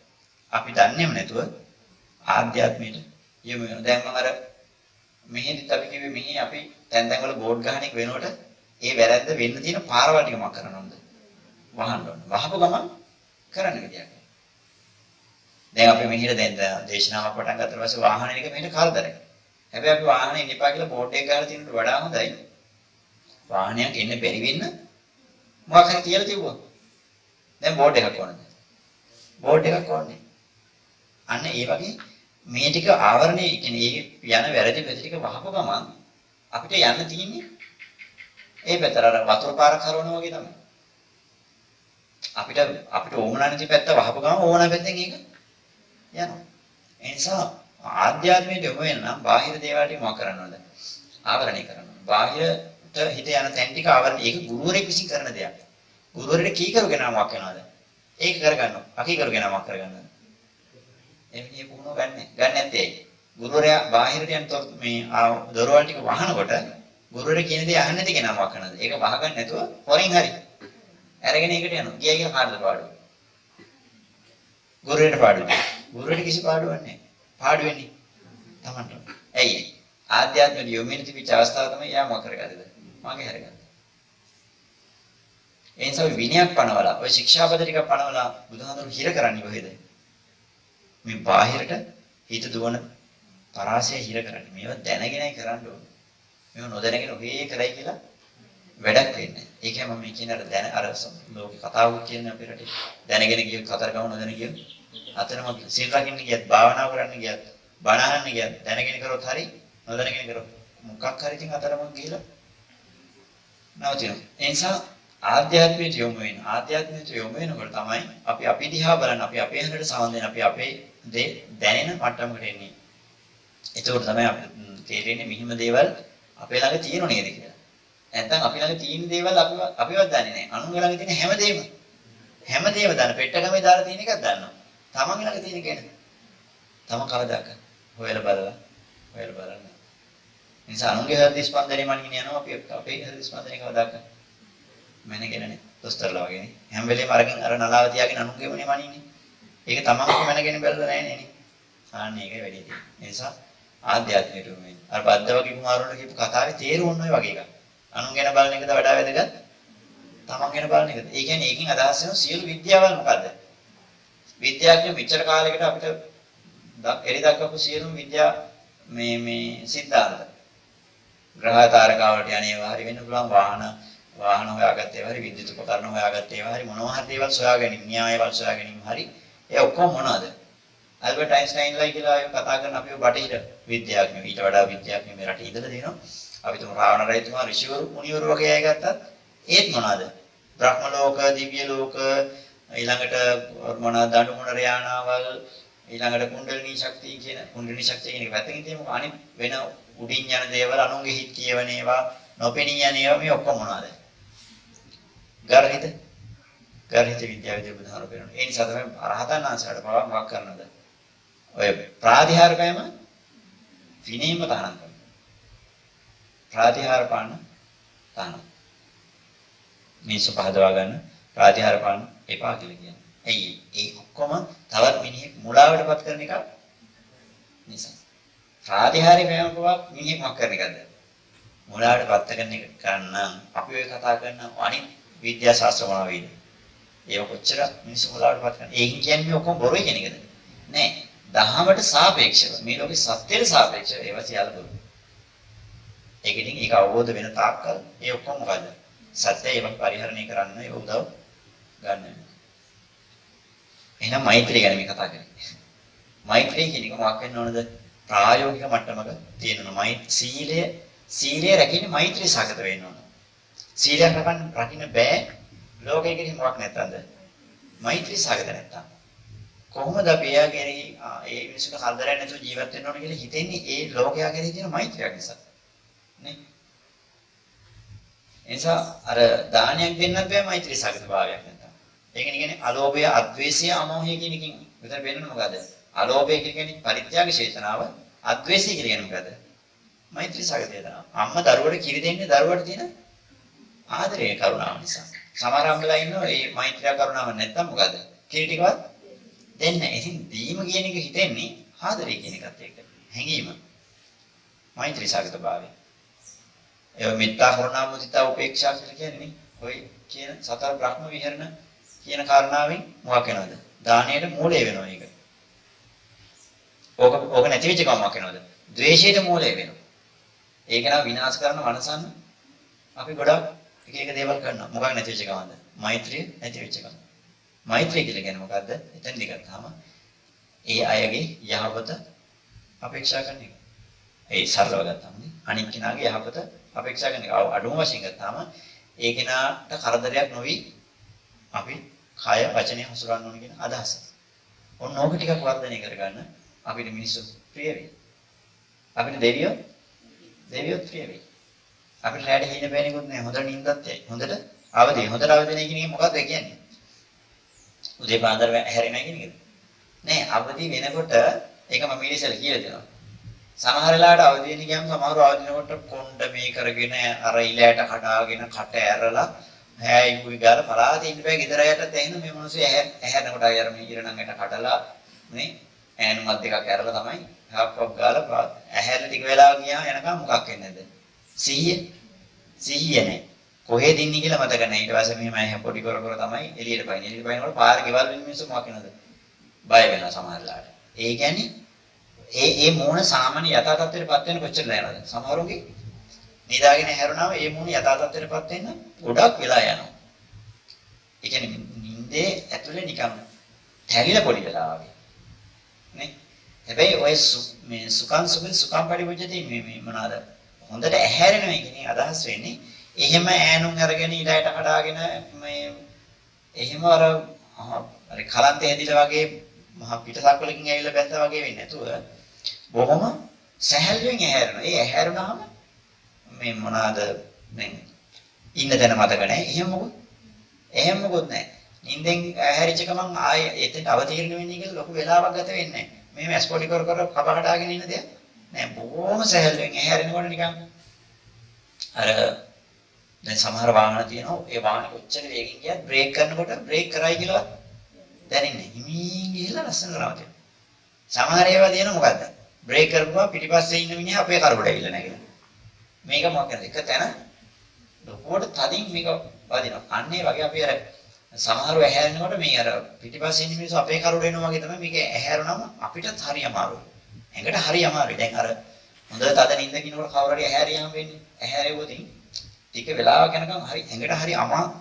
අපි දන්නේම නැතුව ආධ්‍යාත්මයට යමු වෙනවා. දැන් මම අර මෙහෙදිත් අපි කිව්වේ මෙහි අපි තැන් තැන් වල බෝඩ් ගහන එක වෙනකොට ඒ වැරද්ද වෙන්න තියෙන පාරවල් ටික මම කරන්න ඕනද? වහන්න ඕන. වහපු ගමන් කරන්න විදියක්. දැන් අපි මෙහෙට දැන් දේශනාවක් පටන් ගත්තා ඊපස්සේ වාහනේ එක මෙහෙට කරදරයි. හැබැයි අපි වාහනේ ඉන්න එපා කියලා බෝඩ් එක ගහලා තියෙනට වඩා හොඳයි. වාහනයක් එන්න බැරි වෙන්න මොකක් හරි කියලා තිබුවා. දැන් බෝඩ් එකක් ඕනද? බෝඩ් එකක් ඕනේ. අන්න ඒ වගේ මේ ටික ආවරණය කියන්නේ යන වැරදි පැති ටික වහපු ගමන් අපිට යන්න තියෙන්නේ ඒ පැතර අර වතුර පාරක් හරවනවා වගේ තමයි. අපිට ඕමනානිති පැත්ත වහපු ගමන් ඕමනා පැත්තෙන් ඒක යනවා. ඒ නිසා ආධ්‍යාත්මයට යොමු වෙන නම් බාහිර දේවල් ටික මොකක් කරන්න ඕනද? ආවරණය කරන්න ඕන. බාහිරට හිත යන තැන් ටික ආවරණය ඒක ගුරුවරයෙක් විසින් කරන දෙයක්. ගුරුවරයෙක් කී කරුගෙන මොකක් වෙනවද? ඒක කරගන්නවා. අකී කරුගෙන මොකක් කරගන්නවද? එන්නේ පුහුණුව ගන්න නැත්තේ ඇයි? ගුරුවරයා බාහිරට යන මේ දොරවල් ටික වහනකොට ගුරුවරයා කියන දේ අහන්නේ නැති කෙනා මොකක් කරනවද? ඒක වහගන්න නැතුව හොරෙන් හරි අරගෙන ඒකට යනවා. ගියා කියලා කාටද පාඩුව? ගුරුවරට පාඩුව. ගුරුවරට කිසි පාඩුවක් නැහැ. පාඩු වෙන්නේ Tamanට. ඇයි? ආධ්‍යාත්මික යොමුවෙන තිබිච්ච අවස්ථාව තමයි යා මොකක් කරගත්තද? මගේ හරගත්තා. ඒ නිසා විනයක් පනවලා ඔය ශික්ෂාපද ටික පනවලා බුදුහාමුදුරු හිර කරන්නේ කොහෙද? මේ බාහිරට හිත දුවන පරාසය හිර කරන්නේ. මේවා දැනගෙනයි කරන්න ඕනේ. මේව නොදැනගෙන ඔහේ කරයි කියලා වැඩක් වෙන්නේ නැහැ. ඒකයි මම කියන අර දැන අර ලෝකේ කතාවක් කියන්නේ අපේ රටේ. දැනගෙන ගිය කතරගම නොදැන ගිය අතනම සීල් රකින්න ගියත් භාවනා කරන්න ගියත් බණ අහන්න ගියත් දැනගෙන කරොත් හරි නොදැනගෙන කරොත් මොකක් හරි ඉතින් අතරම ගිහලා නවතිනවා. ඒ නිසා ආධ්‍යාත්මයට යොමු වෙන ආධ්‍යාත්මයට යොමු වෙනකොට තමයි අපි දිහා බලන අපි අපේ හැරට සම්බන්ධ වෙන අපේ දේ දැනෙන මට්ටමකට එන්නේ. ඒකෝට තමයි අපිට තේරෙන්නේ මෙහිම දේවල් අපේ ළඟ තියෙනව නේද කියලා. නැත්නම් අපි ළඟ තියෙන දේවල් අපිවත් දන්නේ නැහැ. අනුන් ළඟ තියෙන හැමදේම දන්න පෙට්ටගමේ දාලා තියෙන එකක් දන්නවා. තමන්ගේ ළඟ තියෙන කෙන තමන් කවදාක හොයලා බලන්න. නිසා අනුන්ගේ හෘද ස්පන්දනේ මනින්න යනවා අපි අපේ හෘද ස්පන්දනේ කවදාක මැනගෙනනේ දොස්තරලා වගේනේ. හැම වෙලේම අරගෙන අර නලාව තියාගෙන අනුන්ගේමනේ මනින්නේ. ඒක තමන්ගේ මැනගෙන බැලලා නැහැ නේ. ආන්න ඒකයි වැඩි තියෙන්නේ. ඒ නිසා ආධ්‍යාත්මයට උනේ. අර බද්ද වගේ කුමාරවරුන්ට කියපු කතාවේ තේරුම් ඔය වගේ එකක්. අනුන් ගැන බලන එකද වඩා වැදගත්? තමන් ගැන බලන එකද? ඒ කියන්නේ ඒකෙන් අදහස් වෙන සියලු විද්‍යාවල් මොකද්ද? විද්‍යාඥයෝ මෙච්චර කාලයකට අපිට එරි දක්වපු සියලු විද්‍යා මේ සිද්ධාන්ත ග්‍රහ තාරකාවලට යන්නේවා හරි වෙන්න පුළුවන් වාහන හොයාගත්තේ හරි විද්‍යුත් උපකරණ හොයාගත්තේ හරි මොනවා හරි දේවල් සොයා ගැනීම න්‍යායවල් සොයා ගැනීම හරි ඒ ඔක්කොම මොනවද? ඇල්බර්ට් අයින්ස්ටයින්ලා කියලා අය කතා කරන අපේ බටහිර විද්‍යාඥයෝ ඊට වඩා විද්‍යාඥයෝ මේ රටේ ඉඳලා දෙනවා. අපි තුමු රාවණ රජතුමා ඍෂිවරු මුනිවරු වගේ අය ගත්තත් ඒත් මොනවද? බ්‍රහ්ම ලෝක, දිව්‍ය ලෝක, ඊළඟට මොනවද දඬුමුණ රයානාවල්, ඊළඟට කුණ්ඩලිනී ශක්තිය කියන එක පැත්තකින් තියමු. අනිත් වෙන උඩින් යන දේවල් අනුන්ගේ හිත් කියවන ඒවා, නොපෙනී යන ඒවා මේ ඔක්කොම මොනවද? ගර්හිත විද්‍යාවේ බුදුහාර පෙරණ. ඒ නිසා තමයි අරහතන් වහන්සේලාට පවා මොකක් කරනවද? ඔය ප්‍රාතිහාරකයම විනීම තහනම් කරනවා. ප්‍රාතිහාර පාන තහනම්. මේස පහදවා ගන්න ප්‍රාතිහාර පාන එපා කියලා කියන්නේ. ඇයි ඒ ඔක්කොම තවත් මිනිහෙක් මුලාවටපත් කරන එක නිසා. ප්‍රාතිහාරේ ප්‍රේමකවක් මිනිහෙක් මක් කරන එකද? මුලාවටපත් කරන එක ගන්න අපි ඔය කතා කරන අනිත් විද්‍යා ශාස්ත්‍ර මොනවා වේද? ඒක කොච්චර මිනිස්සු මුලාවටපත් කරන. ඒකින් කියන්නේ මේ ඔක්කොම බොරුයි කියන එකද? නෑ. දහමට සාපේක්ෂව මේ ලෝකේ සත්‍යයට සාපේක්ෂව ඒවා සියල්ල බොරු. ඒක ඉතින් ඒක අවබෝධ වෙන තාක්කල් ඒ ඔක්කොම මොකද? සත්‍යය ඒක පරිහරණය කරන්න ඒ උදව් ගන්න. එහෙනම් මෛත්‍රිය ගැන මේ කතා කරන්නේ. මෛත්‍රිය කියන එක මොකක් වෙන්න ඕනද? ප්‍රායෝගික මට්ටමක තියෙනවා. සීලය රැකෙන්නේ මෛත්‍රී සාගත වෙන්න ඕන. සීලය රකින්න බෑ ලෝකයේ කෙනෙක් මොකක් නැත්තඳ. මෛත්‍රී සාගත නැත්තම්. කොහොමද අපි එයා කෙරෙහි ඒ මිනිස්සුන්ට කරදරයක් නැතුව ජීවත් වෙන්න ඕන කියලා හිතෙන්නේ ඒ ලෝකයා කෙරෙහි තියෙන මෛත්‍රියක් නිසා. නේ? එනිසා අර දානයක් දෙන්නත් බෑ මෛත්‍රී සාගත භාවයක් නැත්තම්. ඒක කියන්නේ අලෝභය, අද්වේෂය, අමෝහය කියන එකකින් විතර වෙන්නේ මොකද? අලෝභය කියන්නේ පරිත්‍යාග චේතනාව, අද්වේෂය කියන්නේ මොකද? මෛත්‍රී සාගතය තමයි. අම්මා දරුවට කිරි දෙන්නේ දරුවට තියෙන ආදරය කරුණාව නිසා. සමහර අම්මලා ඉන්නවා මේ මෛත්‍රිය කරුණාව නැත්තම් මොකද? කිරි ටිකවත් දෙන්නේ. ඉතින් දීම කියන එක හිතෙන්නේ ආදරය කියන එකත් එක්ක. හැඟීම. මෛත්‍රී සාගත භාවය. ඒ මෙත්තා කරුණා මුදිතා උපේක්ෂා කියලා කියන්නේ ඔය කියන සතර බ්‍රහ්ම විහරණ කියන කාරණාවෙන් මොකක් වෙනවද? දානයට මූලය වෙනවා ඒක. ඕක නැති වෙච්ච කමක් වෙනවද? ද්වේෂයට මූලය වෙනවා. ඒක නා විනාශ කරන මනසන්න අපි ගොඩක් එක දේවල් කරනවා. මොකක් නැති වෙච්ච කමද? මෛත්‍රිය නැති වෙච්ච කම. මෛත්‍රිය කියලා කියන්නේ මොකද්ද? එතෙන් දිගටම ඒ අයගේ යහපත අපේක්ෂා කරන එක. ඒ සරලව ගත්තාම අනිත් කෙනාගේ යහපත අපේක්ෂා කරන එක. අඩුම වශයෙන් ගත්තාම ඒ කෙනාට කරදරයක් නොවි අපි කය වචනේ හසුරවන්න ඕන කියන අදහස. ඔන්න ඕක ටිකක් වර්ධනය කරගන්න අපිට මිනිස්සු ප්‍රිය වෙයි. අපිට දෙවියෝ ප්‍රිය වෙයි. අපිට රැට හිින බෑනිකුත් නෑ. හොඳ නිින්දත් යයි. හොඳට අවදිනේ කියන එක මොකක්ද කියන්නේ? උදේ පාන්දර හැරෙනවා කියන එකද? නෑ, අවදි වෙනකොට ඒක මම ඊළඟට කියලා දෙනවා. සමහර වෙලාවට අවදි වෙන්න ගියාම සමහරව අවදිනකොට කොණ්ඩ මේ කරගෙන අර ඉලයට කඩාගෙන කට ඇරලා හැයි කුයි ගාලා පලාත ඉන්න බෑ. ගෙදර යටත් ඇහෙන මේ මිනිස්සු ඇහැරනකොට අර මේ ඉරණංගට කඩලා නේ ඈනුමත් දෙකක් ඇරලා තමයි හප්පක් ගාලා ඇහැරලා ටික වෙලා ගියා එනකම් මොකක් වෙන්නේ නැද්ද? සිහිය නැහැ. කොහෙද ඉන්නේ කියලා මතක නැහැ. ඊට පස්සේ මෙහෙම ඇහැ පොඩි කර කර තමයි එළියට පයින්නේ. එළියට පයින්නකොට පාර ගෙවල් වෙන මිනිස්සු මොකක් වෙනවද? බය වෙනවා සමහරලාට. ඒ කියන්නේ ඒ මූණ සාමාන්‍ය යථා තත්ත්වයටපත් වෙන කොච්චර දැනනවද? සමහරුගේ නිදාගෙන හැරුණාම ඒ මූණ යථා තත්ත්වයටපත් වෙන්න ගොඩක් වෙලා යනවා. ඒ කියන්නේ නිින්දේ ඇතුලේ නිකන් තැලිලා පොඩි වෙලා වගේ. නේ? හැබැයි ඔය මේ සුඛං පරිවර්ජති මේ මොනවාද? හොඳට ඇහැරෙනවා කියන්නේ අදහස් වෙන්නේ එහෙම ඈනුම් අරගෙන ඊළාට කඩාගෙන මේ එහෙම අර කලන්තේ හැදිලා වගේ මහ පිටසක්වලකින් ඇවිල්ලා බැස්සා වගේ වෙන්නේ නැතුව බොහොම සැහැල්ලුවෙන් ඇහැරෙනවා. ඒ ඇහැරුණාම මේ මොනවාද මේ ඉන්න තැන මතක නැහැ. එහෙම මොකුත් නැහැ. නිින්දෙන් ඇහැරිච්ච ගමන් ආයේ එතෙන් අවතීර්ණ වෙන්නේ කියලා ලොකු වෙලාවක් ගත වෙන්නේ නැහැ. මේ මැස්පොඩි කර කප කඩාගෙන ඉන්න දෙයක් නෑ. බොහොම සැහැල්ලුවෙන් ඇහැරෙනකොට නිකන් අර දැන් සමහර වාහන තියෙනවා. ඒ වාහන කොච්චර වේගෙන් ගියත් බ්‍රේක් කරනකොට බ්‍රේක් කරයි කියලා දැනෙන්නේ. හිමින් ගිහිල්ලා ලස්සන කරනවා. සමහර ඒවා තියෙනවා මොකද්ද? බ්‍රේක් කරපුවා පිටිපස්සේ ඉන්න මිනිහා අපේ කරබඩ ඇවිල්ලා නැගිලා. මේක මොකක්ද? එක තැන ලොකුවට තදින් මේක වදිනවා. අන්න ඒ වගේ අපි අර සමහරව ඇහැරෙනකොට මේ අර පිටිපස්සේ ඉන්න මිනිස්සු අපේ කරබඩ එනවා වගේ තමයි මේක ඇහැරුණාම අපිටත් හරි අමාරුයි. ඇඟට හරි අමාරුයි. දැන් අර හොඳට තද නිින්ද කිනකොට කවුරු හරි ඇහැරියාම වෙන්නේ. ඇහැරෙවොත් ටික වෙලාවක් යනකම් හරි ඇඟට හරි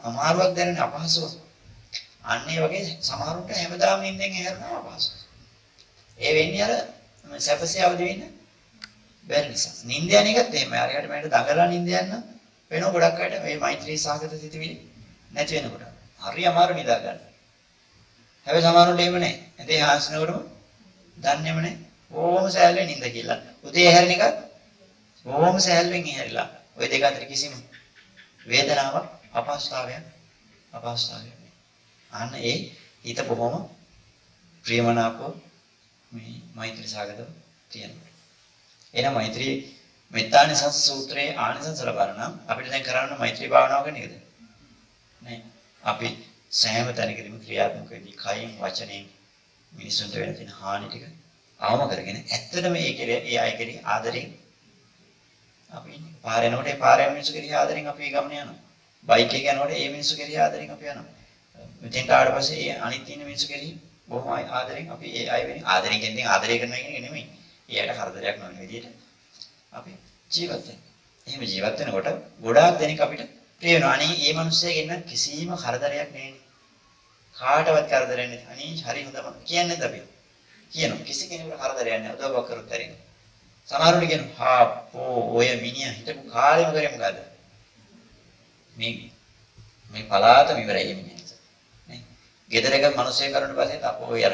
අමාරුවක් දැනෙන අපහසුවක්. අන්න ඒ වගේ සමහරුන්ට හැමදාම නිින්දෙන් ඇහැරෙනවා අපහසුයි. ඒ වෙන්නේ අර සැපසේ අවදි වෙන්න බැරි නිසා. නිින්ද යන එකත් එහෙමයි. හරියට මට දඟලලා නිින්ද යන්න වෙන ගොඩක් අයට මේ මෛත්‍රී සාගත සිතුවිලි නැති වෙනකොට. හරි අමාරු නිදා ගන්න. හැබැයි සමහරුන්ට එහෙම නැහැ. එතේ හාස්නකොටම දන්නේම නැහැ. ඕම සෑල්ලෙන් නිින්ද කියලා. උදේ හැරෙන එකත් ඕම සෑල්ලෙන් ඉහැරිලා. ওই දෙක අතර කිසිම වේදනාවක් අපහසුතාවයක් නෑ. අන්න ඒ හිත බොහොම ප්‍රියමනාපව මේ මෛත්‍රී සාගතව තියෙනවා. එහෙනම් මෛත්‍රී මෙත්තානිසංස සූත්‍රයේ ආනිසංස ලබන්න නම් අපිට දැන් කරන්න මෛත්‍රී භාවනාව කරන එකද? නෑ. අපි සෑම තැනකදීම ක්‍රියාත්මක වෙදී කයින් වචනෙන් මිනිසුන්ට වෙන තියෙන හානි ටික අවම කරගෙන ඇත්තටම ඒ අය කෙරෙහි ආදරෙන් අපි ඉන්නේ. පාර යනකොට ඒ පාර යන මිනිස්සු කෙරෙහි ආදරෙන් අපි ගමන යනවා. බයික් එක යනකොට ඒ මිනිස්සු කෙරෙහි ආදරෙන් අපි යනවා. මෙතෙන්ට ආවට පස්සේ ඒ අනිත් ඉන්න මිනිස්සු කෙරෙහි බොහොම ආදරෙන් අපි ඒ අය වෙන ආදරෙන් කියන්නේ ආදරය කරනවා කියන එක නෙමෙයි. එයාට කරදරයක් නොවන විදිහට අපි ජීවත් වෙනවා. එහෙම ජීවත් වෙනකොට ගොඩාක් දෙනෙක් අපිට ප්‍රිය වෙනවා. අනේ මේ මිනිස්සෙගෙන් කිසිම කරදරයක් නැහැ. කාටවත් කරදරයක් නැහැ. අනේ හරි හොඳම කියන්නේ නැද්ද අපි? කියනවා. කිසි කෙනෙකුට කරදරයක් නැහැ. උදව්වක් කරොත් හරියනවා. සමහරුන්ට කියනවා ඔය මිනිහා හිටපු කාලෙම කරේ මොකද? මේ පලාතම ඉවරයි මේ මිනිහා. නේ? ගෙදරක මිනිස්සෙක් කරුණ පස්සේ අපෝ යර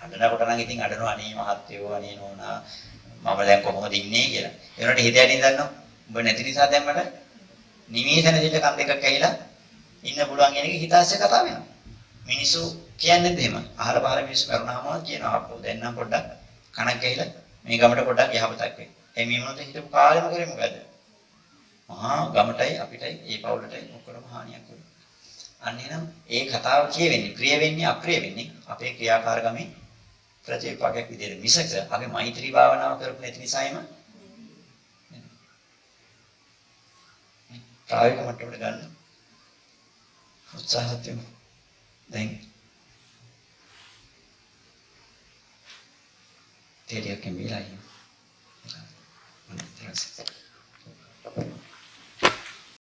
අඬනකොට නම් ඉතින් අඬනවා අනේ මහත්තයෝ අනේ නෝනා මම දැන් කොහොමද ඉන්නේ කියලා. ඒනට හිත ඇටින් දන්නවා. ඔබ නැති නිසා දැන් මට නිමේෂන දෙක කන් දෙකක් ඇහිලා ඉන්න පුළුවන් කියන එක හිතාස්සේ කතා වෙනවා. මිනිස්සු කියන්නේ එහෙම. අහල පහල මිනිස්සු කරුණාම කියනවා අපෝ දැන් නම් පොඩ්ඩක් කණක් ඇහිලා මේ ගමට පොඩ්ඩක් යහපතක් වෙයි. මේ මොනවද හිතපු කාලෙම කරේ මොකද? මහා ගමටයි අපිටයි ඒ පවුලටයි ඔක්කොම හානියක් වෙනවා. අන්න එහෙනම් ඒ කතාව කියවෙන්නේ ප්‍රිය වෙන්නේ අප්‍රිය වෙන්නේ අපේ ක්‍රියාකාරකමේ ප්‍රතිපාකයක් විදිහට මිසක අපි මෛත්‍රී භාවනාව කරපු නැති නිසායිම ප්‍රායෝගික මට්ටමට ගන්න උත්සාහත් වෙමු. දැන් තේරියක් එම්බිලා ඉන්න.